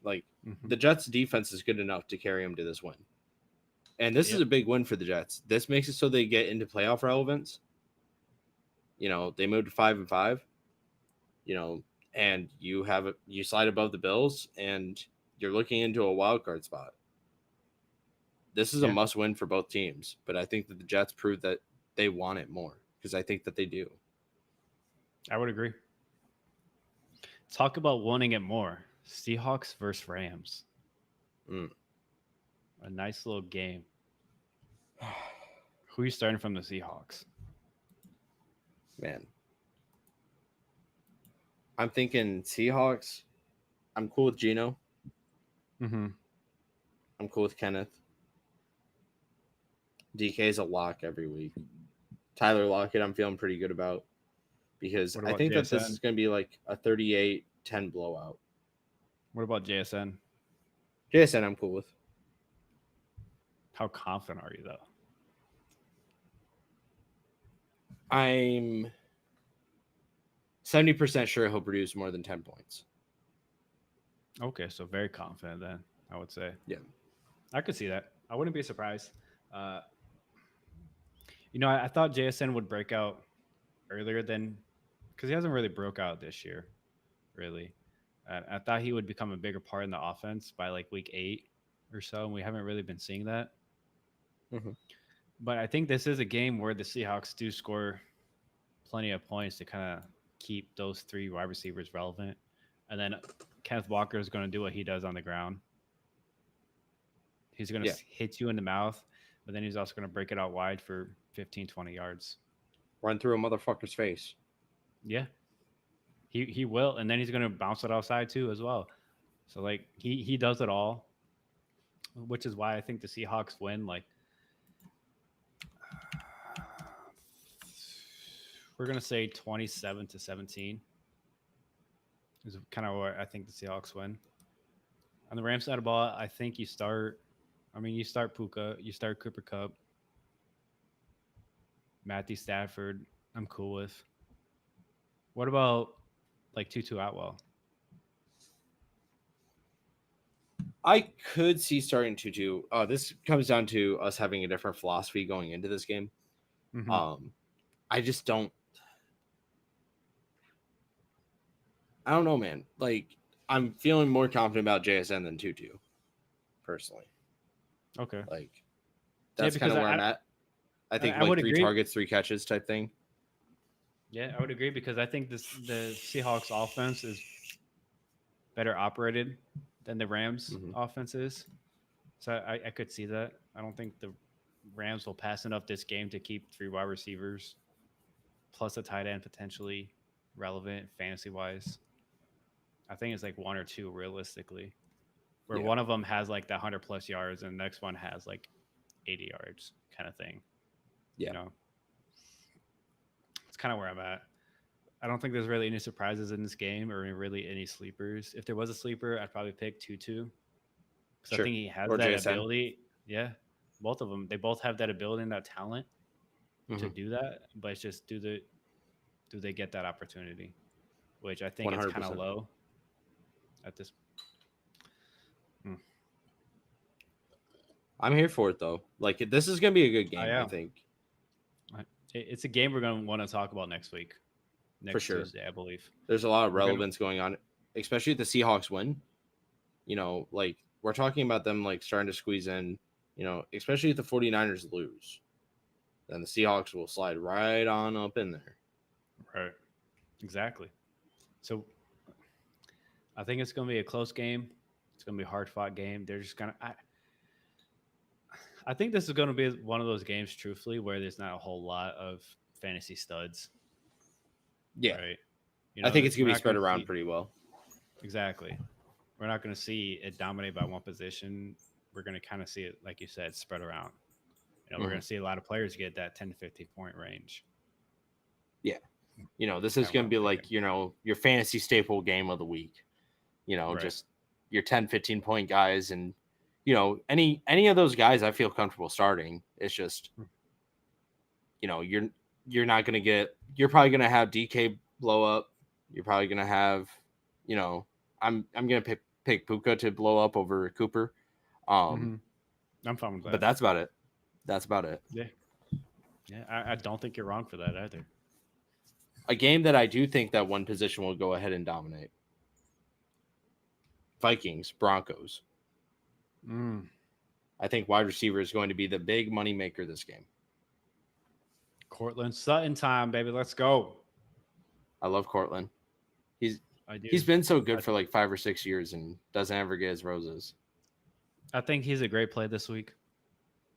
Like Mm-hmm. the Jets' defense is good enough to carry them to this win. And this is a big win for the Jets. This makes it so they get into playoff relevance. They moved to 5-5. And you slide above the Bills, and you're looking into a wild card spot. This is a must win for both teams, but I think that the Jets proved that they want it more because I think that they do. I would agree. Talk about wanting it more. Seahawks versus Rams. A nice little game. Who are you starting from the Seahawks? Man. I'm thinking Seahawks. I'm cool with Geno. Mm-hmm. I'm cool with Kenneth. DK is a lock every week. Tyler Lockett, I'm feeling pretty good about because I think that this is going to be like a 38-10 blowout. What about JSN? JSN, I'm cool with. How confident are you, though? I'm 70% sure he'll produce more than 10 points. Okay, so very confident then, I would say. Yeah. I could see that. I wouldn't be surprised. I thought JSN would break out earlier than, because he hasn't really broke out this year, really. I thought he would become a bigger part in the offense by like week 8 or so, and we haven't really been seeing that. Mm-hmm. But I think this is a game where the Seahawks do score plenty of points to kind of keep those 3 wide receivers relevant. And then Kenneth Walker is going to do what he does on the ground. He's going to hit you in the mouth, but then he's also going to break it out wide for 15, 20 yards. Run through a motherfucker's face. Yeah. He will, and then he's going to bounce it outside too as well. So, like, he does it all, which is why I think the Seahawks win. Like, we're going to say 27-17 is kind of where I think the Seahawks win. On the Rams side of the ball, I think you start Puka, you start Cooper Kupp, Matthew Stafford, I'm cool with. What about like Tutu Atwell? I could see starting Tutu. This comes down to us having a different philosophy going into this game. Mm-hmm. I just don't. I don't know, man. Like, I'm feeling more confident about JSN than Tutu, personally. Okay. Like, that's kind of where I'm at. I think like 3 targets, 3 catches type thing. Yeah, I would agree because I think the Seahawks offense is better operated than the Rams offense is. So I could see that. I don't think the Rams will pass enough this game to keep 3 wide receivers plus a tight end potentially relevant fantasy-wise. I think it's like 1 or 2 realistically, where one of them has like the 100+ yards and the next one has like 80 yards kind of thing. Yeah. It's kind of where I'm at. I don't think there's really any surprises in this game or really any sleepers. If there was a sleeper, I'd probably pick Tutu. Because I think he has that JSN ability. Yeah. Both of them. They both have that ability and that talent to do that. But it's just, do they get that opportunity? Which I think 100%. Is kind of low at this. I'm here for it, though. Like, this is going to be a good game, I think. It's a game we're going to want to talk about next week. For sure. Tuesday, I believe. There's a lot of relevance going on, especially if the Seahawks win. Like, we're talking about them, like, starting to squeeze in, especially if the 49ers lose. Then the Seahawks will slide right on up in there. Right. Exactly. So, I think it's going to be a close game. It's going to be a hard-fought game. They're just going to... I think this is going to be one of those games, truthfully, where there's not a whole lot of fantasy studs. Yeah. Right. I think it's going to be spread around pretty well. Exactly. We're not going to see it dominate by one position. We're going to kind of see it, like you said, spread around. We're going to see a lot of players get that 10 to 15 point range. Yeah. This is going to be like, your fantasy staple game of the week. Right. Just your 10, 15 point guys and, any of those guys I feel comfortable starting. It's just, you're not going to you're probably going to have DK blow up. You're probably going to have, I'm going to pick Puka to blow up over Cooper. I'm fine with that. But that's about it. That's about it. Yeah. Yeah, I don't think you're wrong for that either. A game that I do think that one position will go ahead and dominate. Vikings, Broncos. I think wide receiver is going to be the big money maker this game. Cortland Sutton time, baby. Let's go. I love Cortland. He's been so good for like 5 or 6 years and doesn't ever get his roses. I think he's a great play this week.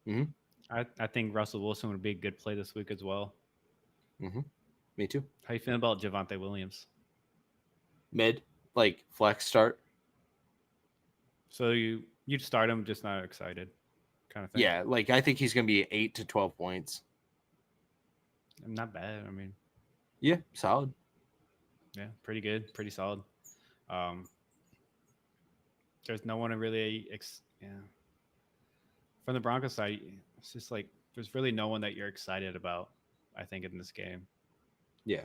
Mm-hmm. I think Russell Wilson would be a good play this week as well. Mm-hmm. Me too. How you feeling about Javonte Williams? Mid, like flex start. So you'd start him, just not excited, kind of thing. Yeah, like I think he's going to be 8 to 12 points. Not bad. I mean, yeah, solid. Yeah, pretty good, pretty solid. There's no one to really, from the Broncos side, it's just like there's really no one that you're excited about. I think in this game. Yeah.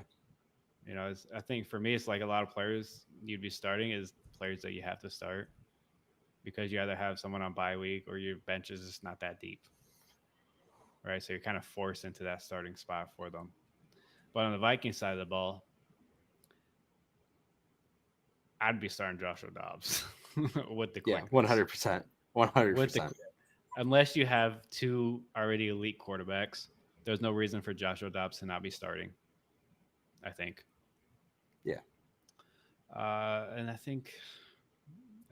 I think for me, it's like a lot of players you'd be starting is players that you have to start because you either have someone on bye week or your bench is just not that deep. Right. So you're kind of forced into that starting spot for them. But on the Vikings side of the ball, I'd be starting Joshua Dobbs with the quickness. 100%. 100%. Unless you have 2 already elite quarterbacks, there's no reason for Joshua Dobbs to not be starting, I think. Yeah. And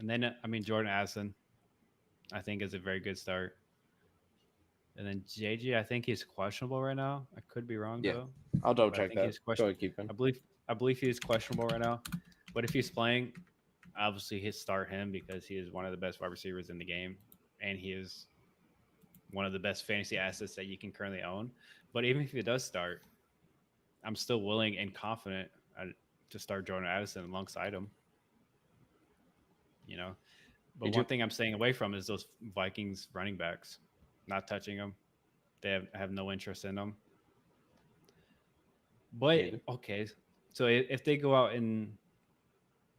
then Jordan Addison, I think is a very good start. And then JJ, I think he's questionable right now. I could be wrong though. I'll double check that. Go ahead, keep him. I believe he's questionable right now. But if he's playing, obviously he'd start him because he is one of the best wide receivers in the game, and he is one of the best fantasy assets that you can currently own. But even if he does start, I'm still willing and confident to start Jordan Addison alongside him. But one thing I'm staying away from is those Vikings running backs. Not touching them. They have no interest in them. But okay, so if they go out and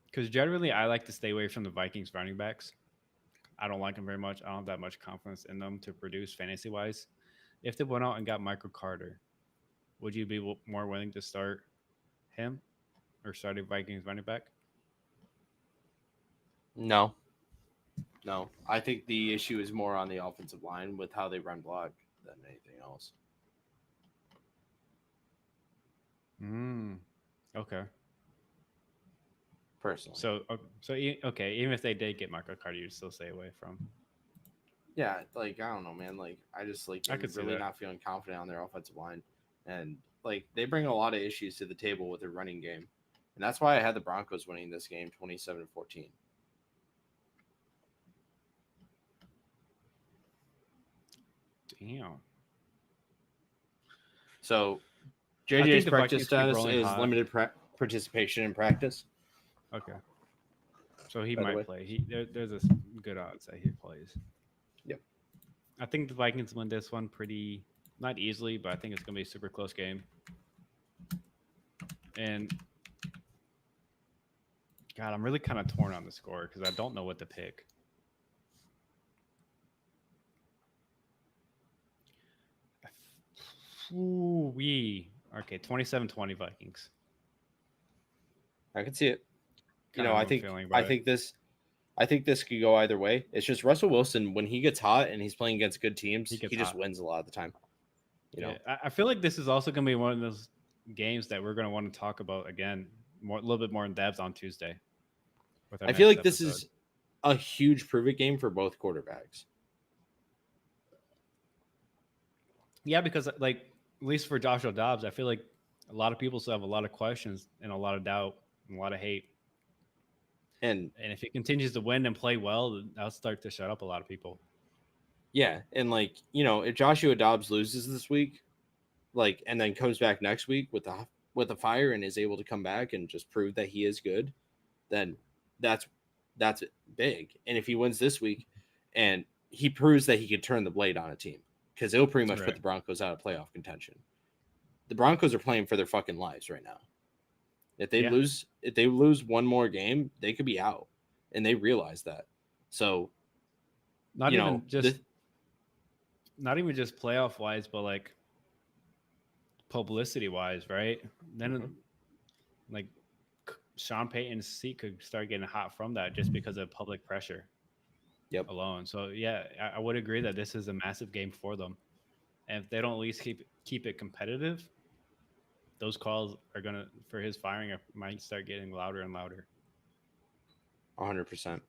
because generally I like to stay away from the Vikings running backs. I don't like them very much. I don't have that much confidence in them to produce fantasy wise. If they went out and got Michael Carter, would you be more willing to start him or start a Vikings running back? No. I think the issue is more on the offensive line with how they run block than anything else. Okay. Personally. So okay, even if they did get Michael Carter, you'd still stay away from. Yeah, like I don't know, man. Like I just like I'm really not feeling confident on their offensive line, and like they bring a lot of issues to the table with their running game, and that's why I had the Broncos winning this game 27-14. Damn. So JJ's practice status is limited participation in practice. Okay. So he might play. There's a good odds that he plays. Yep. I think the Vikings win this one pretty, not easily, but I think it's going to be a super close game. And God, I'm really kind of torn on the score because I don't know what to pick. Okay, 27-20 Vikings. I can see it. I think this could go either way. It's just Russell Wilson, when he gets hot and he's playing against good teams, he just wins a lot of the time. I feel like this is also going to be one of those games that we're going to want to talk about again, a little bit more in depth on Tuesday. I feel like this is a huge prove-it game for both quarterbacks. Yeah, because like at least for Joshua Dobbs, I feel like a lot of people still have a lot of questions and a lot of doubt and a lot of hate. And if he continues to win and play well, that'll start to shut up a lot of people. Yeah, and like if Joshua Dobbs loses this week, like and then comes back next week with a fire and is able to come back and just prove that he is good, then that's big. And if he wins this week And he proves that he could turn the blade on a team because it'll pretty much Right. put the Broncos out of playoff contention. The Broncos are playing for their fucking lives right now. If they lose one more game, they could be out, and they realize that. So, not even just playoff wise, but like publicity wise, right? Then like Sean Payton's seat could start getting hot from that just because of public pressure. Yep. Alone. So yeah, I would agree that this is a massive game for them. And if they don't at least keep it competitive, those calls are gonna for his firing might start getting louder and louder. 100%.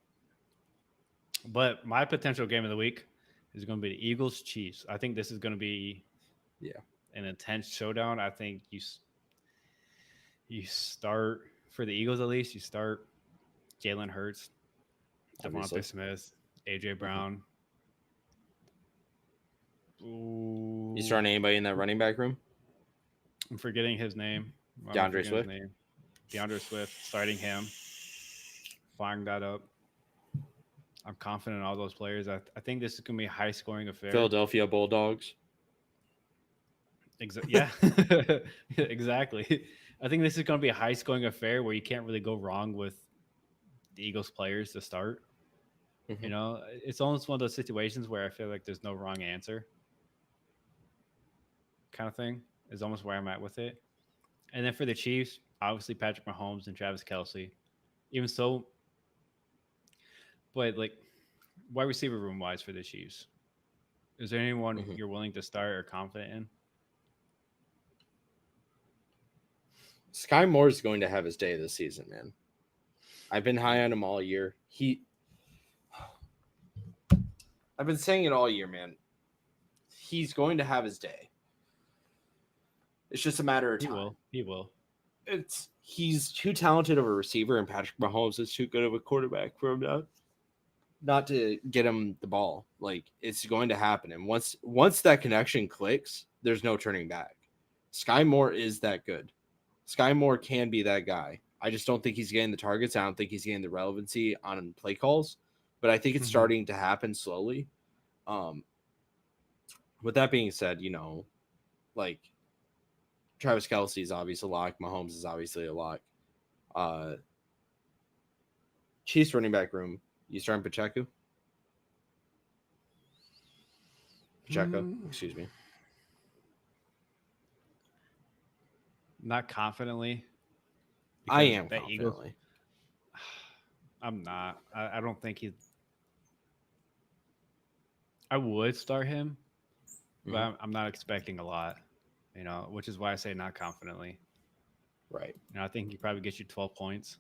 But my potential game of the week is going to be the Eagles Chiefs. I think this is going to be an intense showdown. I think you start for the Eagles at least. You start Jalen Hurts, Devontae Smith, AJ Brown. Ooh. You starting anybody in that running back room? I'm forgetting his name. DeAndre Swift. DeAndre Swift, starting him, firing that up. I'm confident in all those players. I think this is going to be a high-scoring affair. Philadelphia Bulldogs. Yeah, exactly. I think this is going to be a high-scoring affair where you can't really go wrong with the Eagles players to start. Mm-hmm. You know, it's almost one of those situations where I feel like there's no wrong answer kind of thing is almost where I'm at with it. And then for the Chiefs, obviously Patrick Mahomes and Travis Kelce. Even so, but like wide receiver room wise for the Chiefs, is there anyone you're willing to start or confident in? Sky Moore is going to have his day this season, man. I've been high on him all year. I've been saying it all year, man. He's going to have his day. It's just a matter of time. He will. He's too talented of a receiver, and Patrick Mahomes is too good of a quarterback for him not to get him the ball. Like, it's going to happen. And once that connection clicks, there's no turning back. Sky Moore is that good. Sky Moore can be that guy. I just don't think he's getting the targets. I don't think he's getting the relevancy on play calls, but I think it's starting to happen slowly. With that being said, you know, like Travis Kelce is obviously a lock. Mahomes is obviously a lock. Chiefs running back room. You starting Pacheco? Excuse me. Not confidently. I am confidently. Eagles, I'm not. I don't think I would start him, but I'm not expecting a lot, you know, which is why I say not confidently. Right. You know, I think he probably gets you 12 points.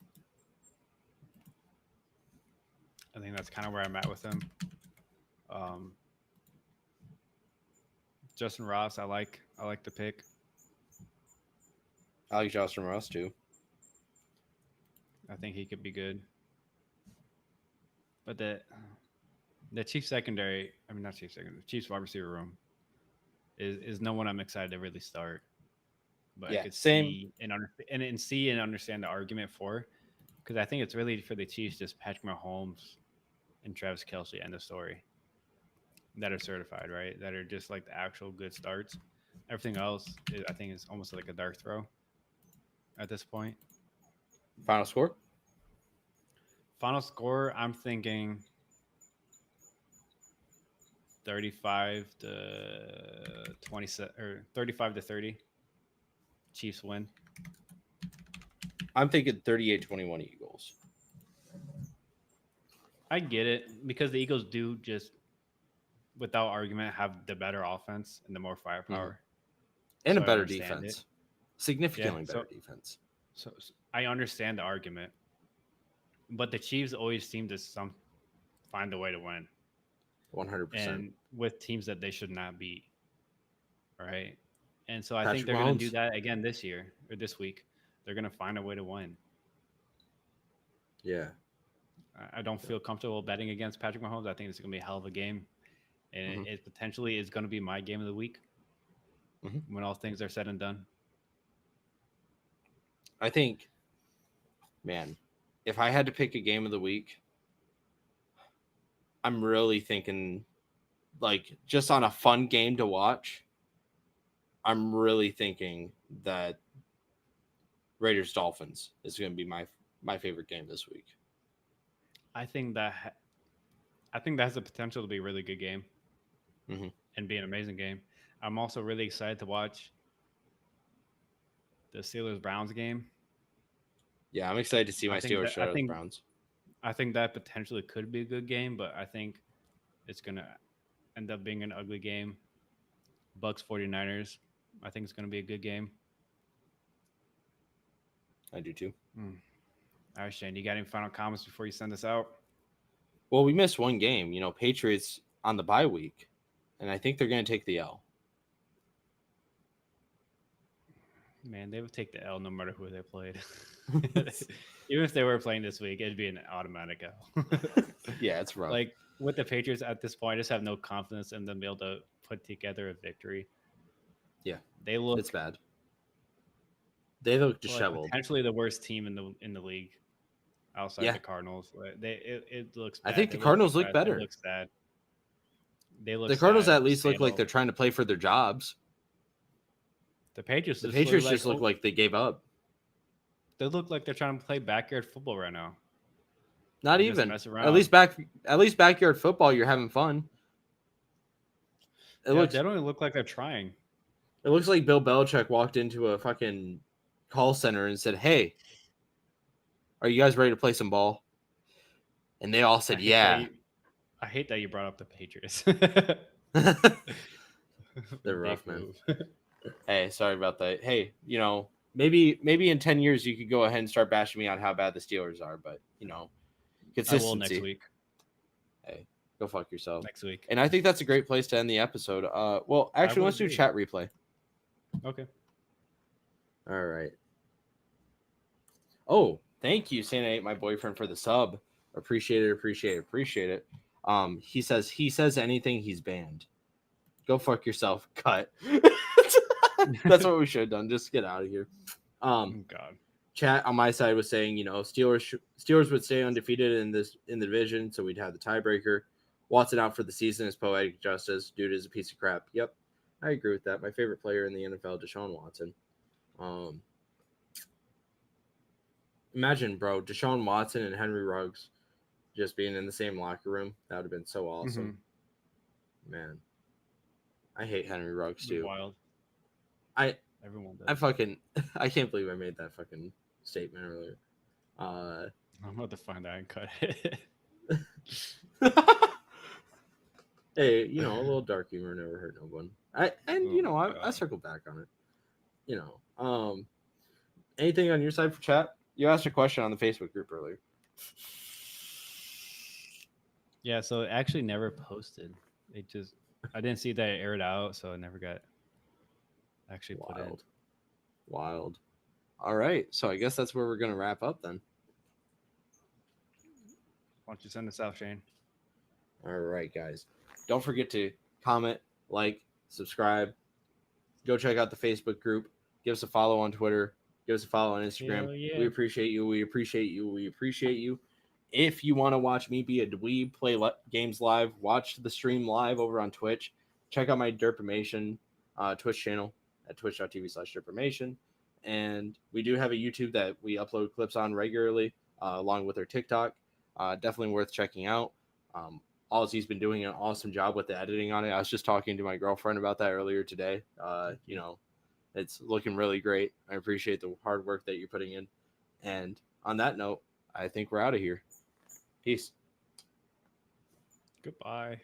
I think that's kind of where I'm at with him. Justin Ross, I like the pick. I like Justin Ross too. I think he could be good. But the Chiefs secondary, I mean not Chiefs secondary, Chiefs wide receiver room is no one I'm excited to really start. But yeah, I could see and understand the argument for, because I think it's really for the Chiefs just Patrick Mahomes and Travis Kelce end of story that are certified, right? That are just like the actual good starts. Everything else, I think, is almost like a dart throw at this point. Final score? Final score, I'm thinking 35 to 27 or 35 to 30. Chiefs win. I'm thinking 38-21 Eagles. I get it because the Eagles do just, without argument, have the better offense and the more firepower. And a better defense. Significantly better defense. So I understand the argument. But the Chiefs always seem to find a way to win. 100%. And with teams that they should not beat. Right? And so I think they're going to do that again this year or this week. They're going to find a way to win. Yeah. I don't feel comfortable betting against Patrick Mahomes. I think it's going to be a hell of a game. And it potentially is going to be my game of the week when all things are said and done. I think, man, if I had to pick a game of the week, I'm really thinking, like, just on a fun game to watch, I'm really thinking that Raiders Dolphins is going to be my favorite game this week. I think that has the potential to be a really good game and be an amazing game. I'm also really excited to watch the Steelers Browns game. Yeah, I'm excited to see my Steelers shut out the Browns. I think that potentially could be a good game, but I think it's going to end up being an ugly game. Bucks 49ers. I think it's going to be a good game. I do too. All right, Shane, you got any final comments before you send us out? Well, we missed one game. Patriots on the bye week, and I think they're going to take the L. Man, they would take the L no matter who they played. Even if they were playing this week, it'd be an automatic L. Yeah, it's rough. Like with the Patriots at this point, I just have no confidence in them being able to put together a victory. Yeah, it's bad. They look disheveled. Like potentially the worst team in the league outside the Cardinals. It looks bad. I think the Cardinals look better. They look sad. The Cardinals at least look like they're trying to play for their jobs. The Patriots just look like they gave up. They look like they're trying to play backyard football right now. Not even. At least backyard football, you're having fun. They don't even look like they're trying. It looks like Bill Belichick walked into a fucking call center and said, "Hey, are you guys ready to play some ball?" And they all said, "Yeah." I hate that you brought up the Patriots. They're rough, man. Hey, sorry about that. Hey, maybe in 10 years you could go ahead and start bashing me on how bad the Steelers are, but consistency. I will next week. Hey, go fuck yourself. Next week. And I think that's a great place to end the episode. Well, actually, let's do chat replay. Okay. All right. Oh, thank you, Santa 8, my boyfriend, for the sub. Appreciate it. He says anything, he's banned. Go fuck yourself. Cut. That's what we should have done. Just get out of here. God. Chat on my side was saying, Steelers would stay undefeated in the division, so we'd have the tiebreaker. Watson out for the season is poetic justice. Dude is a piece of crap. Yep, I agree with that. My favorite player in the NFL, Deshaun Watson. Imagine, bro, Deshaun Watson and Henry Ruggs just being in the same locker room. That would have been so awesome. Man, I hate Henry Ruggs too. Wild. Everyone does. I can't believe I made that fucking statement earlier. I'm about to find out and cut it. Hey, a little dark humor never hurt no one. I circle back on it. Anything on your side for chat? You asked a question on the Facebook group earlier. Yeah, so it actually never posted. I didn't see that it aired out, so it never got actually put in. Wild. All right, so I guess that's where we're gonna wrap up then. Why don't you send us out, Shane? All right, guys. Don't forget to comment, like, subscribe. Go check out the Facebook group. Give us a follow on Twitter. Give us a follow on Instagram. Yeah. We appreciate you. If you want to watch me be a dweeb, play games live, watch the stream live over on Twitch. Check out my Derpimation Twitch channel at twitch.tv/Derpimation. And we do have a YouTube that we upload clips on regularly, along with our TikTok. Definitely worth checking out. Ozzy's been doing an awesome job with the editing on it. I was just talking to my girlfriend about that earlier today. It's looking really great. I appreciate the hard work that you're putting in. And on that note, I think we're out of here. Peace. Goodbye.